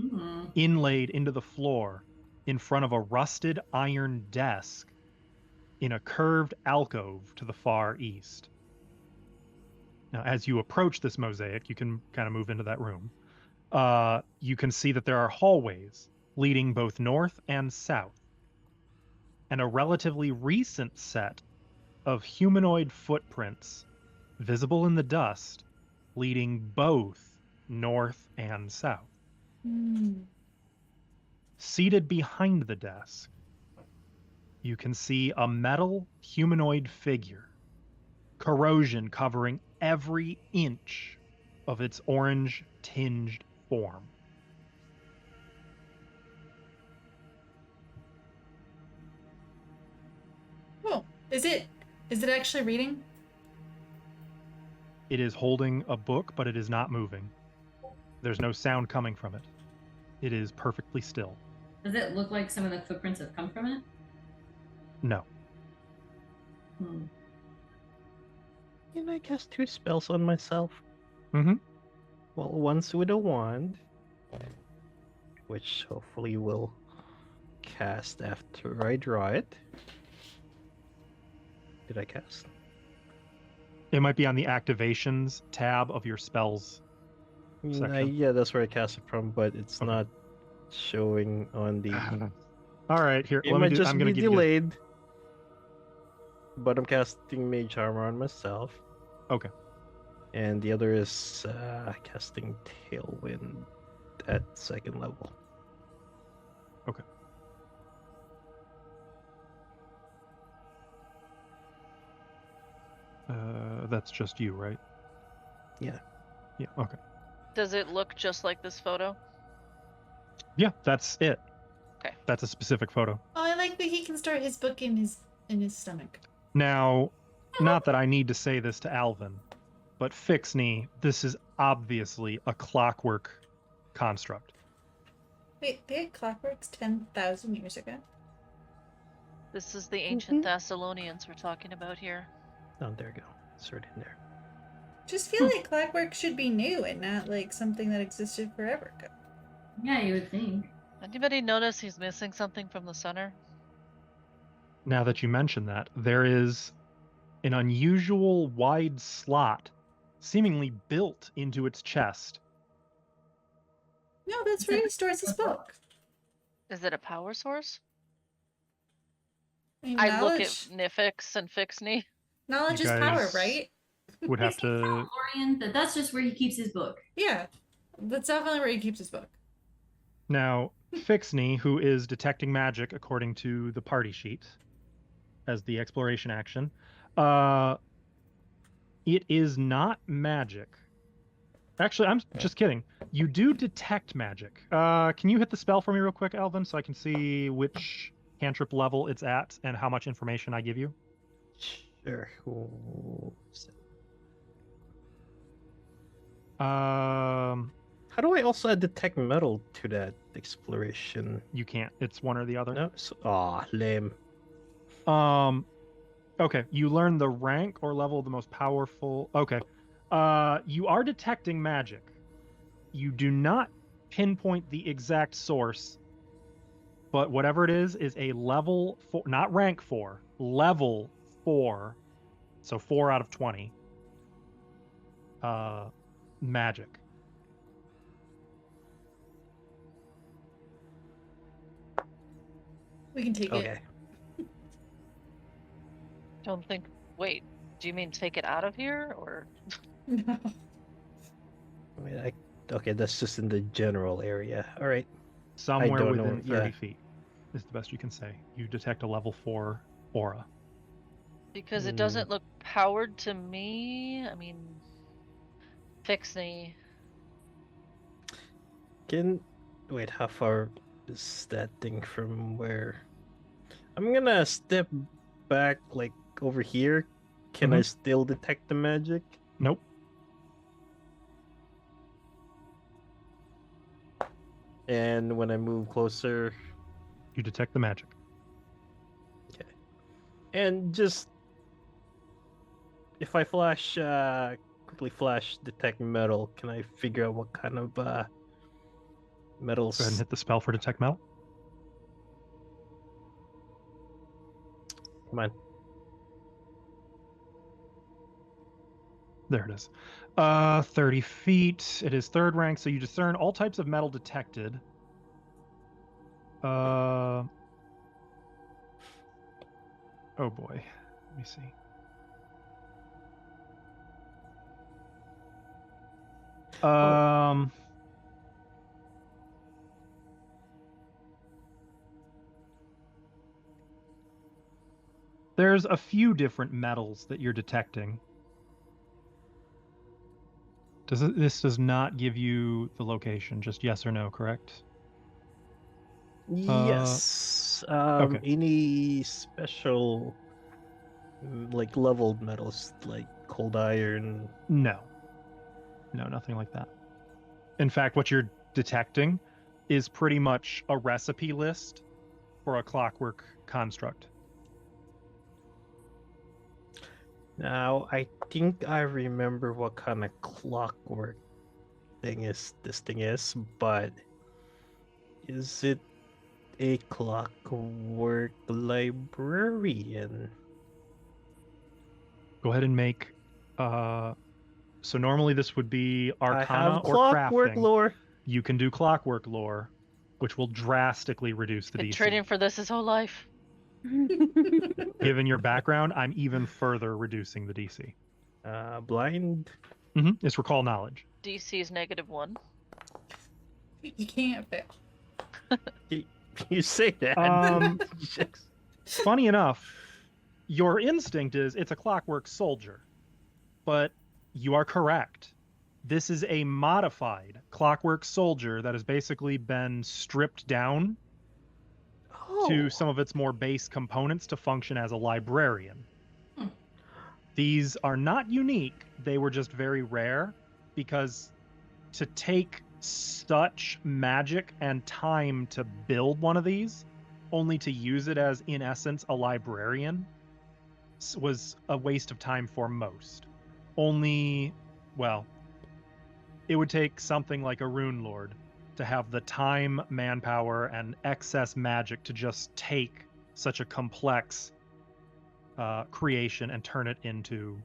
Hmm. inlaid into the floor in front of a rusted iron desk in a curved alcove to the far east. Now, as you approach this mosaic, you can kind of move into that room. You can see that there are hallways leading both north and south, and a relatively recent set of humanoid footprints visible in the dust leading both north and south. Seated behind the desk, you can see a metal humanoid figure, corrosion covering every inch of its orange-tinged form. Oh, is it actually reading? It is holding a book, but it is not moving. There's no sound coming from it. It is perfectly still. Does it look like some of the footprints have come from it? No. Hmm. Can I cast 2 spells on myself? Mm-hmm. Well, one's with a wand, which hopefully will cast after I draw it. Did I cast? It might be on the activations tab of your spells section. Yeah, that's where I cast it from, but it's Okay. not showing on the. All right, here. It Let me might do. just I'm gonna be give you. delayed. But I'm casting Mage Armor on myself. Okay. And the other is casting Tailwind at 2nd level. Okay. That's just you, right? Yeah. Yeah. Okay. Does it look just like this photo? Yeah, that's it. Okay. That's a specific photo. Oh, I like that he can store his book in his stomach. Now, not that I need to say this to Alvin, but Fixney, this is obviously a clockwork construct. Wait, they had clockworks 10,000 years ago? This is the ancient Thassilonians we're talking about here. Oh, there you go. Insert in there. Just feel like clockwork should be new and not like something that existed forever ago. Yeah, you would think. Anybody notice he's missing something from the center? Now that you mention that, there is an unusual wide slot seemingly built into its chest. No, that's where he stores his book. Is it a power source? I mean, I look at knowledge, Nifix and Fixney. knowledge You is power, guys- right? Would have to. Orion, that's just where he keeps his book. Yeah, that's definitely where he keeps his book. Now, Fixney, who is detecting magic according to the party sheet as the exploration action, it is not magic. Actually, I'm just kidding. You do detect magic. Can you hit the spell for me real quick, Alvin, so I can see which cantrip level it's at and how much information I give you? Sure. How do I also add detect metal to that exploration? You can't. It's one or the other. No. Lame. Okay. You learn the rank or level of the most powerful. Okay. You are detecting magic. You do not pinpoint the exact source, but whatever it is a level 4, not rank 4, level 4. So 4 out of 20. Magic. We can take Okay. Don't think. Wait, do you mean take it out of here or? it. No. I mean, okay, that's just in the general area. All right. Somewhere don't know, within 30 yeah. feet is the best you can say. You detect a level 4 aura. Because it doesn't look powered to me. I mean, Fixney. Wait, how far is that thing from where? I'm gonna step back, like over here. Can I still detect the magic? Nope. And when I move closer, You detect the magic. okay. And just if I flash, quickly flash detect metal, can I figure out what kind of metals? Go ahead and hit the spell for detect metal. Come on. There it is. 30 feet. It is 3rd rank, so you discern all types of metal detected. Oh boy. Let me see. There's a few different metals that you're detecting. This does not give you the location, just yes or no, correct? Yes. okay. Any special, like leveled metals, like cold iron? No. No, nothing like that. In fact, what you're detecting is pretty much a recipe list for a clockwork construct. Now, I think I remember what kind of clockwork this thing is, but is it a clockwork librarian? Go ahead and make. So normally this would be I Arcana have or clockwork crafting. lore. You can do clockwork lore, which will drastically reduce the Been DC. training for this his whole life. Given your background, I'm even further reducing the DC. Blind. It's recall knowledge. DC is -1. You can't fail. You say that. Funny enough, your instinct is it's a clockwork soldier, but you are correct. This is a modified clockwork soldier that has basically been stripped down to some of its more base components to function as a librarian. These are not unique. They were just very rare because to take such magic and time to build one of these, only to use it as, in essence, a librarian, was a waste of time for most. Only, well, it would take something like a Runelord to have the time, manpower, and excess magic to just take such a complex creation and turn it into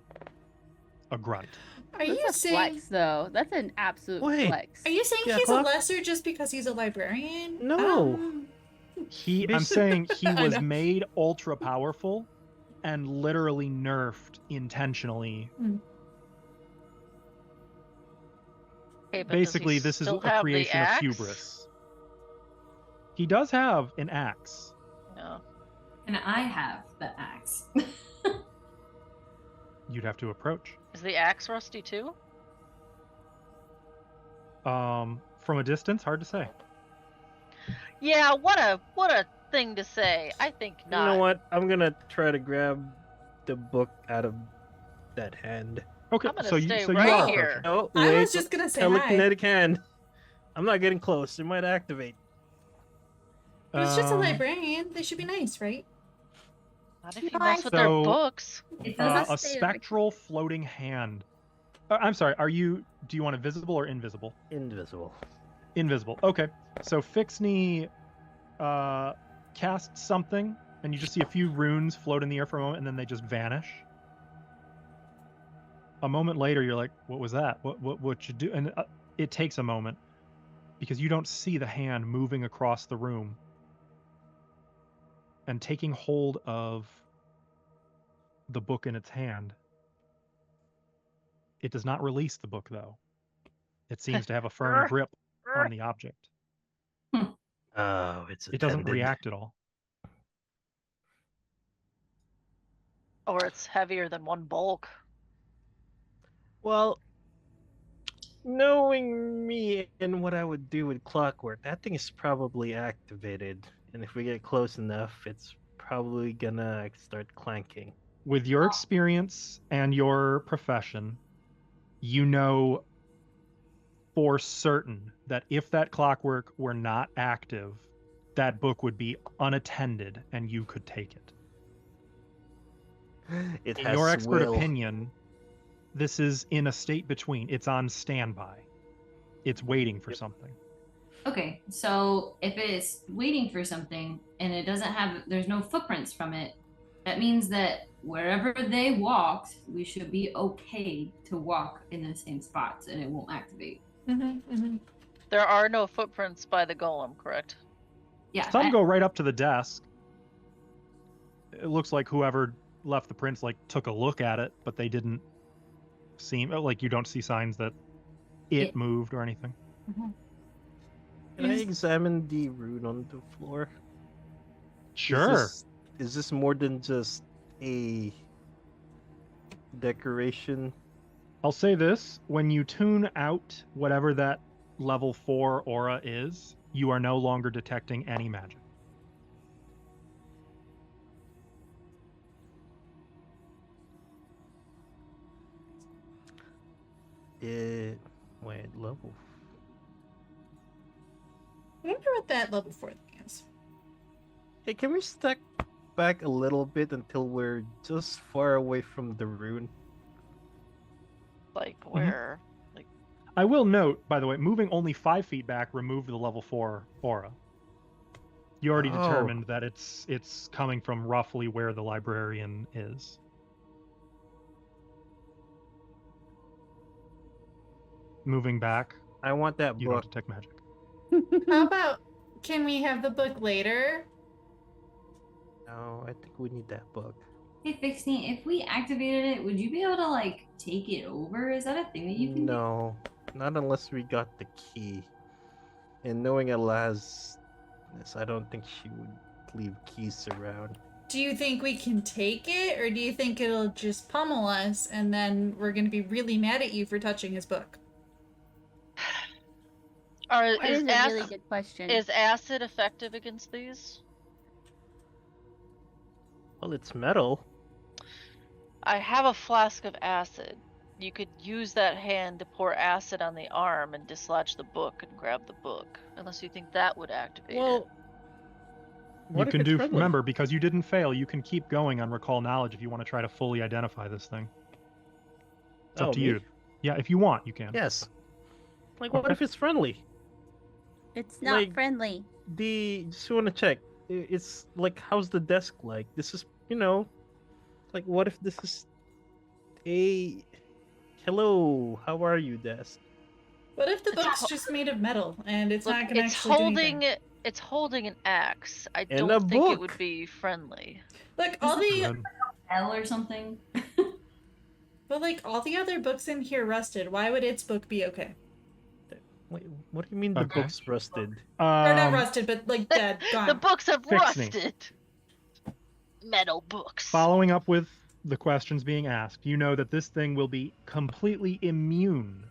a grunt. Are you That's a saying? flex, though? That's an absolute Wait. flex. Are you saying Yeah, he's clock- a lesser just because he's a librarian? No. I'm saying he I was know. made ultra powerful and literally nerfed intentionally. Okay, but Basically, does he this is still a have the creation of axe? hubris. He does have an axe. No. And I have the axe. You'd have to approach. Is the axe rusty too? From a distance, hard to say. Yeah, what a thing to say. I think not. You know what? I'm gonna try to grab the book out of that hand. Okay, I'm gonna so stay you right are here. approaching. Oh, I wait. was just gonna say hi. telekinetic hand. I'm not getting close. It might activate. But it's just a Um, librarian. They should be nice, right? Not if you No, mess I with their So- books. It a doesn't stay spectral floating hand. I'm sorry. Do you want it visible or invisible? Invisible. Invisible. Okay. So Fixney casts something, and you just see a few runes float in the air for a moment, and then they just vanish. A moment later, you're like, "What was that? What you do?" And it takes a moment because you don't see the hand moving across the room and taking hold of the book in its hand. It does not release the book, though. It seems to have a firm grip on the object. Oh, it's It doesn't attended. react at all. Or it's heavier than one bulk. Well, knowing me and what I would do with Clockwork, that thing is probably activated. And if we get close enough, it's probably gonna start clanking. With your experience and your profession, you know for certain that if that clockwork were not active, that book would be unattended and you could take it. It In has your expert will. opinion, this is in a state between. It's on standby. It's waiting for something. Okay, so if it's waiting for something and it doesn't have, there's no footprints from it, that means that wherever they walked, we should be okay to walk in the same spots and it won't activate. There are no footprints by the golem, correct? Yeah. Some go right up to the desk. It looks like whoever left the prints took a look at it, but they didn't seem like you don't see signs that it moved or anything. Can I examine the rune on the floor? Sure. Is this more than just a decoration? I'll say this, when you tune out whatever that level 4 aura is, you are no longer detecting any magic. Wait, level. wonder what that level 4 thing is. Hey, can we step back a little bit until we're just far away from the rune? Like where? I will note, by the way, moving only 5 feet back removed the level 4 aura. You already Oh. determined that it's coming from roughly where the librarian is. Moving back, I want that you book. don't detect magic. How about, can we have the book later? No, I think we need that book. Hey, Fixney, if we activated it, would you be able to, like, take it over? Is that a thing that you can do? No, not unless we got the key. And knowing Elaz, I don't think she would leave keys around. Do you think we can take it, or do you think it'll just pummel us and then we're going to be really mad at you for touching his book? That is a really good question. Is acid effective against these? Well, it's metal. I have a flask of acid. You could use that hand to pour acid on the arm and dislodge the book and grab the book. Unless you think that would activate it. Well, You can do, remember, because you didn't fail, you can keep going on Recall Knowledge if you want to try to fully identify this thing. It's up to you. Yeah, if you want, you can. Yes. Like, what if it's friendly? It's not like, friendly. Just want to check. It's like, how's the desk like? This is, like, what if this is a... Hello, how are you, desk? What if the book's just made of metal and it's not going to actually do anything? It's holding an axe. I And don't a think it book. would be friendly. Look, all the... L or something? But, like, all the other books in here rusted. Why would its book be okay? Wait, what do you mean the Okay. book's rusted? Or not rusted, but, like, dead, gone. The books have Fix me. rusted. Metal books. Following up with the questions being asked, you know that this thing will be completely immune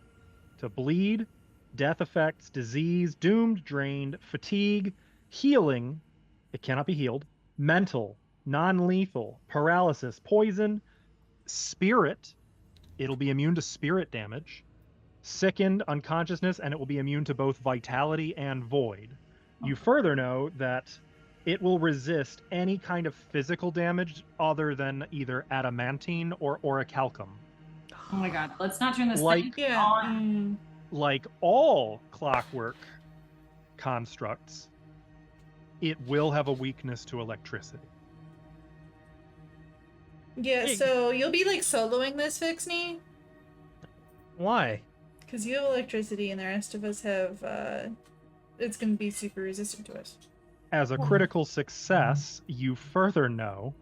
to bleed, death effects, disease, doomed, drained, fatigue, healing, it cannot be healed, mental, non-lethal, paralysis, poison, spirit, it'll be immune to spirit damage, sickened, unconsciousness, and it will be immune to both vitality and void. You further know that it will resist any kind of physical damage other than either adamantine or orichalcum. Oh my god, let's not turn this Like- thing Yeah. on. Like all clockwork constructs, it will have a weakness to electricity. Yeah, so you'll be, like, soloing this, Fixney? Why? Because you have electricity and the rest of us have, it's going to be super resistant to us. As a critical success, you further know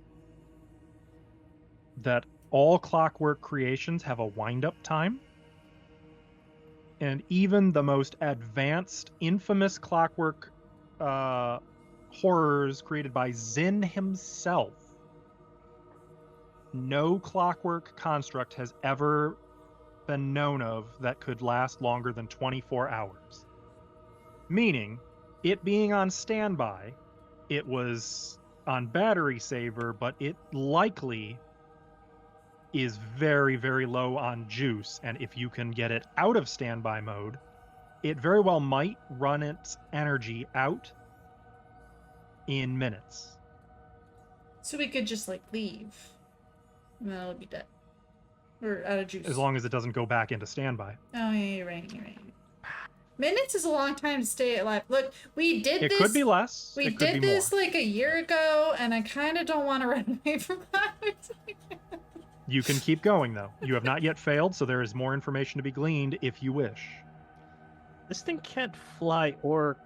that all clockwork creations have a wind-up time, and even the most advanced, infamous clockwork horrors created by Zin himself, no clockwork construct has ever been known of that could last longer than 24 hours. Meaning, it being on standby, it was on battery saver, but it likely is very, very low on juice, and if you can get it out of standby mode, it very well might run its energy out in minutes. So we could just, like, leave. And then it'll be dead. Or out of juice. As long as it doesn't go back into standby. Oh, yeah, you're right, you're right. Minutes is a long time to stay alive. Look, we did It this... could be less. We it could did be this, more. like, a year ago, and I kind of don't want to run away from that. You can keep going, though. You have not yet failed, so there is more information to be gleaned if you wish. This thing can't fly or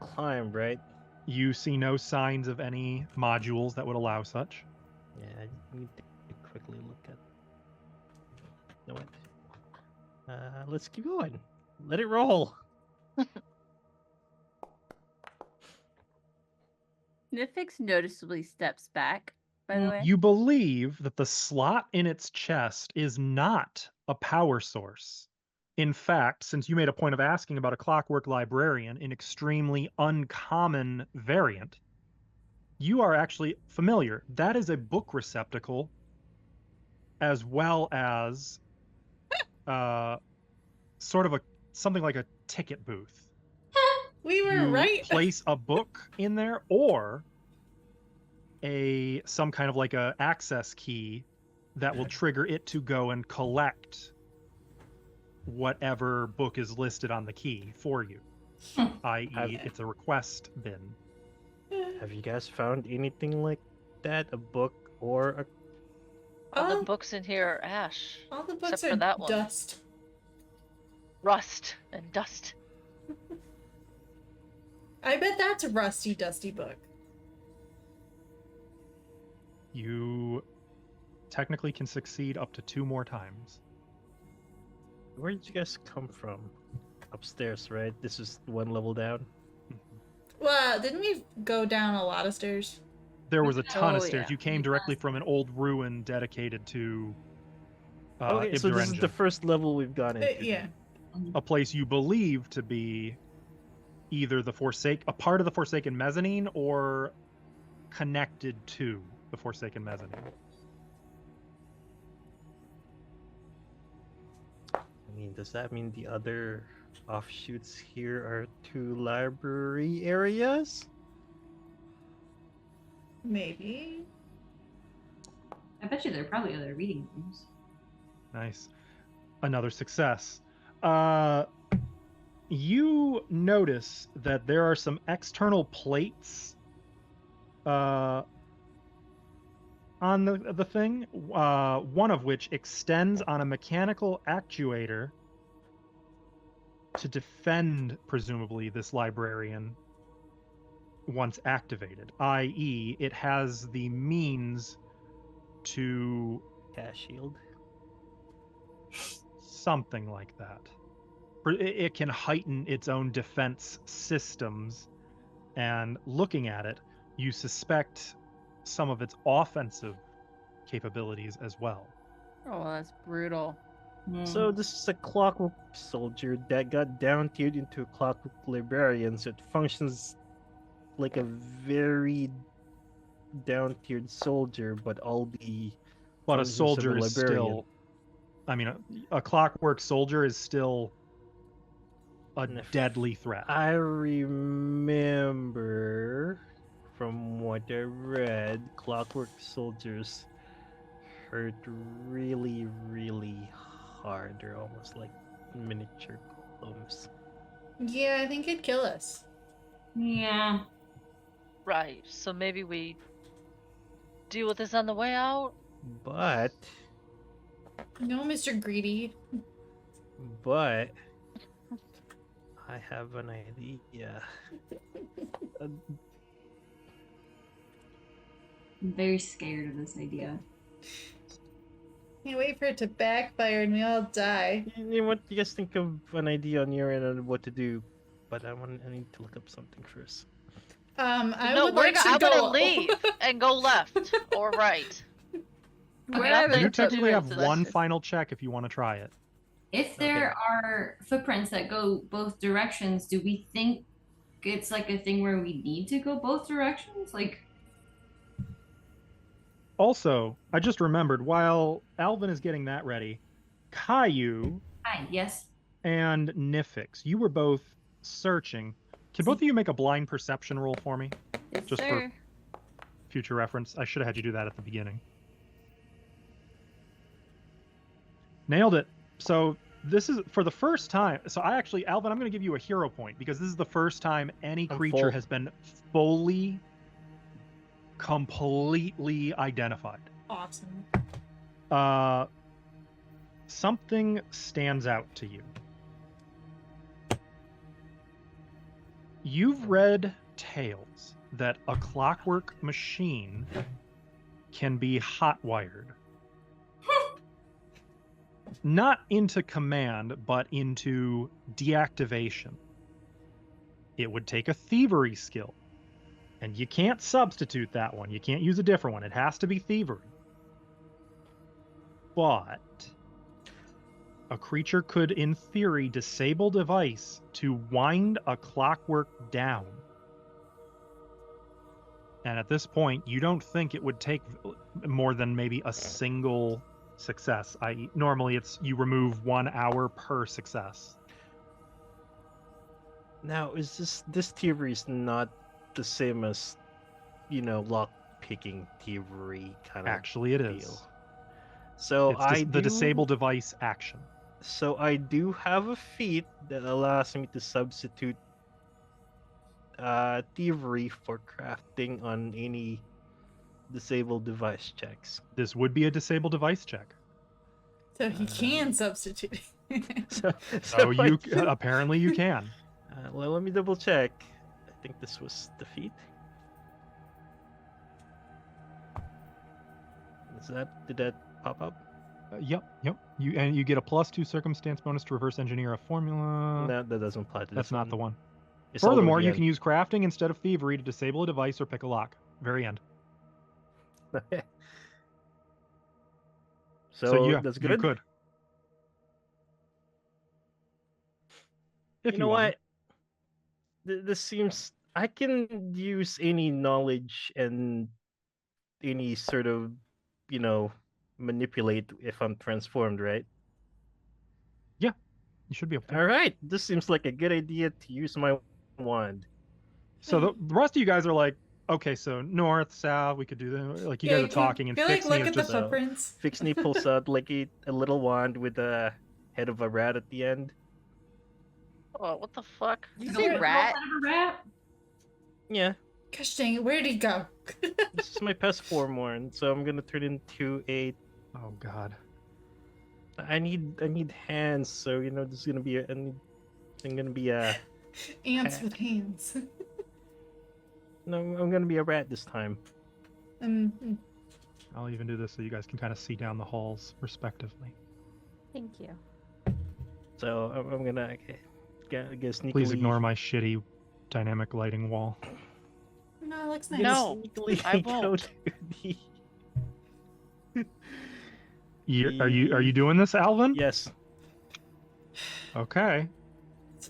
climb, right? You see no signs of any modules that would allow such. Yeah, I need to quickly look at... No, wait. Let's keep going. Let it roll. Nifix noticeably steps back, by the way. You believe that the slot in its chest is not a power source. In fact, since you made a point of asking about a clockwork librarian, an extremely uncommon variant, you are actually familiar. That is a book receptacle as well as sort of something like a ticket booth. We were you right. place a book in there, or some kind of like a access key that will trigger it to go and collect whatever book is listed on the key for you, i.e. it's a request bin. Have you guys found anything like that? A book or a... All the books in here are ash. All the books except are for that one. dust. Rust and dust. I bet that's a rusty, dusty book. You technically can succeed up to 2 more times. Where did you guys come from? Upstairs, right? This is 1 level down? Well, didn't we go down a lot of stairs? There was a ton of Oh, stairs. yeah. You came directly from an old ruin dedicated to Okay, so this is Ibdorenja, the first level we've gone into. Yeah. a place you believe to be either a part of the Forsaken Mezzanine or connected to the Forsaken Mezzanine. I mean, does that mean the other offshoots here are 2 library areas? Maybe. I bet you there are probably other reading rooms. Nice. Another success. You notice that there are some external plates on the thing, one of which extends on a mechanical actuator to defend, presumably, this librarian once activated, i.e. it has the means to... Cash shield. Something like that. It can heighten its own defense systems, and looking at it, you suspect some of its offensive capabilities as well. Oh, that's brutal. So this is a Clockwork soldier that got down-tiered into a Clockwork librarian, so it functions like a very down-tiered soldier, but all the But a functions of soldier a is librarian. still... I mean, a Clockwork soldier is still a deadly threat. I remember from what I read, Clockwork soldiers hurt really, really hard. They're almost like miniature golems. Yeah, I think it'd kill us. Yeah. Right. So maybe we deal with this on the way out. But No, Mr. Greedy. I have an idea. I'm very scared of this idea. Can't wait for it to backfire and we all die. You know what? You guys think of an idea on your end on what to do, but I need to look up something first. I No, would like to I'm go. gonna leave and go left or right. Wherever nothing You the to technically do have with one this. final check if you want to try it. If there are footprints that go both directions, do we think it's like a thing where we need to go both directions? Like, Also, I just remembered, while Alvin is getting that ready, Caillou hi, yes. and Nifix, you were both searching. Can both of you make a blind perception roll for me? Yes, Just for- sir. Future reference. I should have had you do that at the beginning. Nailed it. So this is for the first time. So Alvin, I'm going to give you a hero point because this is the first time any I'm creature full. has been fully, completely identified. Awesome. Something stands out to you. You've read tales that a clockwork machine can be hot-wired. Not into command, but into deactivation. It would take a thievery skill. And you can't substitute that one. You can't use a different one. It has to be thievery. But a creature could, in theory, disable a device to wind a clockwork down. And at this point, you don't think it would take more than maybe a single success. Normally it's you remove 1 hour per success. Now, is this thievery is not the same as, lock picking thievery kind of Actually, it deal. is. So It's the disable device action. So I do have a feat that allows me to substitute thievery for crafting on any disabled device checks. This would be a disable device check. So he can substitute. So So I you can- apparently you can. well, let me double check. I think this was the feat. Did that pop up? Yep. You get a +2 circumstance bonus to reverse engineer a formula. No, that doesn't apply to That's this not the one. It's all Furthermore, over the you end. can use crafting instead of thievery to disable a device or pick a lock. Very end. So yeah, that's you good. could. If You know wanted. what? This seems I can use any knowledge and any sort of, manipulate if I'm transformed, right? You should be able to. All right. This seems like a good idea to use my wand. So the rest of you guys are like, okay, so north, south, we could do that. Like you guys are talking, and Feel like Fixney look is at the just footprints. Fixney pulls out like a little wand with a head of a rat at the end. Oh, what the fuck? You Go say with the rat? kind of a rat? Yeah, Gosh dang it, where'd he go? this is my pest form one, so I'm gonna turn into a. Oh God. I need hands, so this is gonna be I'm gonna be a. Ants with hands. No, I'm gonna be a rat this time. Mm-hmm. I'll even do this so you guys can kind of see down the halls respectively. Thank you. So I'm gonna get sneakily. Please ignore my shitty dynamic lighting wall. No, it looks nice. No, sneakily I go won't. to the- Are you doing this, Alvin? Yes. Okay.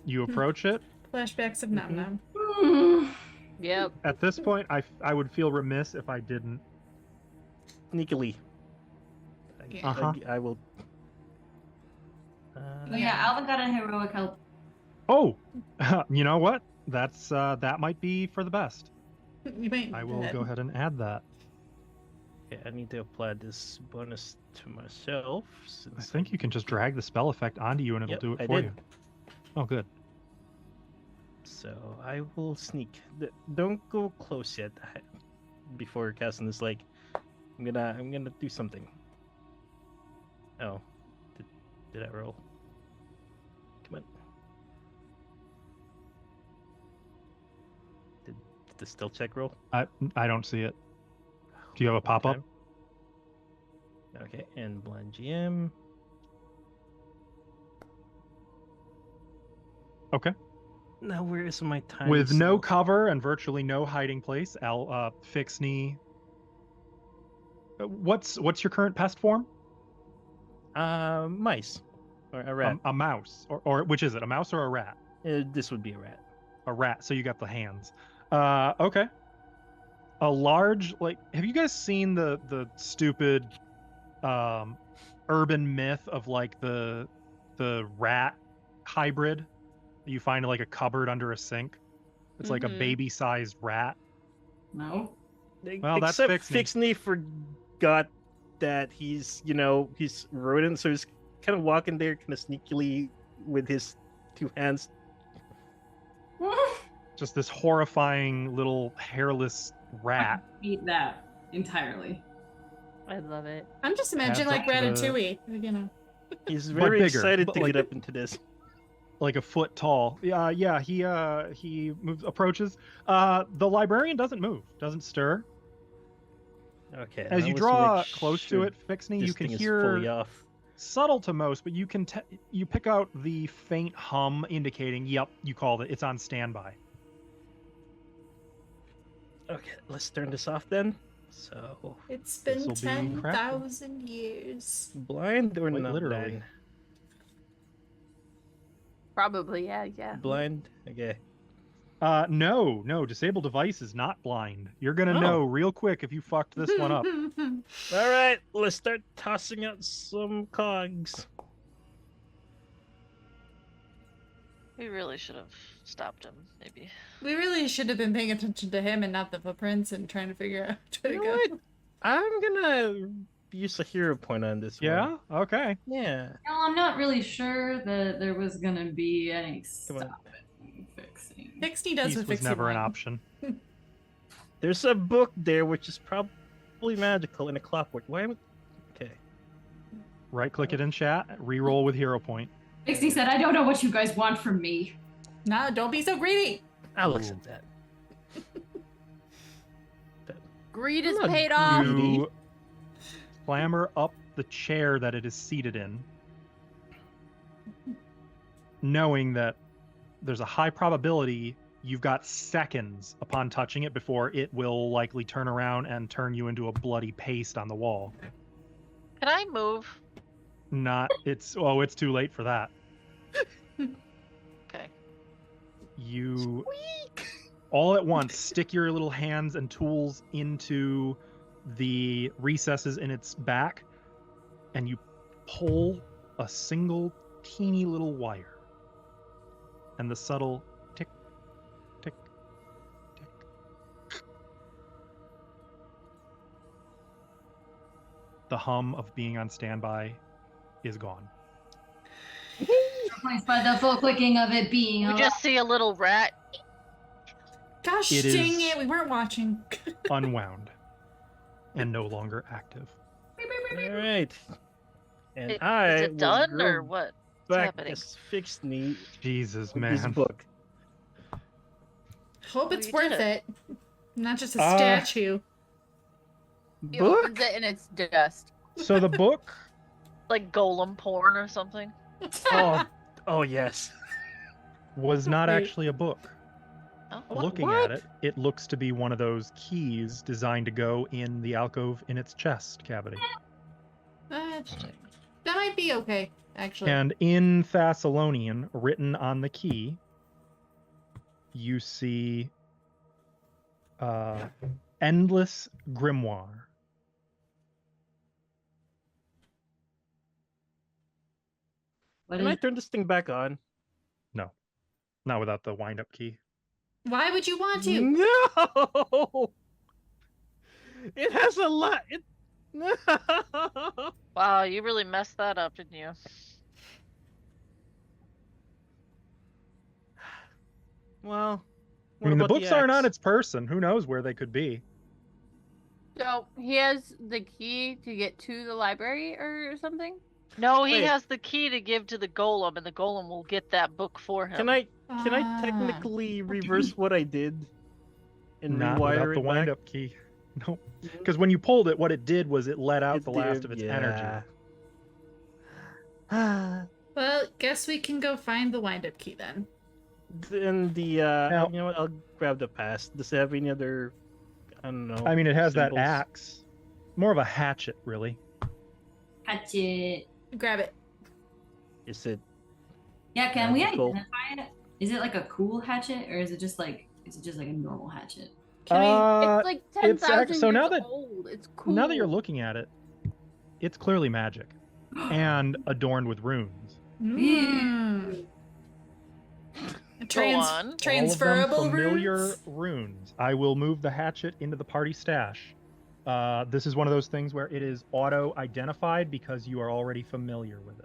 You approach it. Flashbacks of Nom Nom. Yep. At this point, I would feel remiss if I didn't. Sneakily. Yeah. Uh-huh. I will. Oh, yeah, Alvin got a heroic help. Oh, you know what? That might be for the best. You might. I will go ahead and add that. Okay, I need to apply this bonus to myself. I Since think you can just drag the spell effect onto you and it'll Yep, do it I for did. you. Oh, good. So I will sneak. Don't go close yet. Before casting this, like, I'm gonna do something. Oh, did I roll? Come on. Did the stealth check roll? I don't see it. Do you have a pop up? Okay, and blind GM. Okay. Now where is my time? With no cover and virtually no hiding place, Fixney. What's your current pest form? Mice or a rat. A mouse, or which is it? A mouse or a rat? This would be a rat. A rat. So you got the hands. Okay. A large, have you guys seen the stupid, urban myth of like the rat hybrid? You find like a cupboard under a sink. It's like a Mhm. baby-sized rat. No. Well, that's Except Fixney. Fixney forgot that he's rodent, so he's kind of walking there kind of sneakily with his two hands. Just this horrifying little hairless rat. Eat that entirely. I love it. I'm just imagining Adds like up to the- Ratatouille. He's But very bigger, excited but to like- get up into this. Like a foot tall. Yeah. He moves, approaches. The librarian doesn't move, doesn't stir. Okay. As now you let's draw make close sure to it, Fixney, this you can thing is hear fully off. subtle to most, but you can you pick out the faint hum indicating, yep, you called it. It's on standby. Okay, let's turn this off then. So It's This'll been be 10,000 years. blind or Like, not literally. blind? Probably, yeah. Blind. Okay. No, disable device is not blind. You're gonna Oh. know real quick if you fucked this one up. All right, let's start tossing out some cogs. We really should have stopped him, maybe. We really should have been paying attention to him and not the footprints and trying to figure out where You to know go. what? I'm gonna use a hero point on this one. Yeah. Okay. Yeah. No, I'm not really sure that there was gonna be any Come on. stopping fixing. Pixie does Peace with was fixing never an wine. option. There's a book there which is probably magical in a clockwork. Why am okay. Right click it in chat. Reroll with hero point. Pixie said, "I don't know what you guys want from me." No, don't be so greedy. I'll accept that. Greed I'm is not paid off. greedy. You clamber up the chair that it is seated in, knowing that there's a high probability you've got seconds upon touching it before it will likely turn around and turn you into a bloody paste on the wall. Can I move? It's too late for that. Okay. You all at once stick your little hands and tools into the recesses in its back, and you pull a single teeny little wire. And the subtle tick, tick, tick. The hum of being on standby is gone. Replaced by the full clicking of it being. We just see a little rat. Gosh It dang is- it, we weren't watching. Unwound and no longer active. All right. And Is I it will done go or what? back happening? this fixed knee Jesus, with this man. book. Hope it's you worth did it. Not just a Uh, statue. He Book? opens it and it's dust. So the book, Like golem porn or something? Oh yes. was not Wait. actually a book. Oh, Looking at it, it looks to be one of those keys designed to go in the alcove in its chest cavity. That might be okay, actually. And in Thassilonian, written on the key, you see endless grimoire. What Can I is- turn this thing back on? Not without the wind-up key. Why would you want to? No. It has a lot. It. No. wow, you really messed that up, didn't you? Well. I mean, the what about books aren't on axe? its person. Who knows where they could be? So he has the key to get to the library or something? No, he Wait. has the key to give to the golem, and the golem will get that book for him. Can I Ah. technically reverse what I did and Not rewire without it the back? wind-up key. Nope. Because when you pulled it, what it did was it let out It the last did, of its yeah. energy. Well, guess we can go find the wind-up key then. Then the Now- you know what? I'll grab the pass. Does it have any other? I don't know. I mean, it has that symbols? axe. More of a hatchet, really. Hatchet. Grab it. Is it? Yeah, can we Magical. identify it? Is it like a cool hatchet, or is it just like a normal hatchet? Can It's like it's 10,000 so now years that- old. It's cool. Now that you're looking at it, it's clearly magic and adorned with runes. Mm. Go on. Transferable All of them familiar runes? runes. I will move the hatchet into the party stash. This is one of those things where it is auto-identified because you are already familiar with it.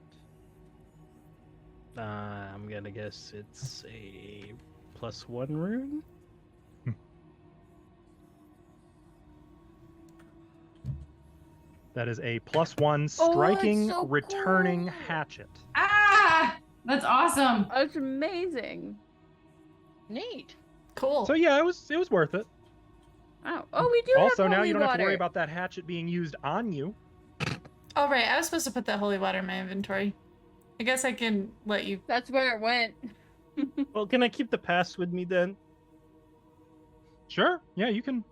I'm gonna guess it's a +1 rune. That is a +1 that's striking, so returning cool. hatchet. Ah, that's awesome. That's amazing. Neat. Cool. So yeah, it was worth it. Oh, we do Also, have now holy you don't have to worry water. about that hatchet being used on you. All right, I was supposed to put that holy water in my inventory. I guess I can let you. That's where it went. Well, can I keep the pass with me then? Sure. Yeah, you can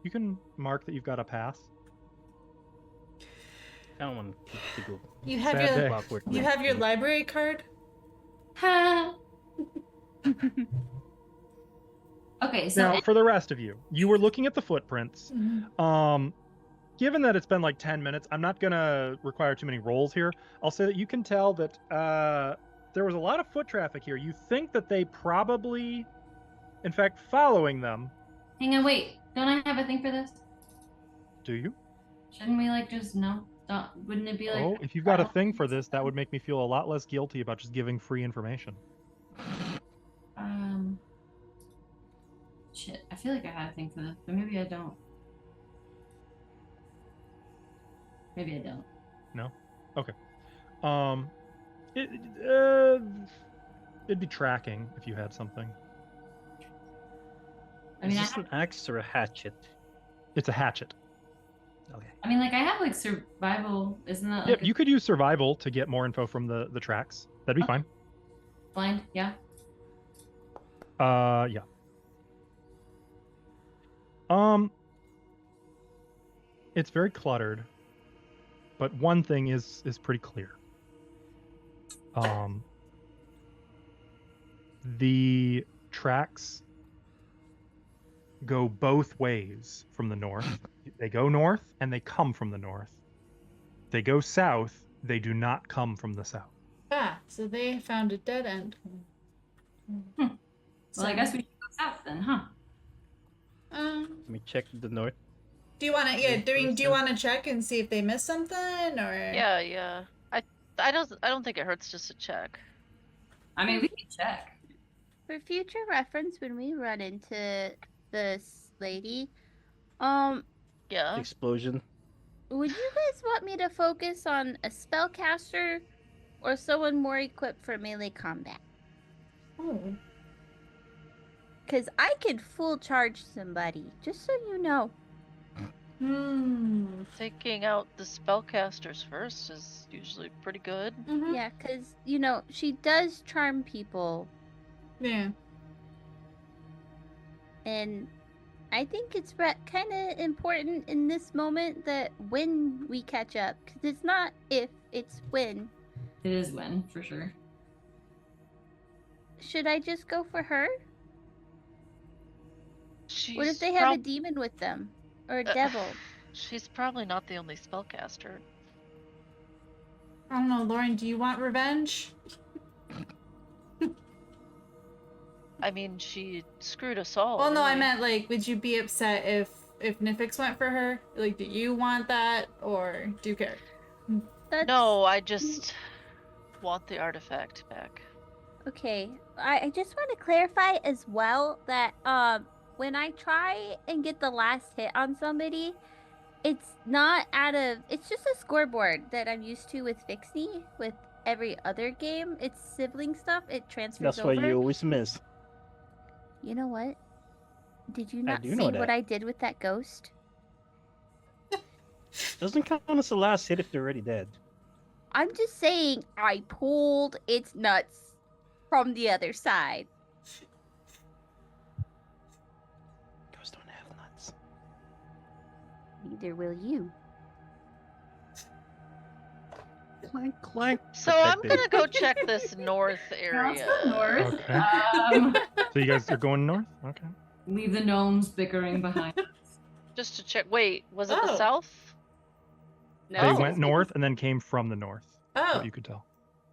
mark that you've got a pass. I don't want to keep to go. You have Sad your. day. Clockwork. You have your library card. Ha. Okay, so Now, for the rest of you, you were looking at the footprints. Given that it's been like 10 minutes, I'm not gonna require too many rolls here. I'll say that you can tell that there was a lot of foot traffic here. You think that they probably, in fact, following them. Hang on, wait. Don't I have a thing for this? Do you? Shouldn't we like just no? Don't, wouldn't it be like? Oh, if you've got a thing for this, that would make me feel a lot less guilty about just giving free information. Shit. I feel like I had a thing for this, but maybe I don't. Maybe I don't. No? Okay. It'd be tracking if you had something. I mean, Is this an axe or a hatchet? It's a hatchet. Okay. I mean, like I have like survival. Isn't that Yeah, like you could use survival to get more info from the tracks. That'd be fine. blind? Yeah. Yeah. It's very cluttered, but one thing is pretty clear. The tracks go both ways from the north. They go north and they come from the north. They go south, they do not come from the south. Ah, so they found a dead end. Well, I guess we should go south then, huh? Let me check the north. Do you want to? Yeah, do you want to check and see if they missed something, or? Yeah. I don't think it hurts just to check. I mean, we can check. For future reference, when we run into this lady, Yeah. Explosion. would you guys want me to focus on a spellcaster or someone more equipped for melee combat? Oh. Because I could full charge somebody, just so you know. Taking out the spellcasters first is usually pretty good. Mm-hmm. Yeah, because, you know, she does charm people. Yeah. And I think it's kind of important in this moment that when we catch up, because it's not if, it's when. It is when, for sure. Should I just go for her? What if She's they have a demon with them? Or a devil? She's probably not the only spellcaster. I don't know, Lauren. Do you want revenge? I mean, she screwed us all. Well, no, I really. meant like, would you be upset if Nifix went for her? Like, do you want that, or do you care? No, I just want the artifact back. Okay, I just want to clarify as well that when I try and get the last hit on somebody, it's not it's just a scoreboard that I'm used to with Fixie with every other game. It's sibling stuff. It transfers That's over. why you always miss. You know what? Did you not do see know what that. I did with that ghost? Doesn't count as the last hit if they're already dead. I'm just saying I pulled its nuts from the other side. Ghosts don't have nuts. Neither will you. Clank, clank. So I'm detective. gonna go check this north Now area. it's the north. Okay. So you guys are going north? Okay. Leave the gnomes bickering behind. Just to check. Wait, was it the Oh. south? No. They went north and then came from the north. Oh. What you could tell.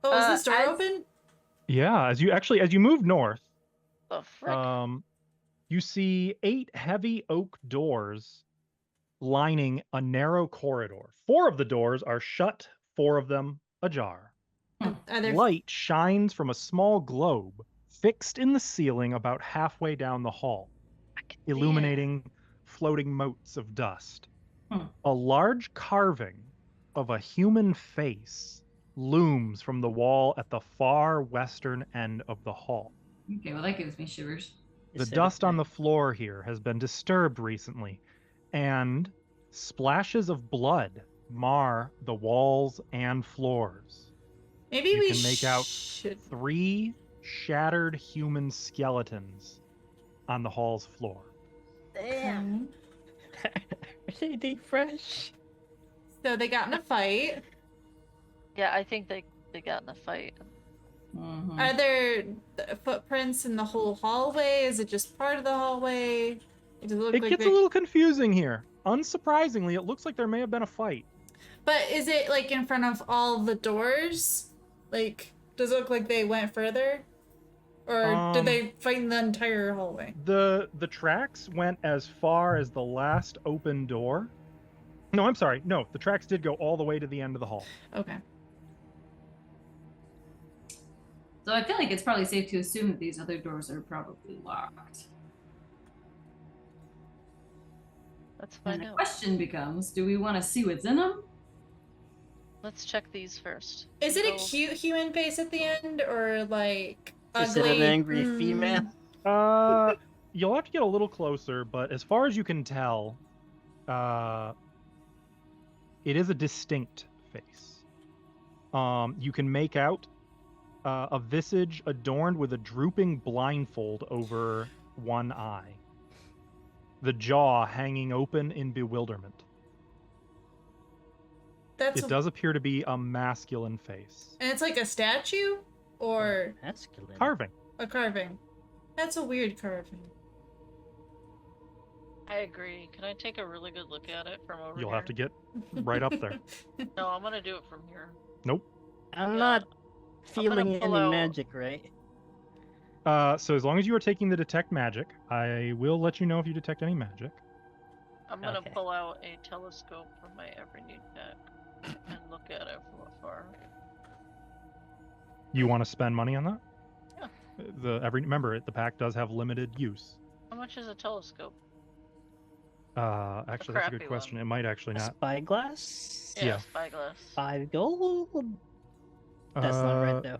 Oh, is this door as- open? Yeah, as you move north, The frick? you see 8 heavy oak doors lining a narrow corridor. 4 of the doors are shut, 4 of them ajar. Are there? Light shines from a small globe fixed in the ceiling about halfway down the hall, I can see it. illuminating floating motes of dust. Hmm. A large carving of a human face looms from the wall at the far western end of the hall. Okay, well that gives me shivers. The dust on the floor here has been disturbed recently, and splashes of blood mar the walls and floors. Maybe You we can make out should. 3 shattered human skeletons on the hall's floor. Damn. Are they fresh? So they got in a fight. Yeah, I think they got in a fight. Mhm. Are there footprints in the whole hallway? Is it just part of the hallway? Does it look It like gets a little confusing here. Unsurprisingly, it looks like there may have been a fight. But is it like in front of all the doors? Like, Does it look like they went further? Or did they fight in the entire hallway? The tracks went as far as the last open door. No, I'm sorry. No, the tracks did go all the way to the end of the hall. Okay. So I feel like it's probably safe to assume that these other doors are probably locked. Let's And find the out. question becomes, do we want to see what's in them? Let's check these first. Is it a Go- cute human face at the end, or like Is ugly? it an angry female? You'll have to get a little closer, but as far as you can tell, it is a distinct face. You can make out a visage adorned with a drooping blindfold over one eye, the jaw hanging open in bewilderment. That's It does appear to be a masculine face. And it's like a statue or Masculine. Carving. a carving. That's a weird carving. I agree. Can I take a really good look at it from over You'll here? have to get right up there. No, I'm gonna do it from here. Nope. I'm Yeah. not I'm gonna feeling pull any out- magic, right? So as long as you are taking the detect magic, I will let you know if you detect any magic. I'm gonna Okay. pull out a telescope from my every new deck and look at it from afar. You want to spend money on that? Yeah. Remember, the pack does have limited use. How much is a telescope? Actually, that's a good crappy question. one. It might actually A not. spyglass? Yeah. Spyglass. 5 gold? That's not right, Uh, though.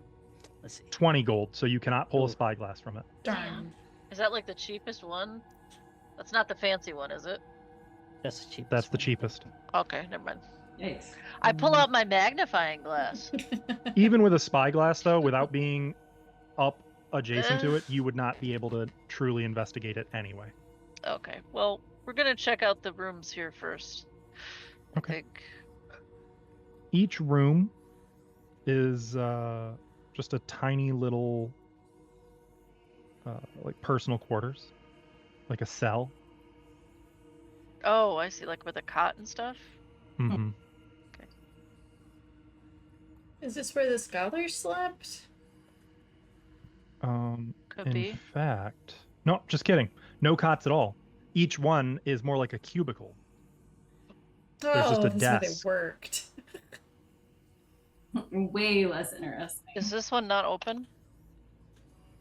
Let's see. 20 gold, so you cannot pull a Ooh. spyglass from it. Darn. Is that like the cheapest one? That's not the fancy one, is it? That's the cheapest. That's the one. cheapest. Okay, never mind. Yikes. I pull out my magnifying glass. Even with a spyglass, though, without being up adjacent to it, you would not be able to truly investigate it anyway. Okay, well, we're gonna check out the rooms here first. Okay. I think. Each room is just a tiny little like personal quarters, like a cell. Oh, I see, like with a cot and stuff. Hmm. Is this where the scholars slept? Could In be. fact, no, just kidding. No cots at all. Each one is more like a cubicle. There's just a that's where they desk. worked. Way less interesting. Is this one not open?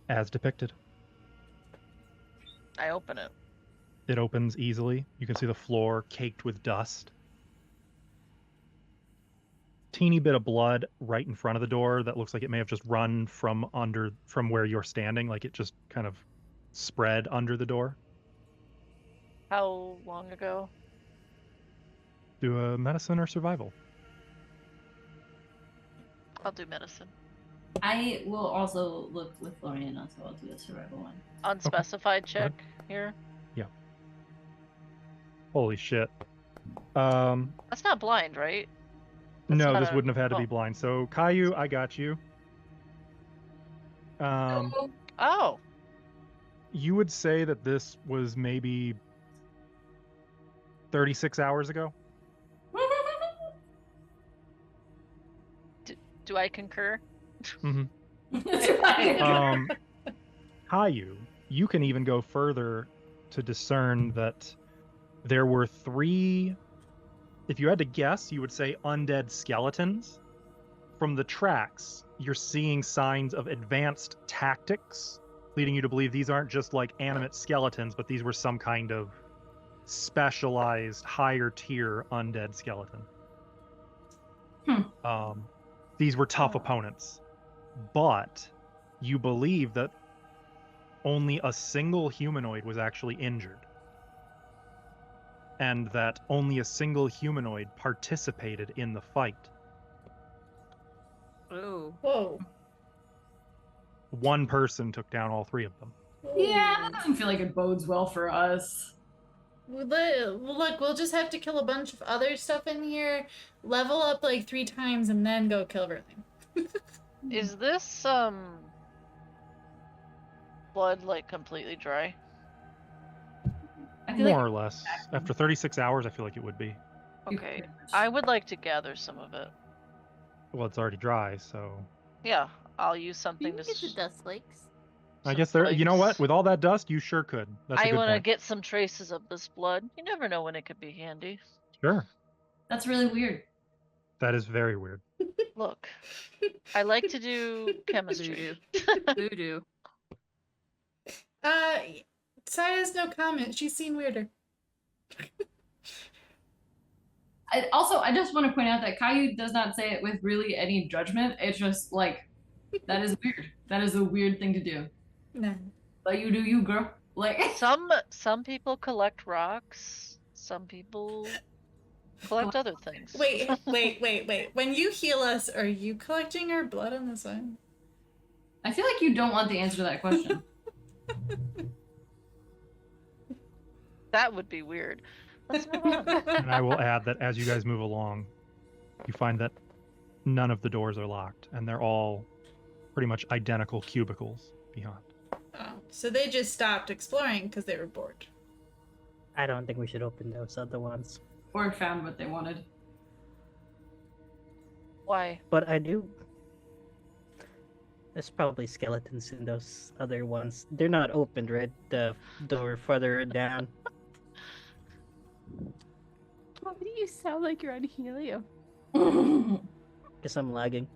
As depicted. I open it. It opens easily. You can see the floor caked with dust. Teeny bit of blood right in front of the door that looks like it may have just run from where you're standing, like it just kind of spread under the door. How long ago? Do a medicine or survival. I'll do medicine. I will also look with Loriana, so I'll do a survival one. Unspecified check here. Holy shit. That's not blind, right? That's No, not this a- wouldn't have had to oh. be blind. So Caillou, I got you. Oh, You would say that this was maybe 36 hours ago? do I concur? Caillou, you can even go further to discern that there were 3, if you had to guess, you would say undead skeletons. From the tracks, you're seeing signs of advanced tactics, leading you to believe these aren't just like animate skeletons, but these were some kind of specialized higher tier undead skeleton. These were tough opponents, but you believe that only a single humanoid was actually injured, and that only a single humanoid participated in the fight. Ooh. Whoa. One person took down all 3 of them. Yeah, that doesn't feel like it bodes well for us. Look, we'll just have to kill a bunch of other stuff in here, level up like 3 times, and then go kill everything. Is this blood like completely dry? I feel More like or less. After 36 hours, I feel like it would be. Okay, pretty much. I would like to gather some of it. Well, it's already dry, so... Yeah, I'll use You something can to. get the dust flakes. I some guess there. You know what? flakes. With all that dust, you sure could. That's a I good want to point. get some traces of this blood. You never know when it could be handy. Sure. That's really weird. That is very weird. Look, I like to do chemistry. Voodoo. Sai has no comment. She's seen weirder. I just want to point out that Caillou does not say it with really any judgment. It's just like, that is weird. That is a weird thing to do. No. But you do you, girl. Like, Some people collect rocks. Some people collect other things. Wait. When you heal us, are you collecting our blood on the side? I feel like you don't want the answer to that question. That would be weird. Let's move on. And I will add that as you guys move along, you find that none of the doors are locked, and they're all pretty much identical cubicles beyond. Oh, so they just stopped exploring because they were bored. I don't think we should open those other ones. Or found what they wanted. Why? But I do. There's probably skeletons in those other ones. They're not opened, right? The door further down. Why do you sound like you're on helium? Because I'm lagging.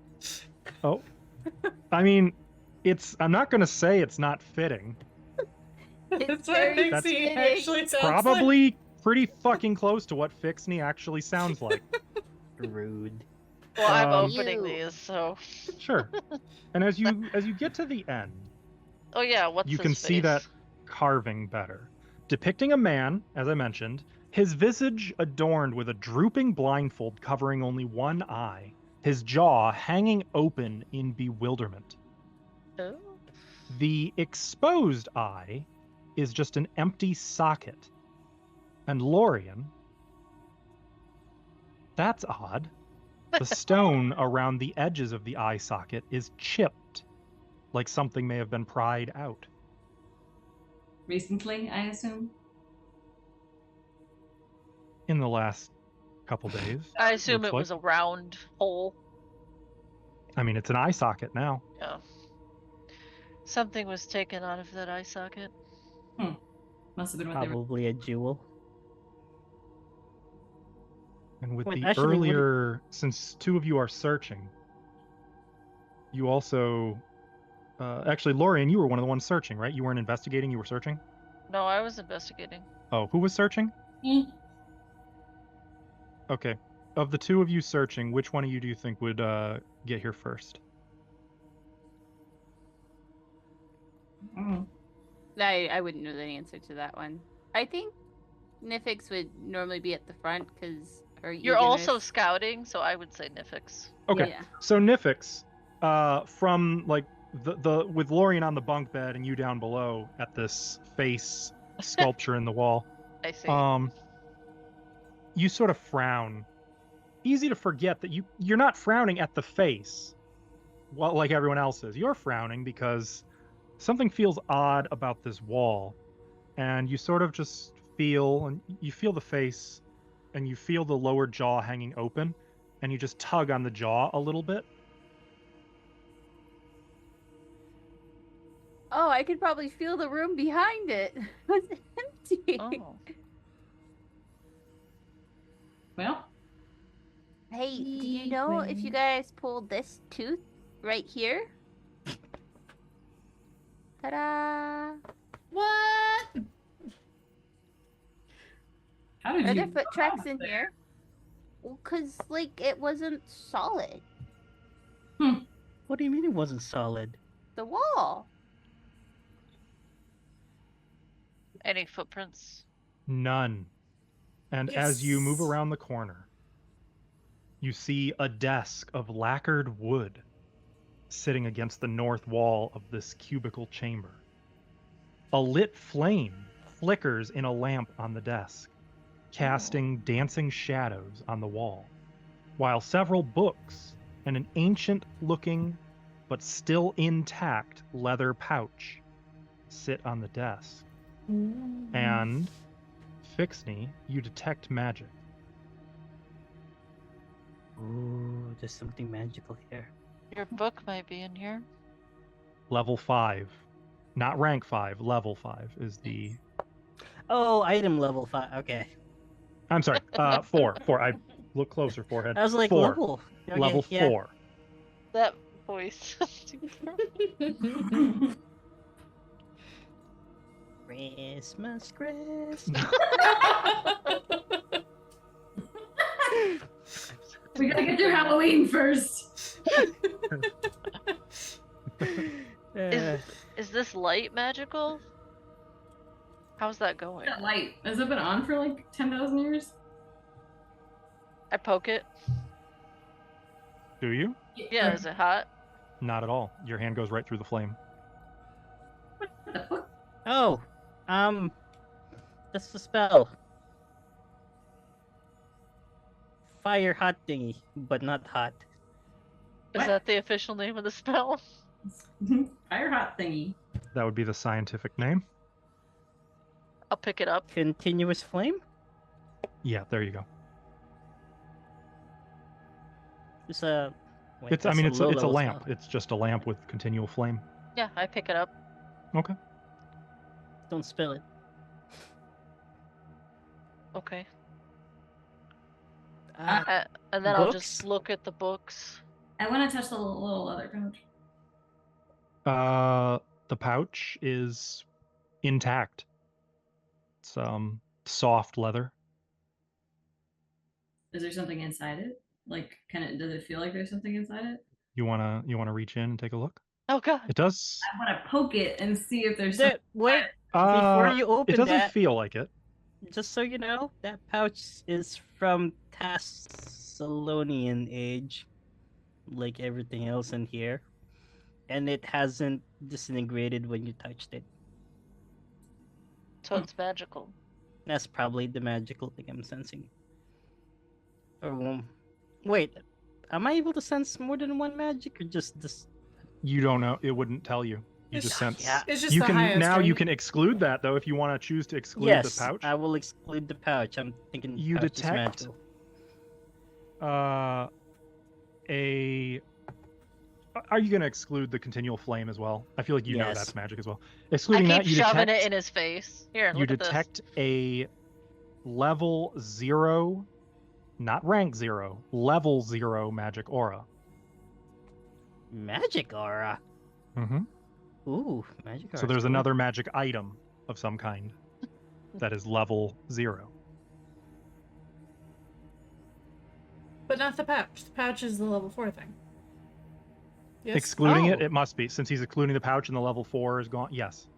Oh, I mean, I'm not going to say it's not fitting. That's what very Pixie fitting. actually sounds like. Probably pretty fucking close to what Fixney actually sounds like. Rude. Well, I'm Um, opening You. these, so. Sure. And as you get to the end, Oh yeah, what's you his can see face? that carving better, depicting a man, as I mentioned, his visage adorned with a drooping blindfold covering only one eye, his jaw hanging open in bewilderment. Oh. The exposed eye is just an empty socket. And Lorien, that's odd. The stone around the edges of the eye socket is chipped, like something may have been pried out. Recently, I assume. In the last couple days. I assume looks it was a like. round hole. I mean, it's an eye socket now. Yeah. Something was taken out of that eye socket. Must have been what they were. Probably a jewel. And with Wait, the actually, what earlier, since two of you are searching, you also, actually, Lorien, you were one of the ones searching, right? You weren't investigating, you were searching? No, I was investigating. Oh, who was searching? Hmm. Okay. Of the two of you searching, which one of you do you think would get here first? Mm. I wouldn't know the answer to that one. I think Nifix would normally be at the front because You're also scouting, so I would say Nifix. Okay. Yeah. So Nifix, from like the with Lorien on the bunk bed and you down below at this face sculpture in the wall, I see. you sort of frown. Easy to forget that you're not frowning at the face, well, like everyone else is. You're frowning because something feels odd about this wall, and you sort of just feel, and you feel the face, and you feel the lower jaw hanging open, and you just tug on the jaw a little bit. Oh, I could probably feel the room behind it. It was empty. Oh. Well, Hey, do you know if you guys pulled this tooth right here? Ta-da! What? how did Are you? there foot tracks in here? Well, 'cause, like, it wasn't solid. What do you mean it wasn't solid? The wall. Any footprints? None. And as you move Yes. around the corner, you see a desk of lacquered wood sitting against the north wall of this cubicle chamber. A lit flame flickers in a lamp on the desk, casting dancing shadows on the wall, while several books and an ancient-looking but still intact leather pouch sit on the desk. And, Fixney, you detect magic. Ooh, there's something magical here. Your book might be in here. Level 5. Not rank 5, level 5 is the... Oh, item level 5. Okay. I'm sorry, 4. 4. I look closer, forehead. I was like 4. level. Okay, Level yeah. 4. That voice. Christmas, Christmas. We gotta get through Halloween first. Is this light magical? How's that going? That light, has it been on for like 10,000 years? I poke it. Do you? Yeah, is it hot? Not at all. Your hand goes right through the flame. What the fuck? Oh, that's the spell. Fire hot thingy, but not hot. Is What? that the official name of the spell? Fire hot thingy. That would be the scientific name. I'll pick it up. Continuous flame? Yeah, there you go. It's a. Wait, It's. I that's mean, a it's a low-level lamp. spell. It's just a lamp with continual flame. Yeah, I pick it up. Okay. Don't spill it. Okay. Uh, And then I'll books? just look at the books. I want to touch the little other pouch. The pouch is intact. It's soft leather. Is there something inside it? Like, does it feel like there's something inside it? You wanna reach in and take a look? Oh god. It does. I want to poke it and see if there's There- something. wait, before you It open doesn't that, feel like it. just so you know, that pouch is from Thassilonian age, like everything else in here, and it hasn't disintegrated when you touched it. So it's magical. That's probably the magical thing I'm sensing. Wait, am I able to sense more than one magic, or just this? You don't know. It wouldn't tell you. You It's- just sense. Yeah. It's just You the can highest, now. right? You can exclude that though if you want to choose to exclude Yes, the pouch. I will exclude the pouch. I'm thinking You pouch is detect- magical. Are you gonna exclude the continual flame as well? I feel like you know Yes. that's magic as well. I Excluding keep that, you shoving detect. it in his face. Here, You look at this. detect a level 0, not rank 0, level 0 magic aura. Magic aura. Mm-hmm. Ooh, magic aura. So there's another magic item of some kind that is level 0. But not the pouch. The pouch is the level 4 thing. Yes? Excluding it, Oh. it must be, since he's excluding the pouch and the level 4 is gone. Yes.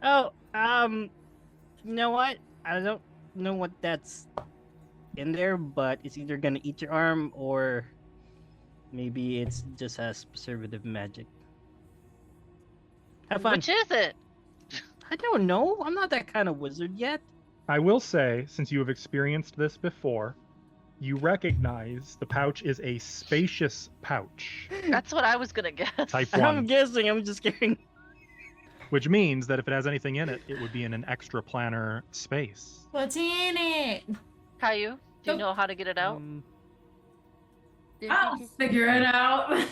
Oh, you know what? I don't know what that's in there, but it's either gonna eat your arm or maybe it's just has preservative magic. Have fun. Which is it? I don't know. I'm not that kind of wizard yet. I will say, since you have experienced this before, you recognize the pouch is a spacious pouch, That's what I was gonna guess. type I'm 1, guessing. I'm just kidding. which means that if it has anything in it, it would be in an extra planar space. What's in it? Caillou, do you Nope. know how to get it out? Did I'll you just, figure it out.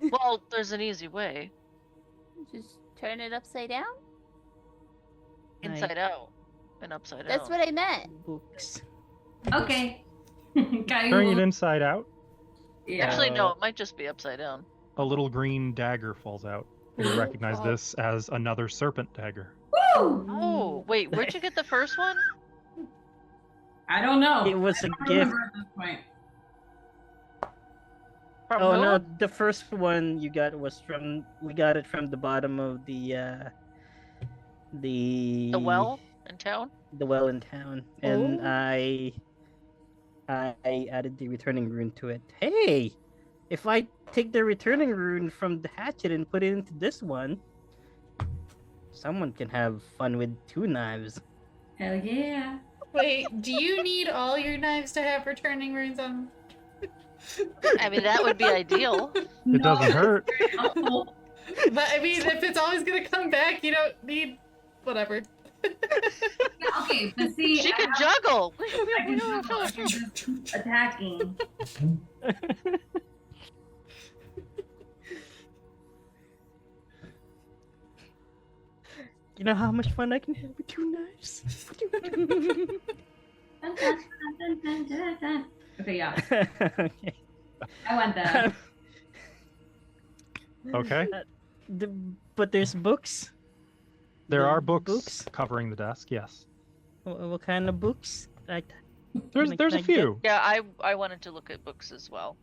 Well, there's an easy way. just turn it upside down? Inside out and upside That's down. what I meant. Books. Okay. Caillou Turning it will- inside out, Yeah. Actually, no, it might just be upside down. a little green dagger falls out. You recognize this as another serpent dagger. Woo! Oh, wait, where'd you get the first one? I don't know. It was a I don't gift. remember at this point. From Oh who? no, the first one you got was from. We got it from the bottom of the The well in town? the well in town, and Oh. I added the returning rune to it. Hey, if I take the returning rune from the hatchet and put it into this one, someone can have fun with 2 knives. Hell yeah. Wait, do you need all your knives to have returning runes on? I mean, that would be ideal. It doesn't hurt. helpful. But I mean, if it's always gonna come back, you don't need whatever. Okay, but see, She I could have- juggle. I can juggle. I can just attacking. You know how much fun I can have with 2 knives? Dun, dun, dun, dun, dun, dun. Okay, yeah. Okay. I want that. Okay. But there's books. There are There's books covering the desk. Yes. What kind of books? There's Can a I get- few. Yeah, I wanted to look at books as well.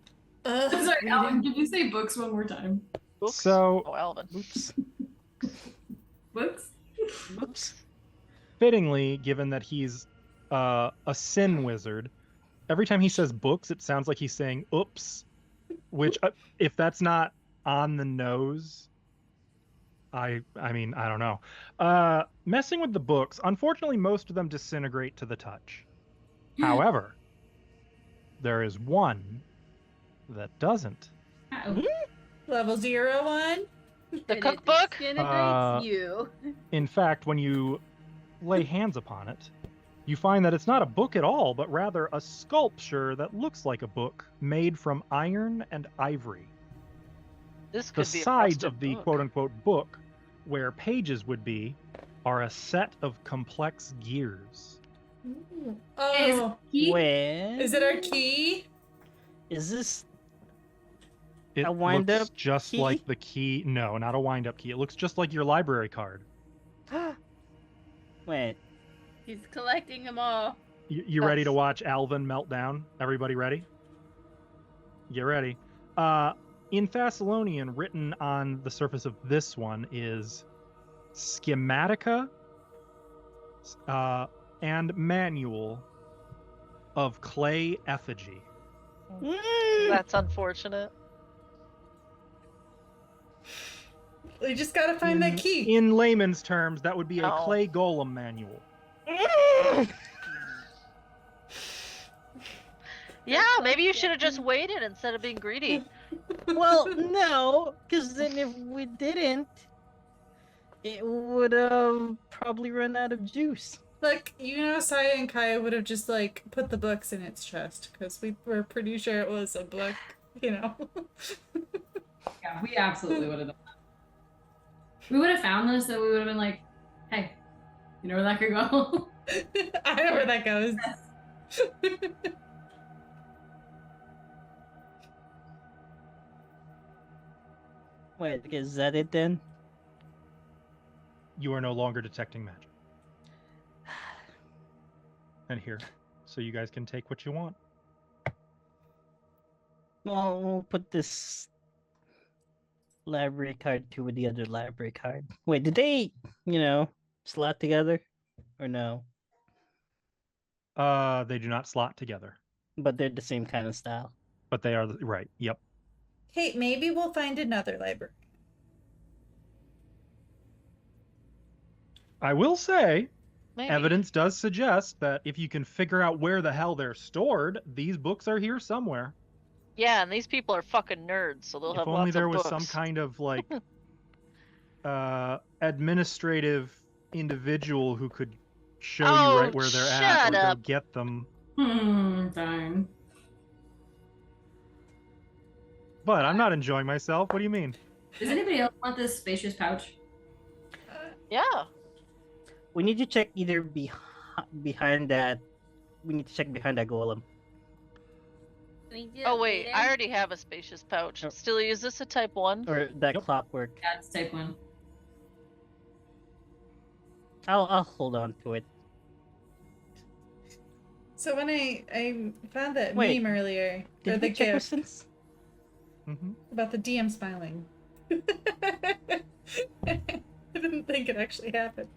Sorry, Alan, can you say books one more time? Books? So Oh, Alvin. Books. Books? Books. fittingly, given that he's a sin wizard, every time he says books, it sounds like he's saying "oops," which, if that's not on the nose, I mean, I don't know. Messing with the books, unfortunately, most of them disintegrate to the touch. However, there is one that doesn't. Uh-oh. Level 01. The And cookbook? It disintegrates Uh, you. In fact, when you lay hands upon it, you find that it's not a book at all, but rather a sculpture that looks like a book made from iron and ivory. This The could be a sides busted of the book. quote-unquote book, where pages would be, are a set of complex gears. Oh, Where is it our key? is this? It A wind-up looks just key? like the key. No, not a wind-up key. It looks just like your library card. Wait. He's collecting them all. You ready to watch Alvin melt down? Everybody ready? Get ready. In Thassilonian, written on the surface of this one is schematica and manual of clay effigy. That's unfortunate. We just gotta find that key. In layman's terms, that would be a Oh. clay golem manual. Yeah, maybe you should have just waited instead of being greedy. Well, no, because then if we didn't, it would have probably run out of juice. Look, you know, Saya and Kaya would have just like put the books in its chest because we were pretty sure it was a book, you know. Yeah, we absolutely would have done that. We would have found this, and we would have been like, hey, you know where that could go? I know where that goes. Wait, is that it then? You are no longer detecting magic. And here, so you guys can take what you want. Well, we'll put this library card to with the other library card. Wait, did they, slot together? Or no? They do not slot together, But they're the same kind of style. but they are right. Yep. Hey, maybe we'll find another library. I will say, Maybe. evidence does suggest that if you can figure out where the hell they're stored, these books are here somewhere. Yeah, and these people are fucking nerds, so they'll If have only lots there of was books. some kind of like administrative individual who could show Oh, you right where they're at shut or up. go get them. Darn. But I'm not enjoying myself. What do you mean? Does anybody else want this spacious pouch? Yeah. We need to check either behind that. We need to check behind that golem. Can we do Oh that wait, later? I already have a spacious pouch. Oh. Stilly, is this a type 1? Or that Yep. clockwork. Yeah, it's type 1. I'll hold on to it. So when I found that Wait, meme earlier, or Did the we check gift since? Mm-hmm. about the DM smiling, I didn't think it actually happened.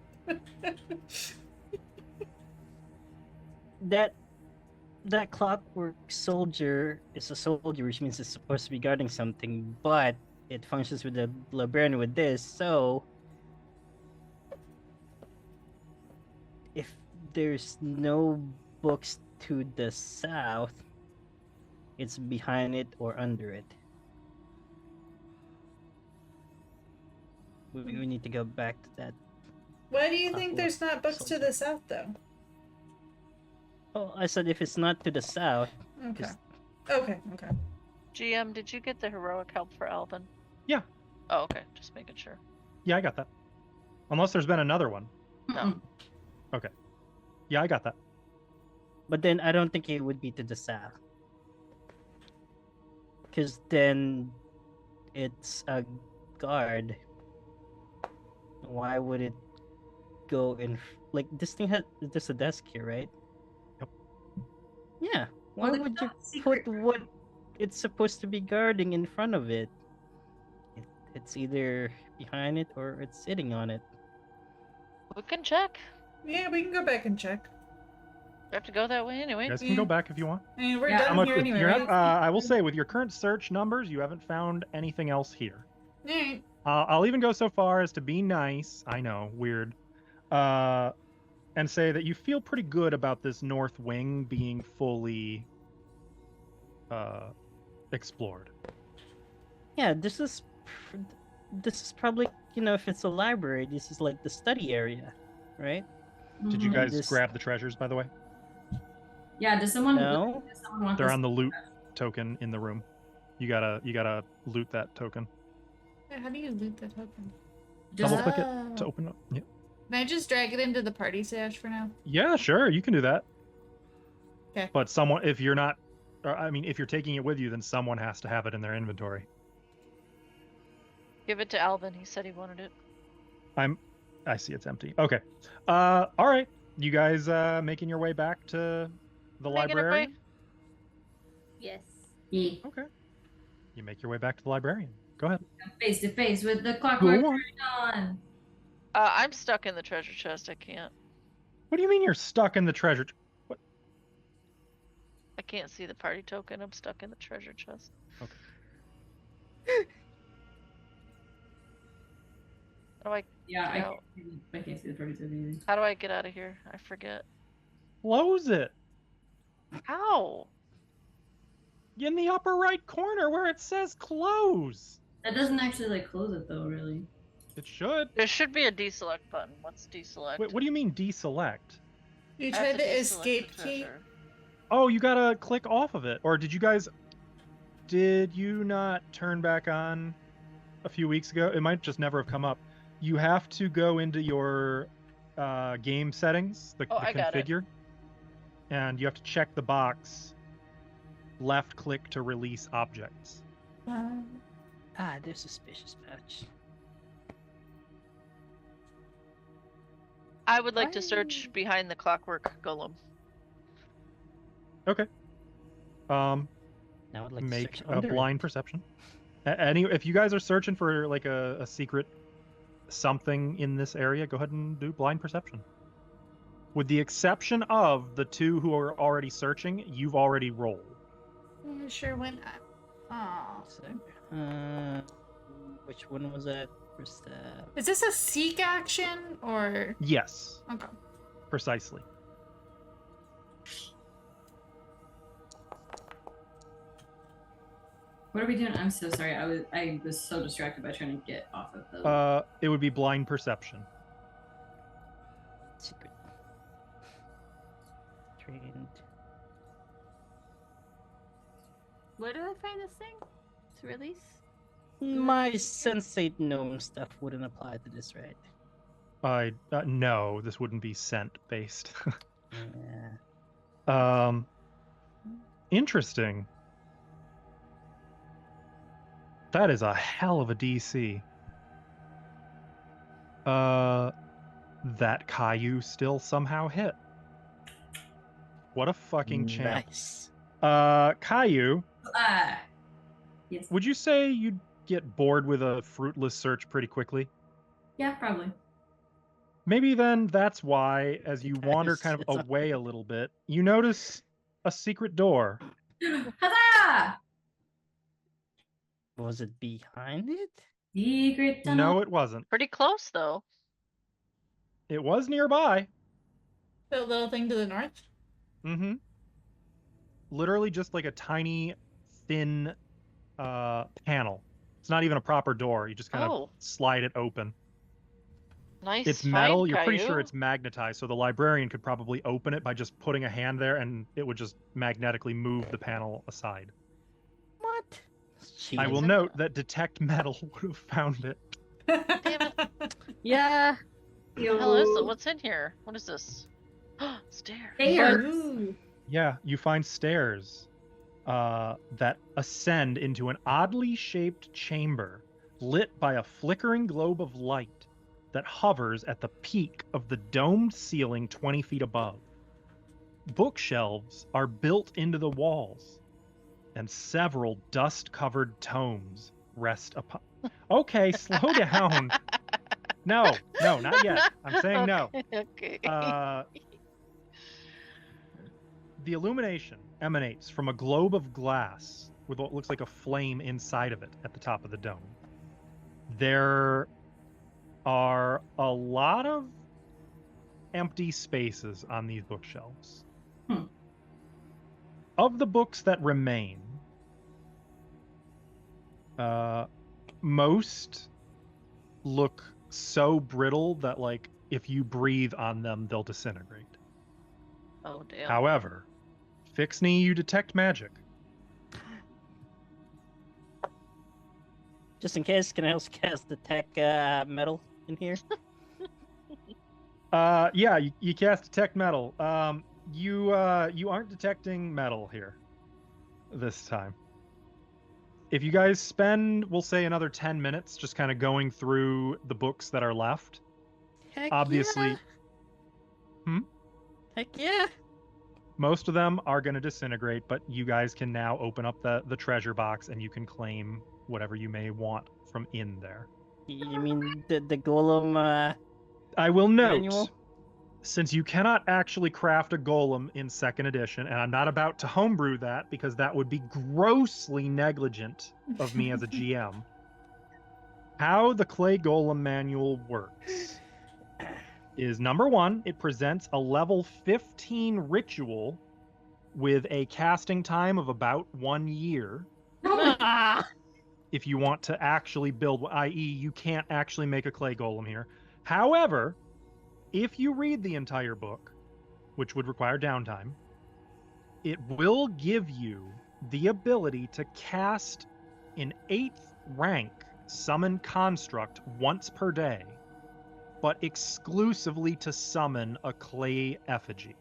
That clockwork soldier is a soldier, which means it's supposed to be guarding something, but it functions with the librarian with this, so if there's no books to the south, it's behind it or under it. We need to go back to that. Why do you think there's not books to soldier. the south, though? Oh, I said if it's not to the south, Okay. 'cause- Okay. Okay. GM, did you get the heroic help for Alvin? Yeah. Oh, okay. Just making sure. Yeah, I got that. Unless there's been another one. No. Okay. Yeah, I got that. But then I don't think it would be to the south. Because then it's a guard. Why would it go in? Like, this thing has. There's a desk here, right? Yep. Yeah. Why Well, would it's you not secret. put what it's supposed to be guarding in front of it? It's either behind it or it's sitting on it. We can check. Yeah, we can go back and check. We have to go that way anyway. You guys can go back if you want. I mean, we're Yeah. done How much? here anyway, you're right? not- I will say, with your current search numbers, you haven't found anything else here. Alright. I'll even go so far as to be nice. I know, weird. And say that you feel pretty good about this north wing being fully explored. Yeah, this is probably, if it's a library, this is like the study area, right? Did you Mhm. guys This- grab the treasures, by the way? Yeah, does someone No. want They're this? on the loot token in the room. You gotta loot that token. Yeah, how do you loot the token? Double click it Oh. to open up. Yeah. Can I just drag it into the party stash for now? Yeah, sure, you can do that. 'Kay. But someone, if you're not, if you're taking it with you, then someone has to have it in their inventory. Give it to Alvin. He said he wanted it. I see it's empty. Okay. All right. You guys making your way back to the Making our librarian? way. Yes. Yeah. Okay. You make your way back to the librarian. Go ahead. Face to face with the clockwork Go on. on. I'm stuck in the treasure chest. I can't. What do you mean you're stuck in the treasure? What? I can't see the party token. I'm stuck in the treasure chest. How do I? Yeah, I No. can't see the party token either. How do I get out of here? I forget. Close it. How? In the upper right corner where it says close. That doesn't actually like close it though, really. It should. There should be a deselect button. What's deselect? Wait, what do you mean deselect? You I have tried to the deselect escape the key? treasure. Oh, you gotta click off of it. Or did you not turn back on a few weeks ago? It might just never have come up. You have to go into your game settings, the I got it. configure, and you have to check the box, left click to release objects. There's suspicious patch. I would like to search behind the clockwork golem. Okay. Now I'd like to Make search a under blind it. perception. If you guys are searching for like a secret something in this area, go ahead and do blind perception. With the exception of the two who are already searching, you've already rolled. Yeah, sure, went up. Oh. Which one was that? First, Is this a seek action or? Yes, Okay. precisely. What are we doing? I'm so sorry. I was so distracted by trying to get off of the. It would be blind perception. secret. Trained. Where do I find this thing to release? My sensate gnome stuff wouldn't apply to this, right? No, this wouldn't be scent based. Yeah. Interesting. That is a hell of a DC. That Caillou still somehow hit. What a fucking champ. Nice. Caillou, Yes. would you say you'd get bored with a fruitless search pretty quickly? Yeah, probably. Maybe then that's why, as you wander Yes, kind of it's a- away a little bit, you notice a secret door. Huzzah! Was it behind it? Secret tunnel. No, it wasn't. Pretty close though. It was nearby. The little thing to the north? Mm-hmm. Literally just like a tiny, thin panel. It's not even a proper door. You just kind of Oh. slide it open. Nice. It's metal. find, You're pretty sure Caillou. it's magnetized, so the librarian could probably open it by just putting a hand there, and it would just magnetically move the panel aside. What? I will Jeez. note that detect metal would have found it. Damn it. Yeah, What the hell is it? What's in here? What is this? Stairs. Stairs. Ooh. Yeah, you find stairs that ascend into an oddly shaped chamber lit by a flickering globe of light that hovers at the peak of the domed ceiling 20 feet above. Bookshelves are built into the walls, and several dust-covered tomes rest upon. Okay, slow down. No, not yet. I'm saying no. Okay. The illumination emanates from a globe of glass with what looks like a flame inside of it at the top of the dome. There are a lot of empty spaces on these bookshelves. Of the books that remain, most look so brittle that, like, if you breathe on them, they'll disintegrate. Oh, damn. However, Fixney, you detect magic. Just in case, can I also cast detect metal in here? Yeah, you cast detect metal. You aren't detecting metal here this time. If you guys spend, we'll say, another 10 minutes just kind of going through the books that are left, Heck obviously, yeah. Heck yeah. most of them are going to disintegrate, but you guys can now open up the treasure box and you can claim whatever you may want from in there. You mean the golem I will note, manual? since you cannot actually craft a golem in 2nd edition, and I'm not about to homebrew that because that would be grossly negligent of me as a GM, how the clay golem manual works is, number one, it presents a level 15 ritual with a casting time of about 1 year. If you want to actually build, i.e., you can't actually make a clay golem here. However, if you read the entire book, which would require downtime, it will give you the ability to cast an 8th rank summon construct once per day, but exclusively to summon a clay effigy.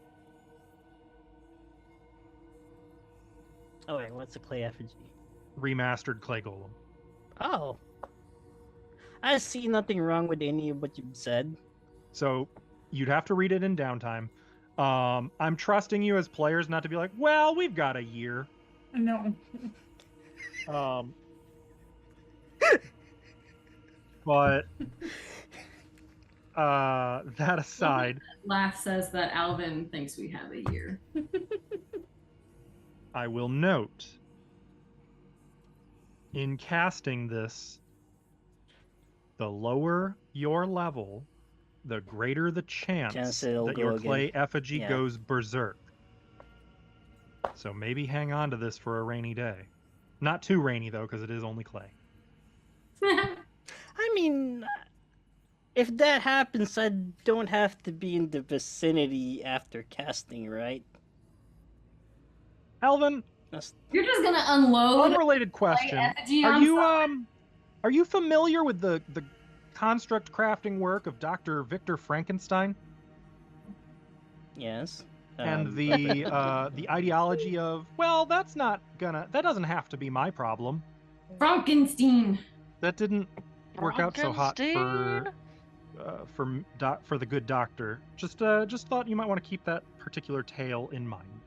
Oh wait, what's a clay effigy? Remastered clay golem. Oh. I see nothing wrong with any of what you've said. So you'd have to read it in downtime. I'm trusting you as players not to be like, well, we've got a year. No. But that aside, Laugh says that Alvin thinks we have a year. I will note, in casting this, the lower your level, the greater the chance it'll that go your again. clay effigy Yeah. goes berserk. So maybe hang on to this for a rainy day. Not too rainy, though, because it is only clay. I mean, if that happens, I don't have to be in the vicinity after casting, right? Alvin, You're just gonna unload. unrelated question. effigy Are on you someone? are you familiar with the construct crafting work of Dr. Victor Frankenstein Yes. and the ideology of, well, that doesn't have to be my problem. Frankenstein. That didn't work out so hot Frankenstein? for the good doctor. Just thought you might want to keep that particular tale in mind.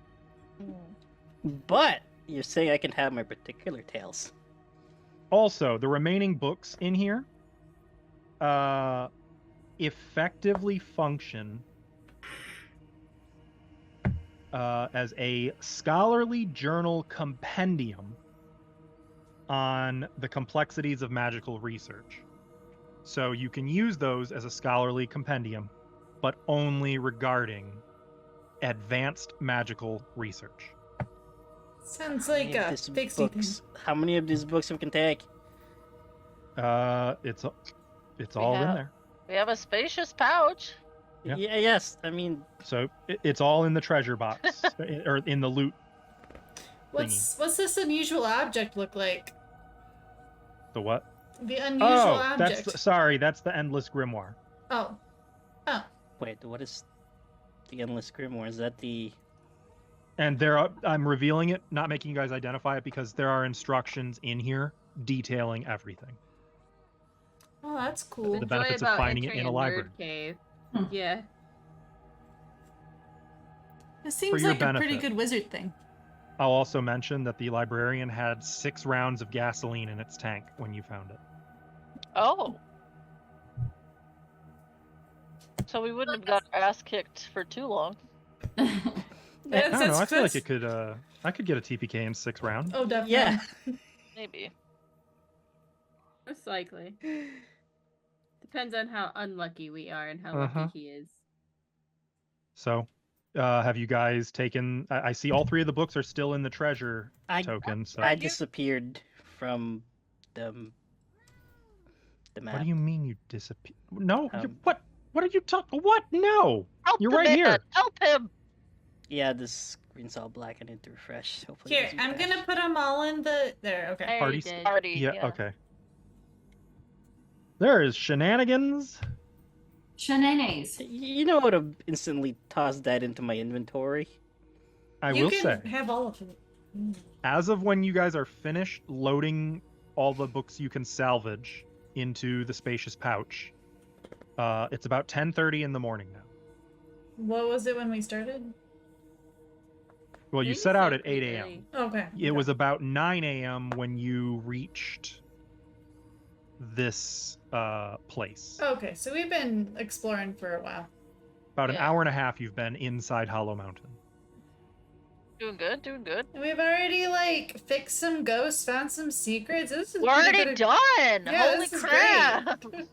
But you're saying I can have my particular tales. Also, the remaining books in here effectively function as a scholarly journal compendium on the complexities of magical research. So you can use those as a scholarly compendium, but only regarding advanced magical research. Sounds like a fixie thing. How many of these books we can take? It's all in there. We have a spacious pouch. Yeah. Yes. I mean, So it's all in the treasure box or in the loot. What's this unusual object look like? The what? The unusual Oh, object. that's the endless grimoire. Oh. Oh. Wait, what is the Endless Grimoire? Is that the... And I'm revealing it, not making you guys identify it, because there are instructions in here detailing everything. Oh, that's cool. The benefits of finding it in a library. Nerd cave. Hmm. Yeah. This seems your like a pretty benefit. good wizard thing. I'll also mention that the librarian had 6 rounds of gasoline in its tank when you found it. Oh. So we wouldn't have got our ass kicked for too long. I don't know. I feel like it could. I could get a TPK in 6 rounds. Oh, definitely. Yeah. Maybe. Most likely. Depends on how unlucky we are and how Uh-huh. lucky he is. So, have you guys taken? I see all 3 of the books are still in the treasure token. So, I disappeared from the map. what do you mean you disappear? No, Um, What are you talking? What? No, Help you're the right man! here. Help him! Yeah, the screen's all black. I need to refresh. Hopefully Here, it doesn't I'm crash. gonna put them all in the... There, okay. I already Party did. Party. Yeah. Okay. There is shenanigans. Shenanigans. You know what? I've instantly tossed that into my inventory. I You will can say, have all of it. as of when you guys are finished loading all the books you can salvage into the spacious pouch, it's about 10:30 in the morning now. What was it when we started? Well, you Maybe set out so at 8 pretty a.m. early. Okay. It was about 9 a.m. when you reached this place. Okay, so we've been exploring for a while. About an Yeah. hour and a half you've been inside Hollow Mountain. Doing good, doing good. And we've already, like, fixed some ghosts, found some secrets. This is We're pretty already good. done! Yeah, Holy this is crap! And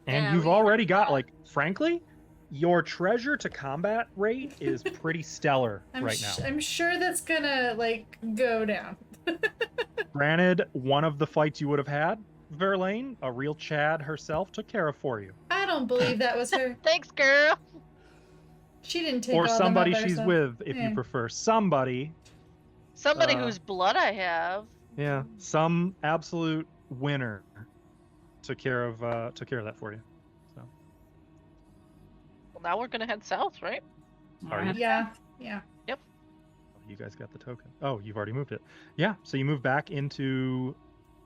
Yeah, you've we already got, fought. like, frankly, your treasure to combat rate is pretty stellar right now. I'm sure that's gonna, like, go down. Granted, one of the fights you would have had, Verlaine, a real Chad herself, took care of for you. I don't believe that was her. Thanks, girl! She didn't take Or all somebody them out by she's herself. with, if Yeah. you prefer. Somebody, Somebody Uh, whose blood I have. yeah, some absolute winner took care of that for you. So, Well, now we're gonna head south, right? Are you? Yeah, yeah. you guys got the token. Oh, you've already moved it. Yeah, so you move back into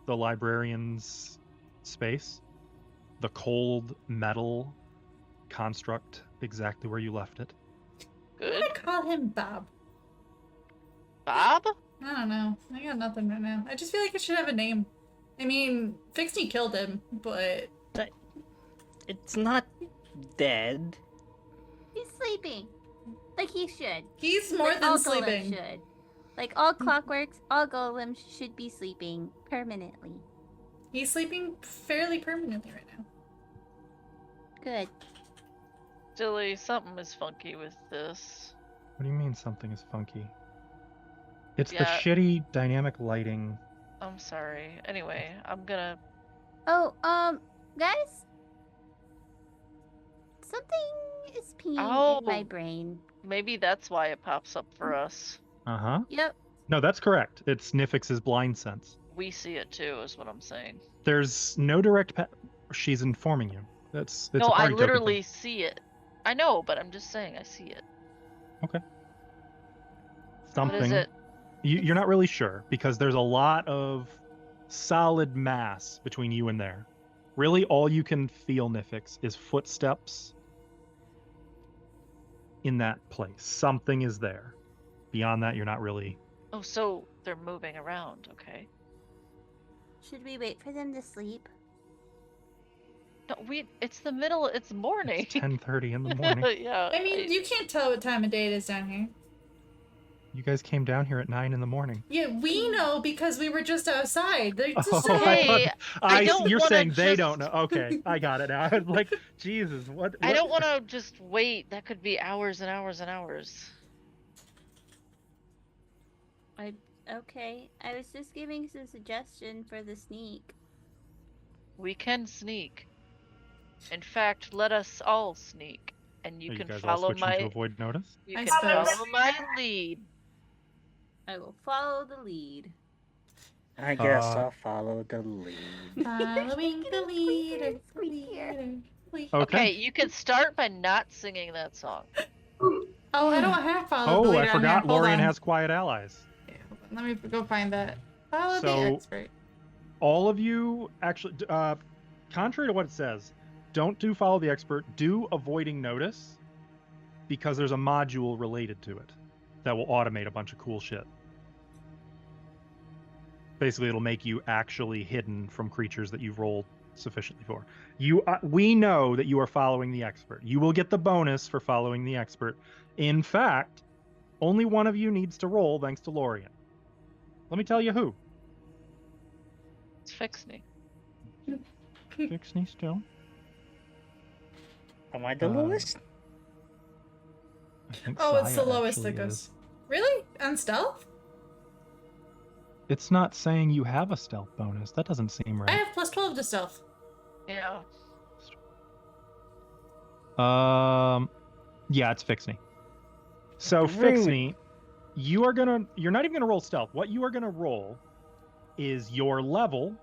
the librarian's space. The cold metal construct exactly where you left it. I'm Good. gonna call him Bob. Bob? I don't know. I got nothing right now. I just feel like it should have a name. I mean, Fixie killed him, but It's not dead. He's sleeping. Like he should. he's more Like than all golems sleeping. should. Like all clockworks, all golems should be sleeping permanently. He's sleeping fairly permanently right now. Good. Silly, something is funky with this. What do you mean something is funky? It's the Yeah. shitty dynamic lighting. I'm sorry. Anyway, I'm gonna. Oh, guys? Something is pinging in my Oh. brain. Maybe that's why it pops up for us. Uh-huh. Yep. No, that's correct. It's Nifix's blind sense. We see it too, is what I'm saying. There's no direct she's informing you. It's No, a I party token literally thing. see it. I know, but I'm just saying I see it. Something. What is it? You're not really sure because there's a lot of solid mass between you and there. Really, all you can feel, Nifix, is footsteps in that place. Something is there. Beyond that, you're not really. Oh, so they're moving around. Okay. Should we wait for them to sleep? No, it's the middle. It's morning. It's 10:30 in the morning. Yeah. I mean, you can't tell what time of day it is down here. You guys came down here at 9 in the morning. Yeah, we know because we were just outside. They're just Oh, so Hey, I don't you're wanna saying they just- don't know. Okay, I got it now. I was like, Jesus, what? I don't want to just wait. That could be hours and hours and hours. Okay, I was just giving some suggestion for the sneak. We can sneak. In fact, let us all sneak, and you Are you can guys all follow switching my. to avoid notice? You I can suppose. follow my lead. I will follow the lead. I guess Uh, I'll follow the lead. Following the leader. Squeakier. Okay, you can start by not singing that song. Oh, I don't have follow the Oh, leader I on here. forgot. Hold Lorian on. has quiet allies. Yeah, hold on. Let me go find that. Follow the So- expert. All of you actually, contrary to what it says, don't do follow the expert. Do avoiding notice, because there's a module related to it that will automate a bunch of cool shit. Basically, it'll make you actually hidden from creatures that you've rolled sufficiently for. We know that you are following the expert. You will get the bonus for following the expert. In fact, only one of you needs to roll thanks to Lorian. Let me tell you who. It's Fixney. Fixney still. Am I the Uh, lowest? I think Oh, it's the Saya lowest actually that goes. is. Really? On stealth? It's not saying you have a stealth bonus. That doesn't seem I right. have plus 12 to stealth. Yeah. Yeah, it's Fixney. So Rude. Fixney, you're not even gonna roll stealth. What you are gonna roll is your level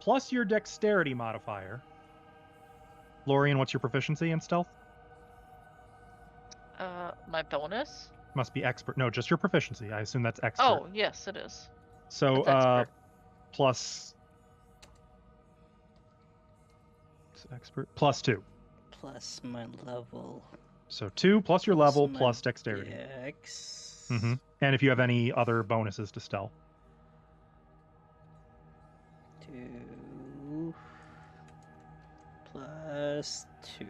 plus your dexterity modifier. Lorian, what's your proficiency in stealth? My bonus? Must be expert. No, just your proficiency. I assume that's expert. Oh, yes, it is. So That's expert. plus it's expert plus 2. Plus my level. So 2 plus your plus level my plus dexterity. Dex. Mm-hmm. And if you have any other bonuses to stealth. 2 plus 2.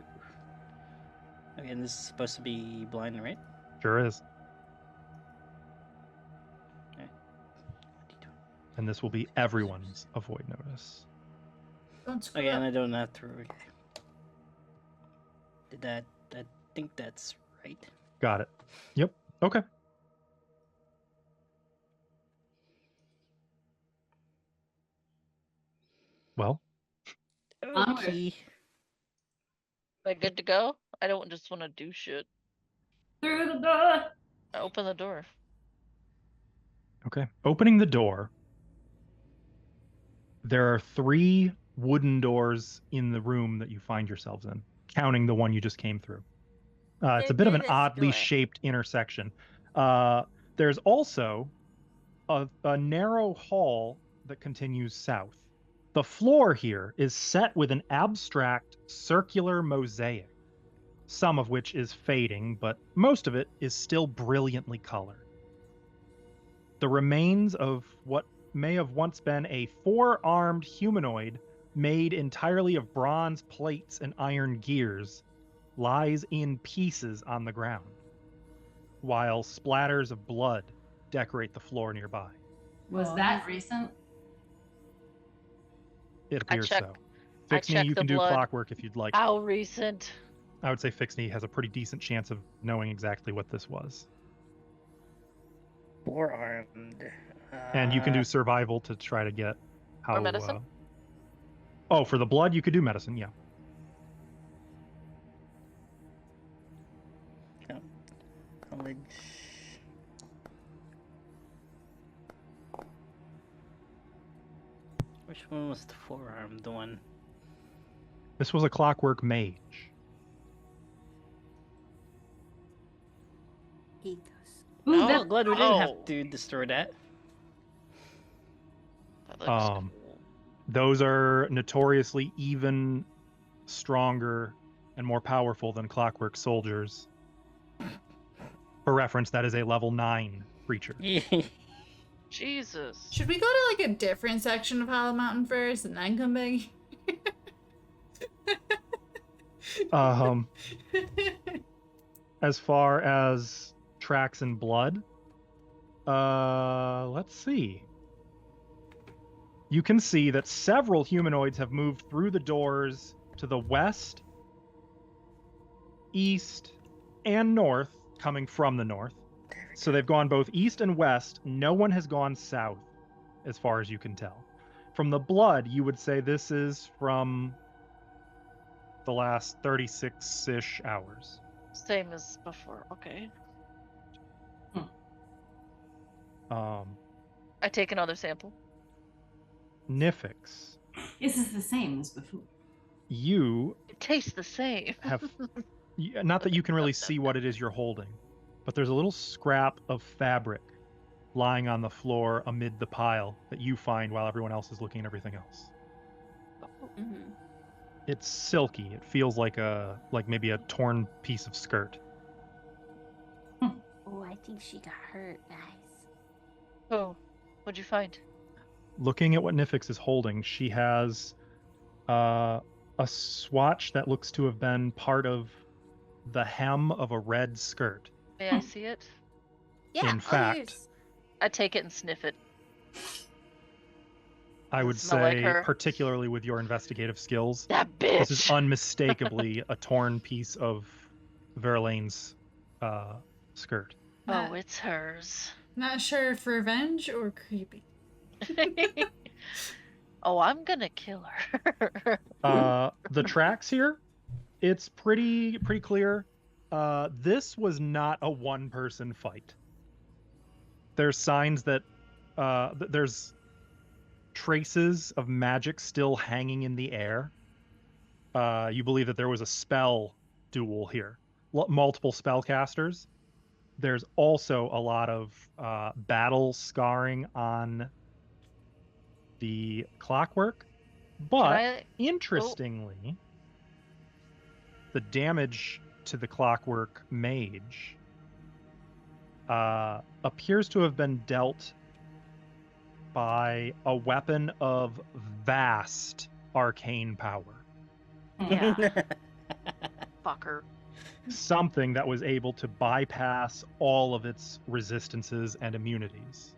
Okay, and this is supposed to be blind, right? Sure is. Okay. And this will be everyone's avoid notice. Don't screw Okay, up. and I don't have to. Okay. Did that? I think that's right. Got it. Yep. Okay. Well, Onward. Okay. Am I good to go? I don't just want to do shit. Through the door. I open the door. okay. Opening the door, there are 3 wooden doors in the room that you find yourselves in, counting the one you just came through. It's a bit of an This oddly door. shaped intersection. There's also a narrow hall that continues south. The floor here is set with an abstract circular mosaic, some of which is fading, but most of it is still brilliantly colored. The remains of what may have once been a 4-armed humanoid made entirely of bronze plates and iron gears lies in pieces on the ground, while splatters of blood decorate the floor nearby. Was that recent? It I appears check- so. I Fixney, check you the can do blood. clockwork if you'd like. How recent? I would say Fixney has a pretty decent chance of knowing exactly what this was. 4-armed. And you can do survival to try to get how. medicine? Oh, for the blood, you could do medicine, yeah. College. Which one was the 4-armed one? This was a clockwork mage. He goes. Ooh, Oh, that- glad we didn't Oh. have to destroy that. That looks Um, cool. Those are notoriously even stronger and more powerful than clockwork soldiers. For reference, that is a level 9 creature. Jesus. Should we go to like a different section of Hollow Mountain first and then come back? As far as tracks and blood, let's see. You can see that several humanoids have moved through the doors to the west, east, and north, coming from the north. So they've gone both east and west. No one has gone south, as far as you can tell. From the blood, you would say this is from the last 36-ish hours. Same as before. Okay. I take another sample. Nifix. This is the same as before. You It tastes the same. have, not that you can really see what it is you're holding, but there's a little scrap of fabric lying on the floor amid the pile that you find while everyone else is looking at everything else. Mhm. It's silky. It feels like maybe a torn piece of skirt. Oh, I think she got hurt, guys. Oh, what'd you find? Looking at what Nifix is holding, she has a swatch that looks to have been part of the hem of a red skirt. May I see it? Yeah. In all fact, yours. I take it and sniff it. I Does it would smell like say, her? particularly with your investigative skills, That bitch. this is unmistakably a torn piece of Verlaine's skirt. Oh, it's hers. Not sure if revenge or creepy. Oh, I'm gonna kill her. The tracks here, it's pretty clear. This was not a one-person fight. There's signs that there's traces of magic still hanging in the air. You believe that there was a spell duel here, multiple spellcasters. There's also a lot of battle scarring on the clockwork, but interestingly, the damage to the clockwork mage appears to have been dealt by a weapon of vast arcane power. Yeah. Fucker. Something that was able to bypass all of its resistances and immunities.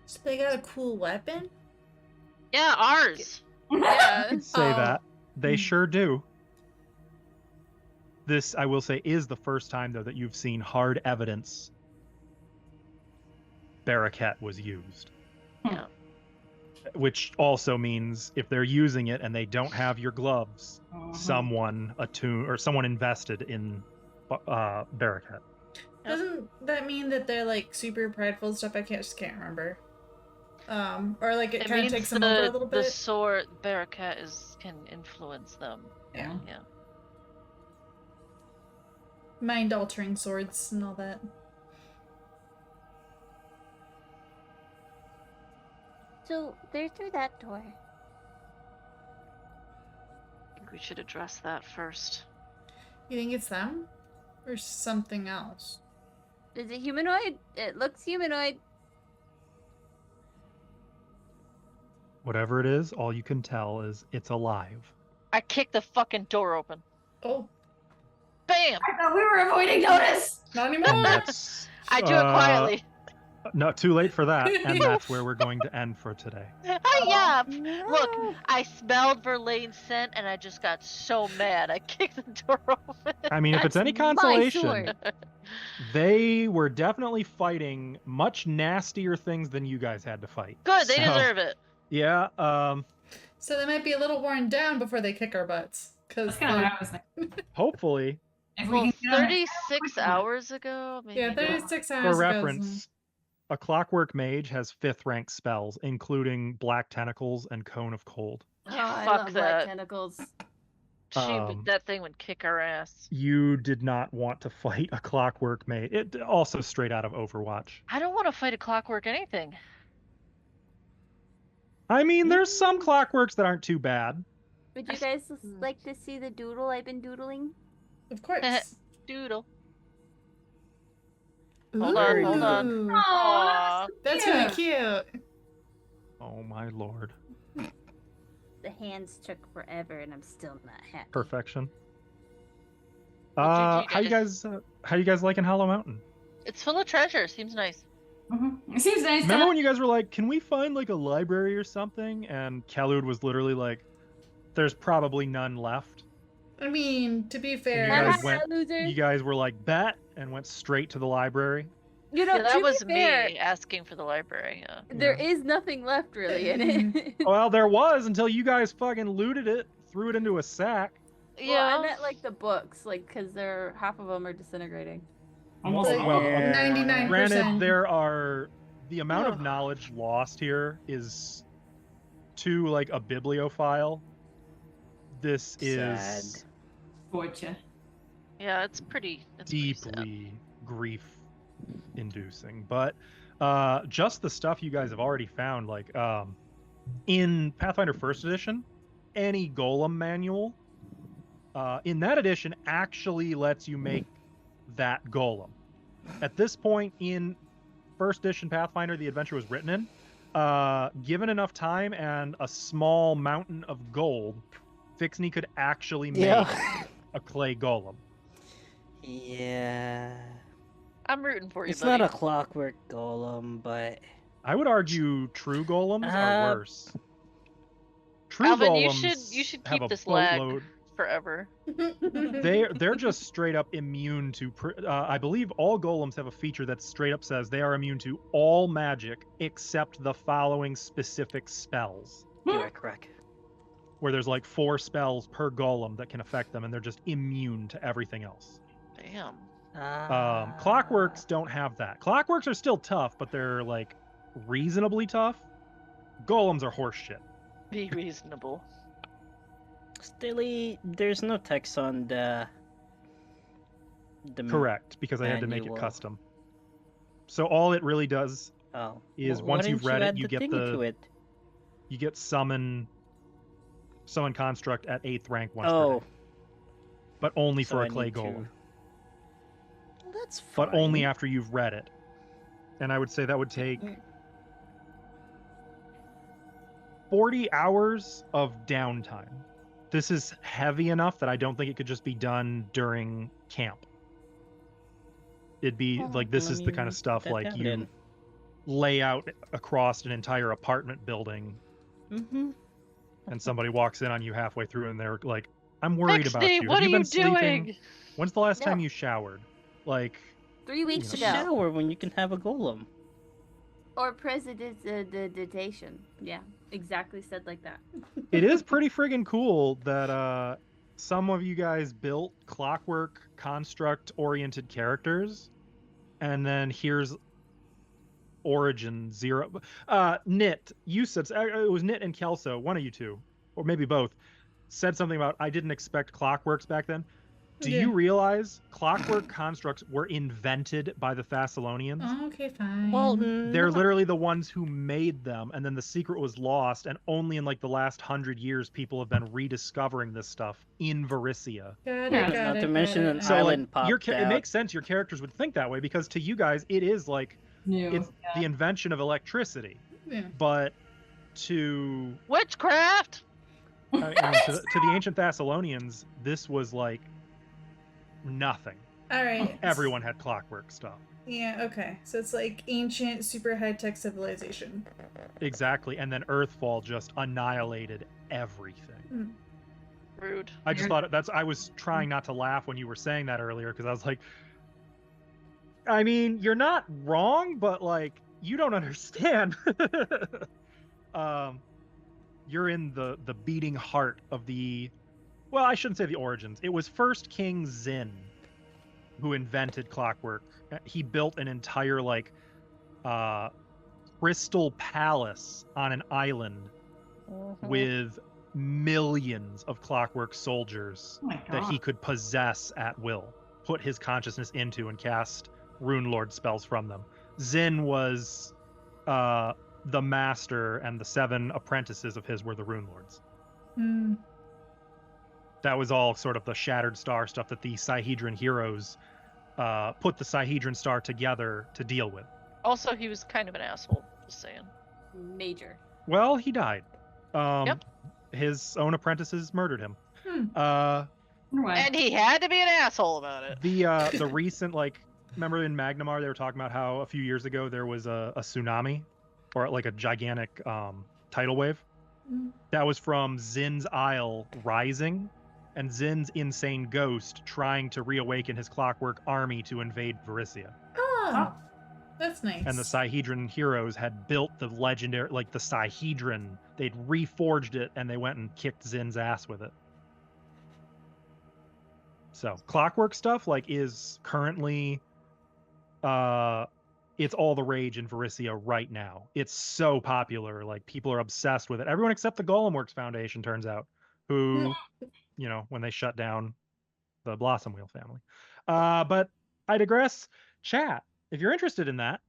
So they got a cool weapon? Yeah, ours. Yeah. Say Oh. that. They Hmm. sure do. This, I will say, is the first time, though, that you've seen hard evidence Baraket was used. Yeah. Which also means if they're using it and they don't have your gloves, someone attuned or someone invested in Baraket. Doesn't that mean that they're like super prideful and stuff? I just can't remember. Or like it kind of means takes them over a little the bit. sword Baraket can influence them. Yeah. Yeah. Mind altering swords and all that. So they're through that door. I think we should address that first. You think it's them? Or something else? Is it humanoid? It looks humanoid. Whatever it is, all you can tell is it's alive. I kicked the fucking door open. Oh, Bam! I thought we were avoiding notice. not And anymore. that's I do it quietly. not too late for that, and that's where we're going to end for today. Yeah. Look, I smelled Verlaine's scent and I just got so mad. I kicked the door open. I mean, if it's any My consolation, sword. they were definitely fighting much nastier things than you guys had to fight. Good, they So, deserve it. Yeah, So they might be a little worn down before they kick our butts. That's Because kind of what I was thinking. hopefully, If Well, we can get on it 36 hours ago, maybe yeah, not. 36 hours for ago. reference, a clockwork mage has 5th rank spells, including Black Tentacles and Cone of Cold. Oh, I Fuck love that. black tentacles. That thing would kick our ass. You did not want to fight a clockwork mage. It also straight out of Overwatch. I don't want to fight a clockwork anything. I mean, there's some clockworks that aren't too bad. Would you guys like to see the doodle I've been doodling? Of course. Doodle. Hold on, hold on. Ooh, Aww. That's really cute. Oh my lord. The hands took forever and I'm still not happy. Perfection. What did How you guys liking Hollow Mountain? It's full of treasure. Seems nice. It seems nice. Remember when you guys were like, can we find like a library or something? And Kalud was literally like, there's probably none left. I mean, to be fair, You guys Haha, went- loser. You guys were like, bet, and went straight to the library. You know, Yeah, that to was be fair, me asking for the library. Yeah. there is nothing left really in it. Well, there was until you guys fucking looted it, threw it into a sack. Well, I meant like the books, like because they're half of them are disintegrating. Almost Like, all. 99%. Granted, the amount of knowledge lost here is to like a bibliophile this Sad. is Fortune. Yeah, it's pretty sad. deeply grief-inducing. But just the stuff you guys have already found, like in Pathfinder First Edition, any golem manual in that edition actually lets you make that golem. At this point in First Edition Pathfinder, the adventure was written in, given enough time and a small mountain of gold, Fixney could actually make a clay golem. Yeah. I'm rooting for you, It's buddy. not a clockwork golem, but I would argue true golems are worse. True Alvin, golems you should have keep a this lag boatload. forever. They're just straight up immune to. I believe all golems have a feature that straight up says they are immune to all magic except the following specific spells. you are correct. Where there's like 4 spells per golem that can affect them, and they're just immune to everything else. Damn. Clockworks don't have that. Clockworks are still tough, but they're like reasonably tough. Golems are horseshit. Be reasonable. Stilly, there's no text on the Correct, because I had to make it manual. custom. So all it really does Oh. is Why once you've didn't read it, add you the get thing the to it? you get summon construct at 8th rank once per Oh, day, but only so for I a clay need to- golem. Well, that's fine. But only after you've read it. And I would say that would take 40 hours of downtime. This is heavy enough that I don't think it could just be done during camp. It'd be like, this Let is the me kind of put stuff that like down you then. lay out across an entire apartment building Mm-hmm. and somebody walks in on you halfway through and they're like, I'm worried about Fixney, you. what Have are you been you sleeping? doing? When's the last No. time you showered? Like, 3 weeks You It's know, a ago. shower when you can have a golem. Or presidentation. Yeah, exactly said like that. it is pretty friggin' cool that some of you guys built Clockwork construct oriented characters, and then here's Origin Zero. Knit, you said it was Knit and Kelso, one of you two, or maybe both, said something about I didn't expect Clockworks back then. Do Yeah. you realize Clockwork constructs were invented by the Thassilonians? Oh, okay, fine. Well, They're not- literally the ones who made them, and then the secret was lost, and only in like the last 100 years people have been rediscovering this stuff in Varisia. Got it, Yeah, got not it, to got mention it. an So island like, popped it out. makes sense your characters would think that way, because to you guys it is like New. it's the invention of electricity, Yeah. but to Witchcraft! I mean, to the ancient Thassilonians this was like nothing. All right. Everyone had Clockwork stuff. Yeah. Okay. So it's like ancient, super high tech civilization. Exactly, and then Earthfall just annihilated everything. Rude. I just thought I was trying not to laugh when you were saying that earlier, because I was like, I mean, you're not wrong, but like, you don't understand. You're in the beating heart of the, well, I shouldn't say the origins. It was first King Zin who invented Clockwork. He built an entire like crystal palace on an island with millions of Clockwork soldiers Oh my that god. he could possess at will, put his consciousness into, and cast Runelord spells from them. Zin was the master, and the 7 apprentices of his were the Runelords. Hmm. That was all sort of the Shattered Star stuff that the Sihedron heroes put the Sihedron Star together to deal with. Also, he was kind of an asshole. Just saying. Major. Well, he died. Yep. His own apprentices murdered him. Hmm. Wonder why. And he had to be an asshole about it. The recent, like, remember in Magnimar they were talking about how a few years ago there was a tsunami, or like a gigantic tidal wave. Mm. That was from Zin's Isle rising, and Zin's insane ghost trying to reawaken his Clockwork army to invade Varisia. Oh, that's nice. And the Sihedron heroes had built the legendary, like the Sihedron. They'd reforged it, and they went and kicked Zin's ass with it. So Clockwork stuff like is currently, it's all the rage in Varisia right now. It's so popular, like people are obsessed with it. Everyone except the Golemworks Foundation, turns out, who, when they shut down the Blossom Wheel family. But I digress. Chat, if you're interested in that,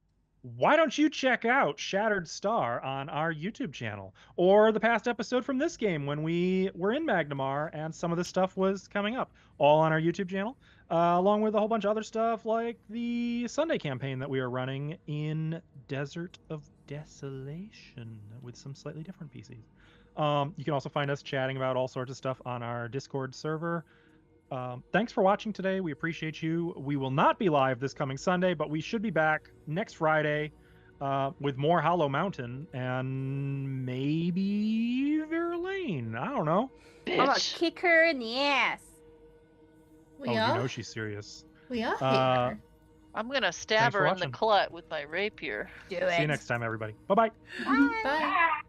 why don't you check out Shattered Star on our YouTube channel, or the past episode from this game when we were in Magnimar and some of this stuff was coming up, all on our YouTube channel, along with a whole bunch of other stuff like the Sunday campaign that we are running in Desert of Desolation with some slightly different PCs. You can also find us chatting about all sorts of stuff on our Discord server. Thanks for watching today. We appreciate you. We will not be live this coming Sunday, but we should be back next Friday with more Hollow Mountain and maybe Verlaine. I don't know. I'm gonna kick her in the ass. We all, she's serious. we all hate her. I'm gonna stab her in the watching. clut with my rapier. Do it. See you next time, everybody. Bye-bye. Bye.